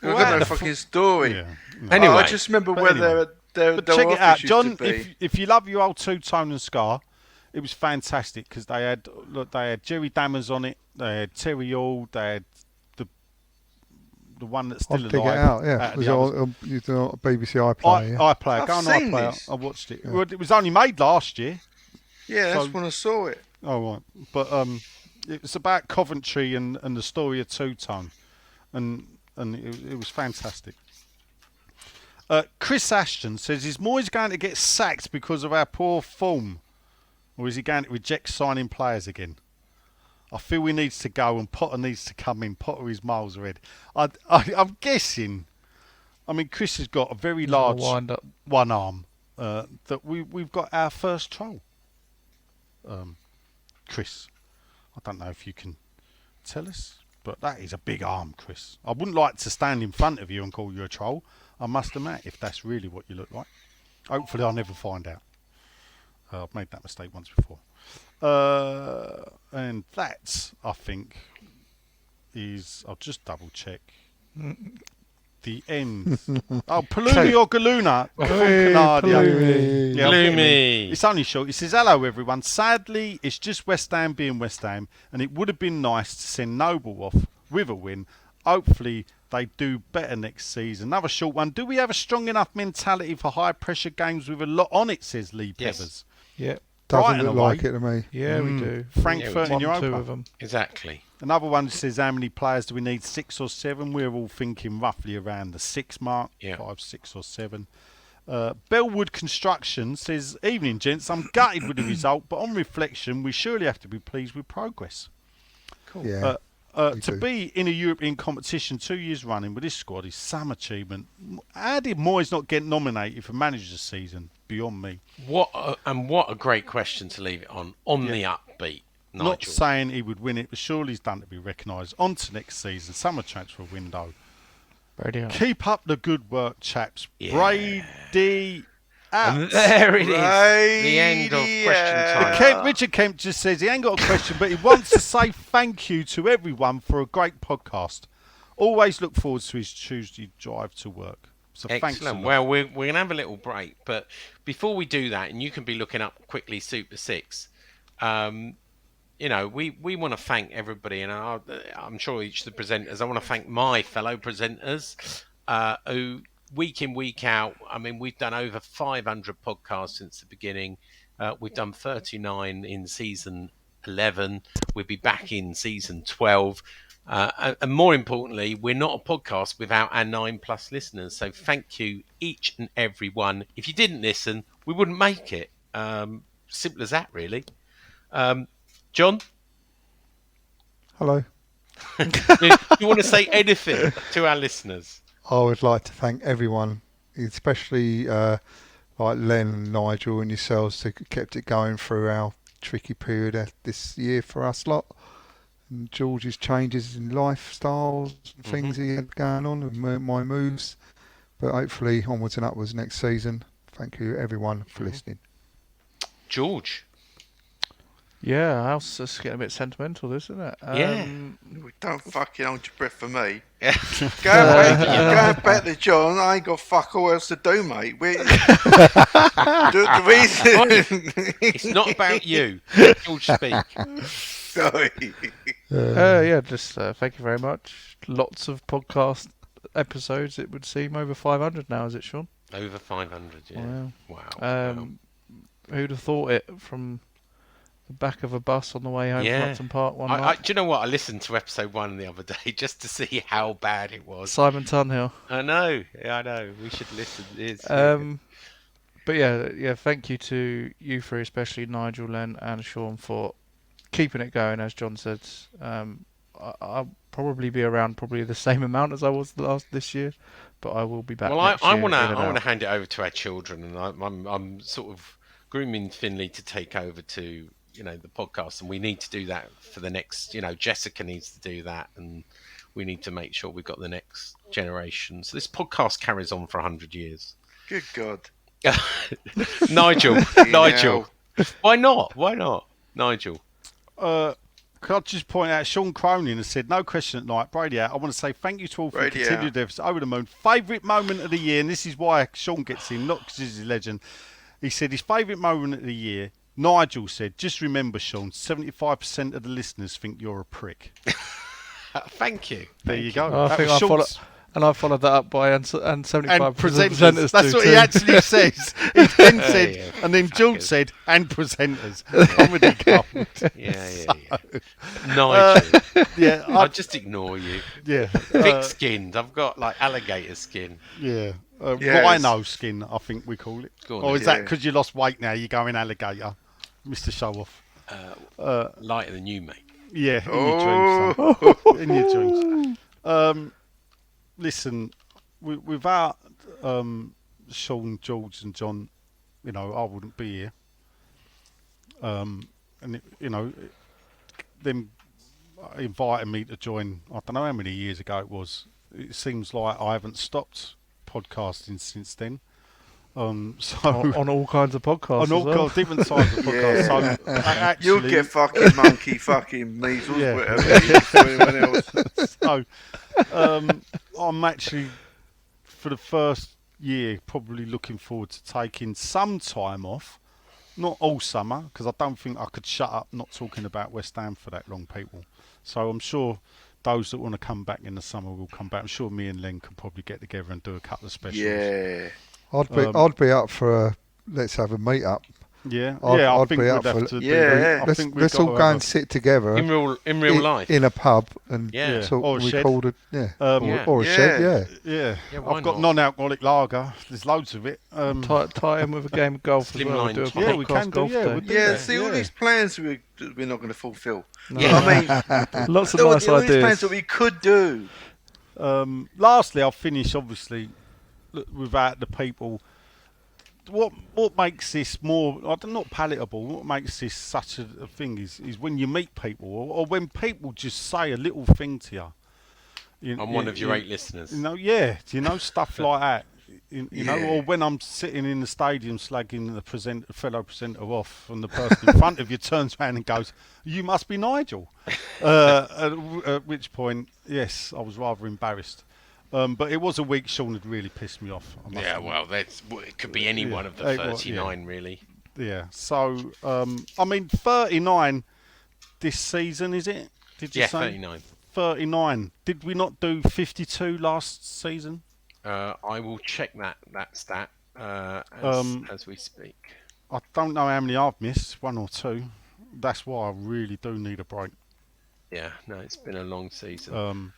Well, I've got how no the fucking story. Yeah. Anyway. I just remember where anyway. their But check it out, office used John. to be. If you love your old Two-Tone and Scar, it was fantastic because they had Jerry Dammers on it. They had Terry Hall. They had the one that's I'll still dig alive. it out. Yeah, out it was of the on BBC iPlayer. Yeah? iPlayer. Go on I've seen iPlayer. this. I watched it. Yeah. Well, it was only made last year. Yeah, that's So- when I saw it. Oh right, but it was about Coventry and the story of Two Tone, and it was fantastic. Chris Ashton says, "Is Moyes going to get sacked because of our poor form, or is he going to reject signing players again? I feel he needs to go and Potter needs to come in. Potter is miles ahead. I'm guessing. I mean, Chris has got a very large wind up. one arm that we've got our first troll. Chris, I don't know if you can tell us, but that is a big arm, Chris. I wouldn't like to stand in front of you and call you a troll, I must admit, if that's really what you look like. Hopefully I'll never find out. I've made that mistake once before. And that, I think, is... I'll just double check. The end. Oh, Palumi or Galuna. Palumi. Yeah, I'm getting Palumi. it. It's only short. It says, hello, everyone. Sadly, it's just West Ham being West Ham, and it would have been nice to send Noble off with a win. Hopefully, they do better next season. Another short one. Do we have a strong enough mentality for high-pressure games with a lot on it, says Lee Yes. Pevers. Yeah, Doesn't Brighton look away. like it to me. yeah, we do. Frankfurt in 1, 2 Europa. of them. Exactly. Another one says, how many players do we need? 6 or 7? We're all thinking roughly around the 6 mark. Yeah. 5, 6 or 7. Bellwood Construction says, evening, gents. I'm gutted with the result, but on reflection, we surely have to be pleased with progress. Yeah. We To do. be in a European competition 2 years running with this squad is some achievement. How did Moyes not get nominated for manager this season? Beyond me. What a great question to leave it on the upbeat, Nigel. Not saying he would win it, but surely he's done to be recognised. On to next season, summer transfer window. Radio. Keep up the good work, chaps. Yeah. Brady out. And there it is. The end of Radio. question time. Richard Kemp just says he ain't got a question, but he wants to say thank you to everyone for a great podcast. Always look forward to his Tuesday drive to work. So thanks a Excellent. lot. Well, we're going to have a little break, but before we do that, and you can be looking up quickly Super 6, you know, we want to thank everybody, and I'm sure each of the presenters, I want to thank my fellow presenters who, week in, week out, I mean, we've done over 500 podcasts since the beginning. We've done 39 in season 11. We'll be back in season 12. And more importantly, we're not a podcast without our 9+ listeners. So thank you, each and every one. If you didn't listen, we wouldn't make it. Simple as that, really. John, Hello. do you want to say anything to our listeners? I would like to thank everyone, especially like Len and Nigel and yourselves, who kept it going through our tricky period this year for us lot. And George's changes in lifestyles and things he had going on, and my moves. But hopefully onwards and upwards next season. Thank you everyone for listening. George. Yeah, house is getting a bit sentimental, isn't it? Yeah. Don't fucking hold your breath for me. Yeah. Going back to John, I ain't got fuck all else to do, mate. The reason... It's not about you. Let George speak. Sorry. Yeah, just thank you very much. Lots of podcast episodes, it would seem. Over 500 now, is it, Sean? Over 500, yeah. Wow. Wow. Who'd have thought it from the back of a bus on the way home Yeah. from Upton Park one Do night? you know what? I listened to episode 1 the other day just to see how bad it was. Simon Tunhill. I know. Yeah, I know. We should listen. It's But yeah, thank you to you three, especially Nigel, Len, and Sean, for keeping it going. As John said, I'll probably be around probably the same amount as I was this year, but I will be back. well, next I year want in and to out. hand it over to our children, and I'm sort of grooming Finley to take over to the podcast, and we need to do that for the next. Jessica needs to do that, and we need to make sure we've got the next generation. So this podcast carries on for 100 years. Good God. Nigel, Nigel. why not? Nigel? Could I just point out, Sean Cronin has said, no question at night, Brady out. I want to say thank you to all for the Brady continued efforts. Over the moon. Favourite moment of the year, and this is why Sean gets in, not because he's a legend. He said his favourite moment of the year, Nigel said, just remember, Sean, 75% of the listeners think you're a prick. Thank you. There you go. I That think was I Sean's- followed that up by and 75 and presenters. presenters. That's do what too. he actually says. He then said, yeah, and then George fuckers. said, and presenters. Comedy gold. Yeah. Nigel, Yeah, I'll just ignore you. yeah, Thick-skinned. I've got like alligator skin. yeah. Yes. Rhino skin, I think we call it. Go on Or then. is that Yeah. because you lost weight now? You're going alligator, Mr. Show Off. Lighter than you, mate. Yeah, in Oh. your dreams. Son. In your dreams. Listen, without Sean, George, and John, I wouldn't be here. And them inviting me to join. I don't know how many years ago it was. It seems like I haven't stopped podcasting since then. So on all kinds of podcasts. on all as well. kinds, different sides of podcasts. So actually, You'll get fucking monkey, fucking measles, Yeah. whatever it is for anyone else. So, I'm actually, for the first year, probably looking forward to taking some time off. Not all summer, because I don't think I could shut up not talking about West Ham for that long, people. So I'm sure those that want to come back in the summer will come back. I'm sure me and Len could probably get together and do a couple of specials. Yeah. I'd be up for let's have a meet up. Yeah, I'd I think be we'd up have for- to do Yeah. that. I Let's, think we've let's got all to go have and sit together In real life. in a pub and Yeah. talk, Or a shed. record it. Yeah, Yeah. or a shed. Yeah. Yeah. Yeah, Yeah, why I've got not? non-alcoholic lager. There's loads of it. Tie in with a game of golf as well. Slimline Do a top. Yeah, we podcast can do, golf yeah, day. we'll do Yeah, that, see, all yeah. these plans we're not going to fulfil. Yeah. I mean, Lots of all nice these plans ideas. that we could do. Lastly, I'll finish obviously without the people. What makes this more not palatable? What makes this such a thing is when you meet people or when people just say a little thing to you. I'm one of your 8 listeners. Stuff like that. Yeah. Or when I'm sitting in the stadium slagging the fellow presenter off, and the person in front of you turns around and goes, "You must be Nigel." At which point, yes, I was rather embarrassed. But it was a week Sean had really pissed me off. I must Yeah, admit. well, it could be any Yeah. one of the It was, 39, really. Yeah. So, 39 this season, is it? Did you Yeah, say 39. 39? Did we not do 52 last season? I will check that stat as we speak. I don't know how many I've missed, 1 or 2. That's why I really do need a break. Yeah, no, it's been a long season.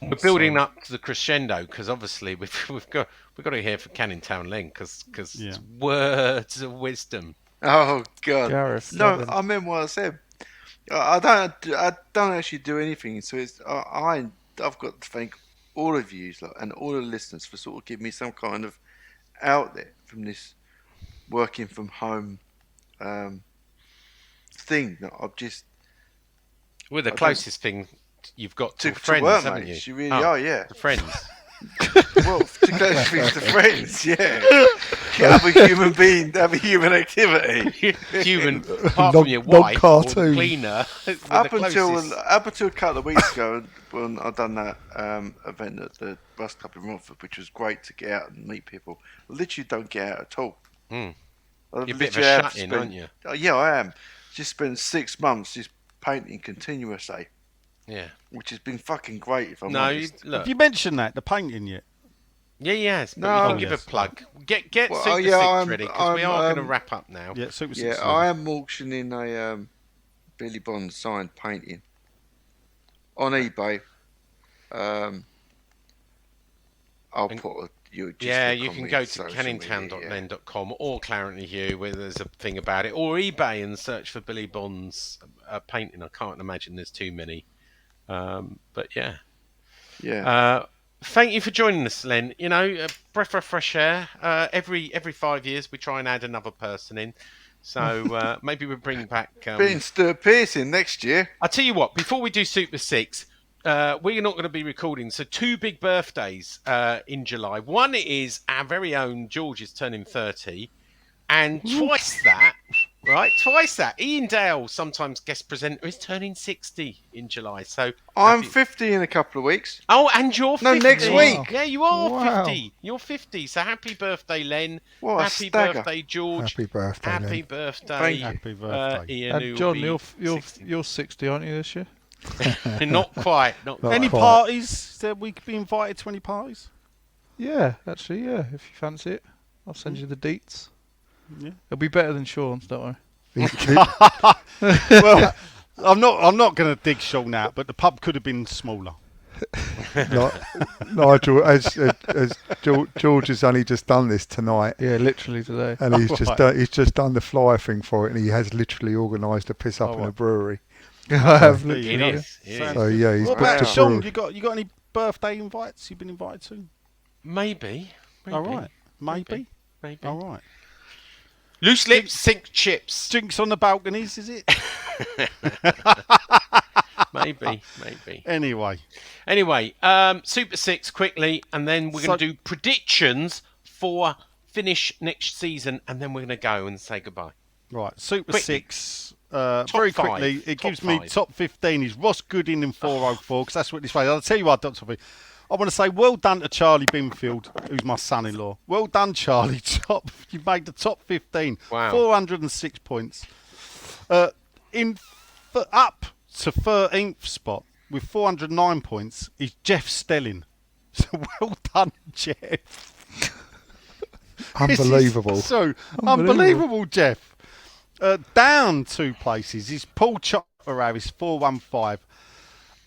We're building so- up to the crescendo because obviously we've got to hear from Canning Town Len because Yeah. words of wisdom. Oh God! Gareth, No, Devon. I remember what I said. I don't actually do anything. So I've got to thank all of you and all the listeners for sort of giving me some kind of outlet from this working from home thing that I've just We're the don't- closest thing you've got to to friends, work, haven't mate. you? You really Oh, are, yeah. the friends. Well, to close things to friends, yeah. Have a human being, have a human activity. Human, apart from your wife or the non-cartoon. cleaner. we're Up the closest. until a couple of weeks ago, when I done that event at the bus club in Romford, which was great to get out and meet people. I literally don't get out at all. Mm. I You're a bit of a literally have shut-in, spent- aren't you? Yeah, I am. Just spent 6 months just painting continuously, Yeah. which has been fucking great. If I'm No, honest. look. Have you mentioned that, the painting yet? Yeah, yes. But No. you can give Yes. a plug. Get Well, Super yeah, 6 I'm- ready because we I'm, are going to um, wrap up now. Yeah, Super Yeah, 6. I am auctioning a Billy Bond signed painting on eBay. I'll And- put You can comment go on to social media, canningtown.len.com or Clarently Hugh where there's a thing about it, or eBay and search for Billy Bond's painting. I can't imagine there's too many. But yeah. Yeah. Thank you for joining us, Len. You know, a breath of fresh air. Every 5 years we try and add another person in. So maybe we'll bring back... Being Stuart Pearson next year. I'll tell you what, before we do Super 6, we're not going to be recording. So 2 big birthdays in July. One is our very own George is turning 30. And twice that, Ian Dale, sometimes guest presenter, is turning 60 in July. So I'm happy- 50 in a couple of weeks. Oh, and you're 50. No, next week. Yeah, you are Wow. 50. You're 50. So happy birthday, Len. What a Happy stagger. birthday, George. Happy birthday, Happy Len. birthday, Thank you. Happy birthday. Ian. who And will John, be you're 60. 60, aren't you, this year? Not quite. Not quite. Any quite. parties that we could be invited to? Any parties? Yeah, actually, yeah. If you fancy it, I'll send you the deets. Yeah. It'll be better than Sean's, don't worry. Well, I'm not going to dig Sean out, but the pub could have been smaller. Nigel, as George has only just done this tonight, Yeah, literally today. and he's just done the flyer thing for it, and he has literally organised a piss up Oh, in a right. brewery. I have It literally. It yeah. is. It is. So yeah, he's What booked about a Sean? brewery. You got any birthday invites you've been invited to? Maybe. All right, maybe. Maybe. All right. Loose lips, sink chips. Drinks on the balconies, is it? Maybe. Anyway, Super Six quickly, and then we're going to do predictions for finish next season, and then we're going to go and say goodbye. right. Super Quickly. Six. Very five. quickly, it Top gives me five. top 15 is Ross Gooding in 404 because that's what this way. I'll tell you what, Dr. V. I want to say well done to Charlie Binfield, who's my son-in-law. Well done, Charlie. You made the top 15. Wow. 406 points. Up to 13th spot with 409 points is Jeff Stelling. So well done, Jeff. Unbelievable. So unbelievable, Jeff. Down 2 places is Paul Chopper Harris 415.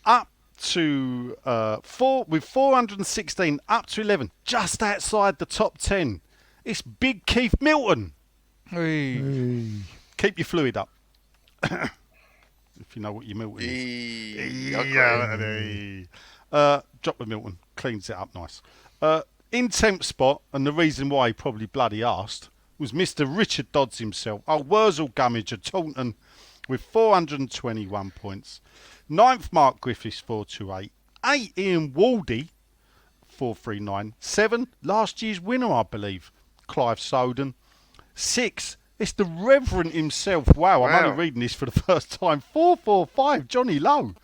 Up to 416 up to 11, just outside the top 10. It's Big Keith Milton. Hey. Keep your fluid up. If you know what your Milton is. Drop the Milton, cleans it up nice. In 10th spot, and the reason why he probably bloody asked, was Mr. Richard Dodds himself. Wurzel Gummidge of Taunton with 421 points. 9th, Mark Griffiths, 428. 8, Ian Waldy, 439. 7, last year's winner, I believe, Clive Soden. 6, it's the Reverend himself. Wow, I'm only reading this for the first time. 445, Johnny Lowe.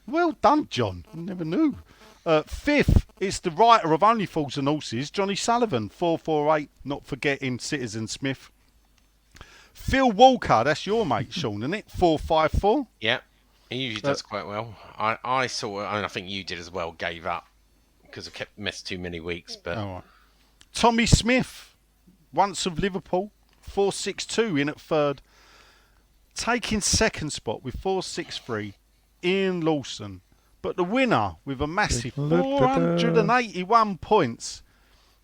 Well done, John. I never knew. 5th, it's the writer of Only Fools and Horses, Johnny Sullivan, 448. Not forgetting Citizen Smith. Phil Walker, that's your mate, Sean, isn't it? 454. Yeah, he usually does quite well. I sort of, and I think you did as well, gave up because I kept missed too many weeks. But All right. Tommy Smith, once of Liverpool, 462 in at 3rd. Taking 2nd spot with 463, Ian Lawson. But the winner with a massive 481 points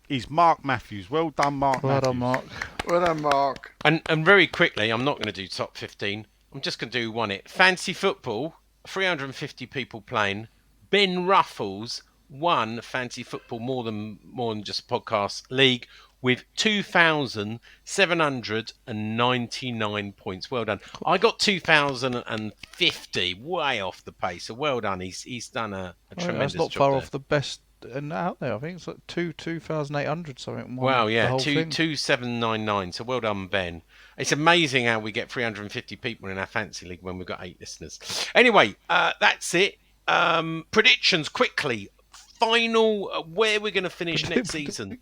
is Mark Matthews. Well done, Mark Well Matthews. done, Mark. Well done, Mark. and very quickly, I'm not going to do top 15. I'm just going to do one. Fancy football, 350 people playing. Ben Ruffles won fancy football more than just a podcast league with 2,799 points. Well done. I got 2,050, way off the pace. So well done. He's done a tremendous That's not job far there. off the best out there. I think it's like 2,800 something. Wow, The yeah, whole thing. 2,799. So well done, Ben. It's amazing how we get 350 people in our fancy league when we've got 8 listeners. Anyway, that's it. Predictions quickly. Final where we're going to finish next season.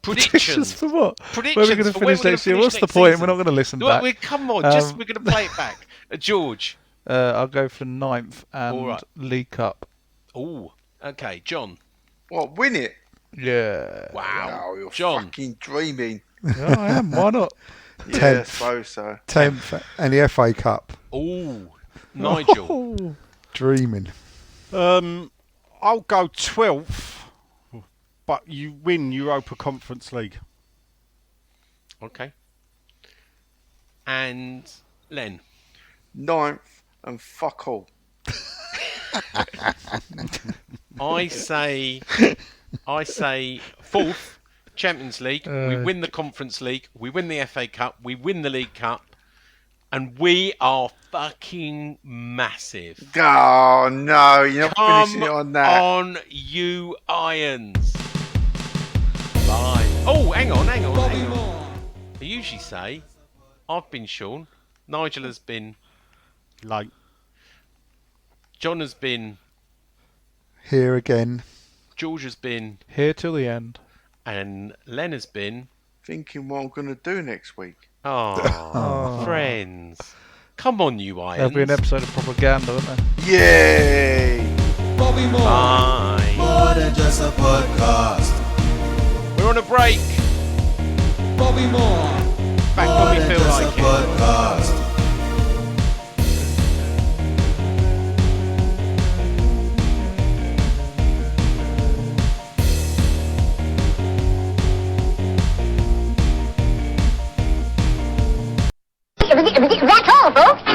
Predictions for what? Predictions Where are we going for to where finish we're next year? gonna What's the finish point? next We're not going to listen Well, back. come on, we're going to play it back. George. I'll go for 9th and All right. League Cup. Oh, okay, John. What, win it? Yeah. Wow, Oh, you're John. fucking dreaming. Yeah, I am. Why not? Yeah, I 10th. suppose so. 10th and the FA Cup. Oh, Nigel. Oh. Dreaming. I'll go 12th, but you win Europa Conference League. Okay. And Len. 9th and fuck all. I say 4th, Champions League. We win the Conference League. We win the FA Cup. We win the League Cup. And we are fucking massive. Oh, no, you're not Come finishing it on that. on, you Irons. Bye. Oh, hang on. I usually say, I've been Sean. Nigel has been. Late. John has been. Here again. George has been. Here till the end. And Len has been. Thinking what I'm going to do next week. Oh, friends. Come on, you There'll be an Irons. episode of propaganda, won't there? Yay! Bobby Moore. Bye. More than just a podcast. We're on a break. Bobby Moore. Back More when we than feel just like a it. podcast. That's all, folks.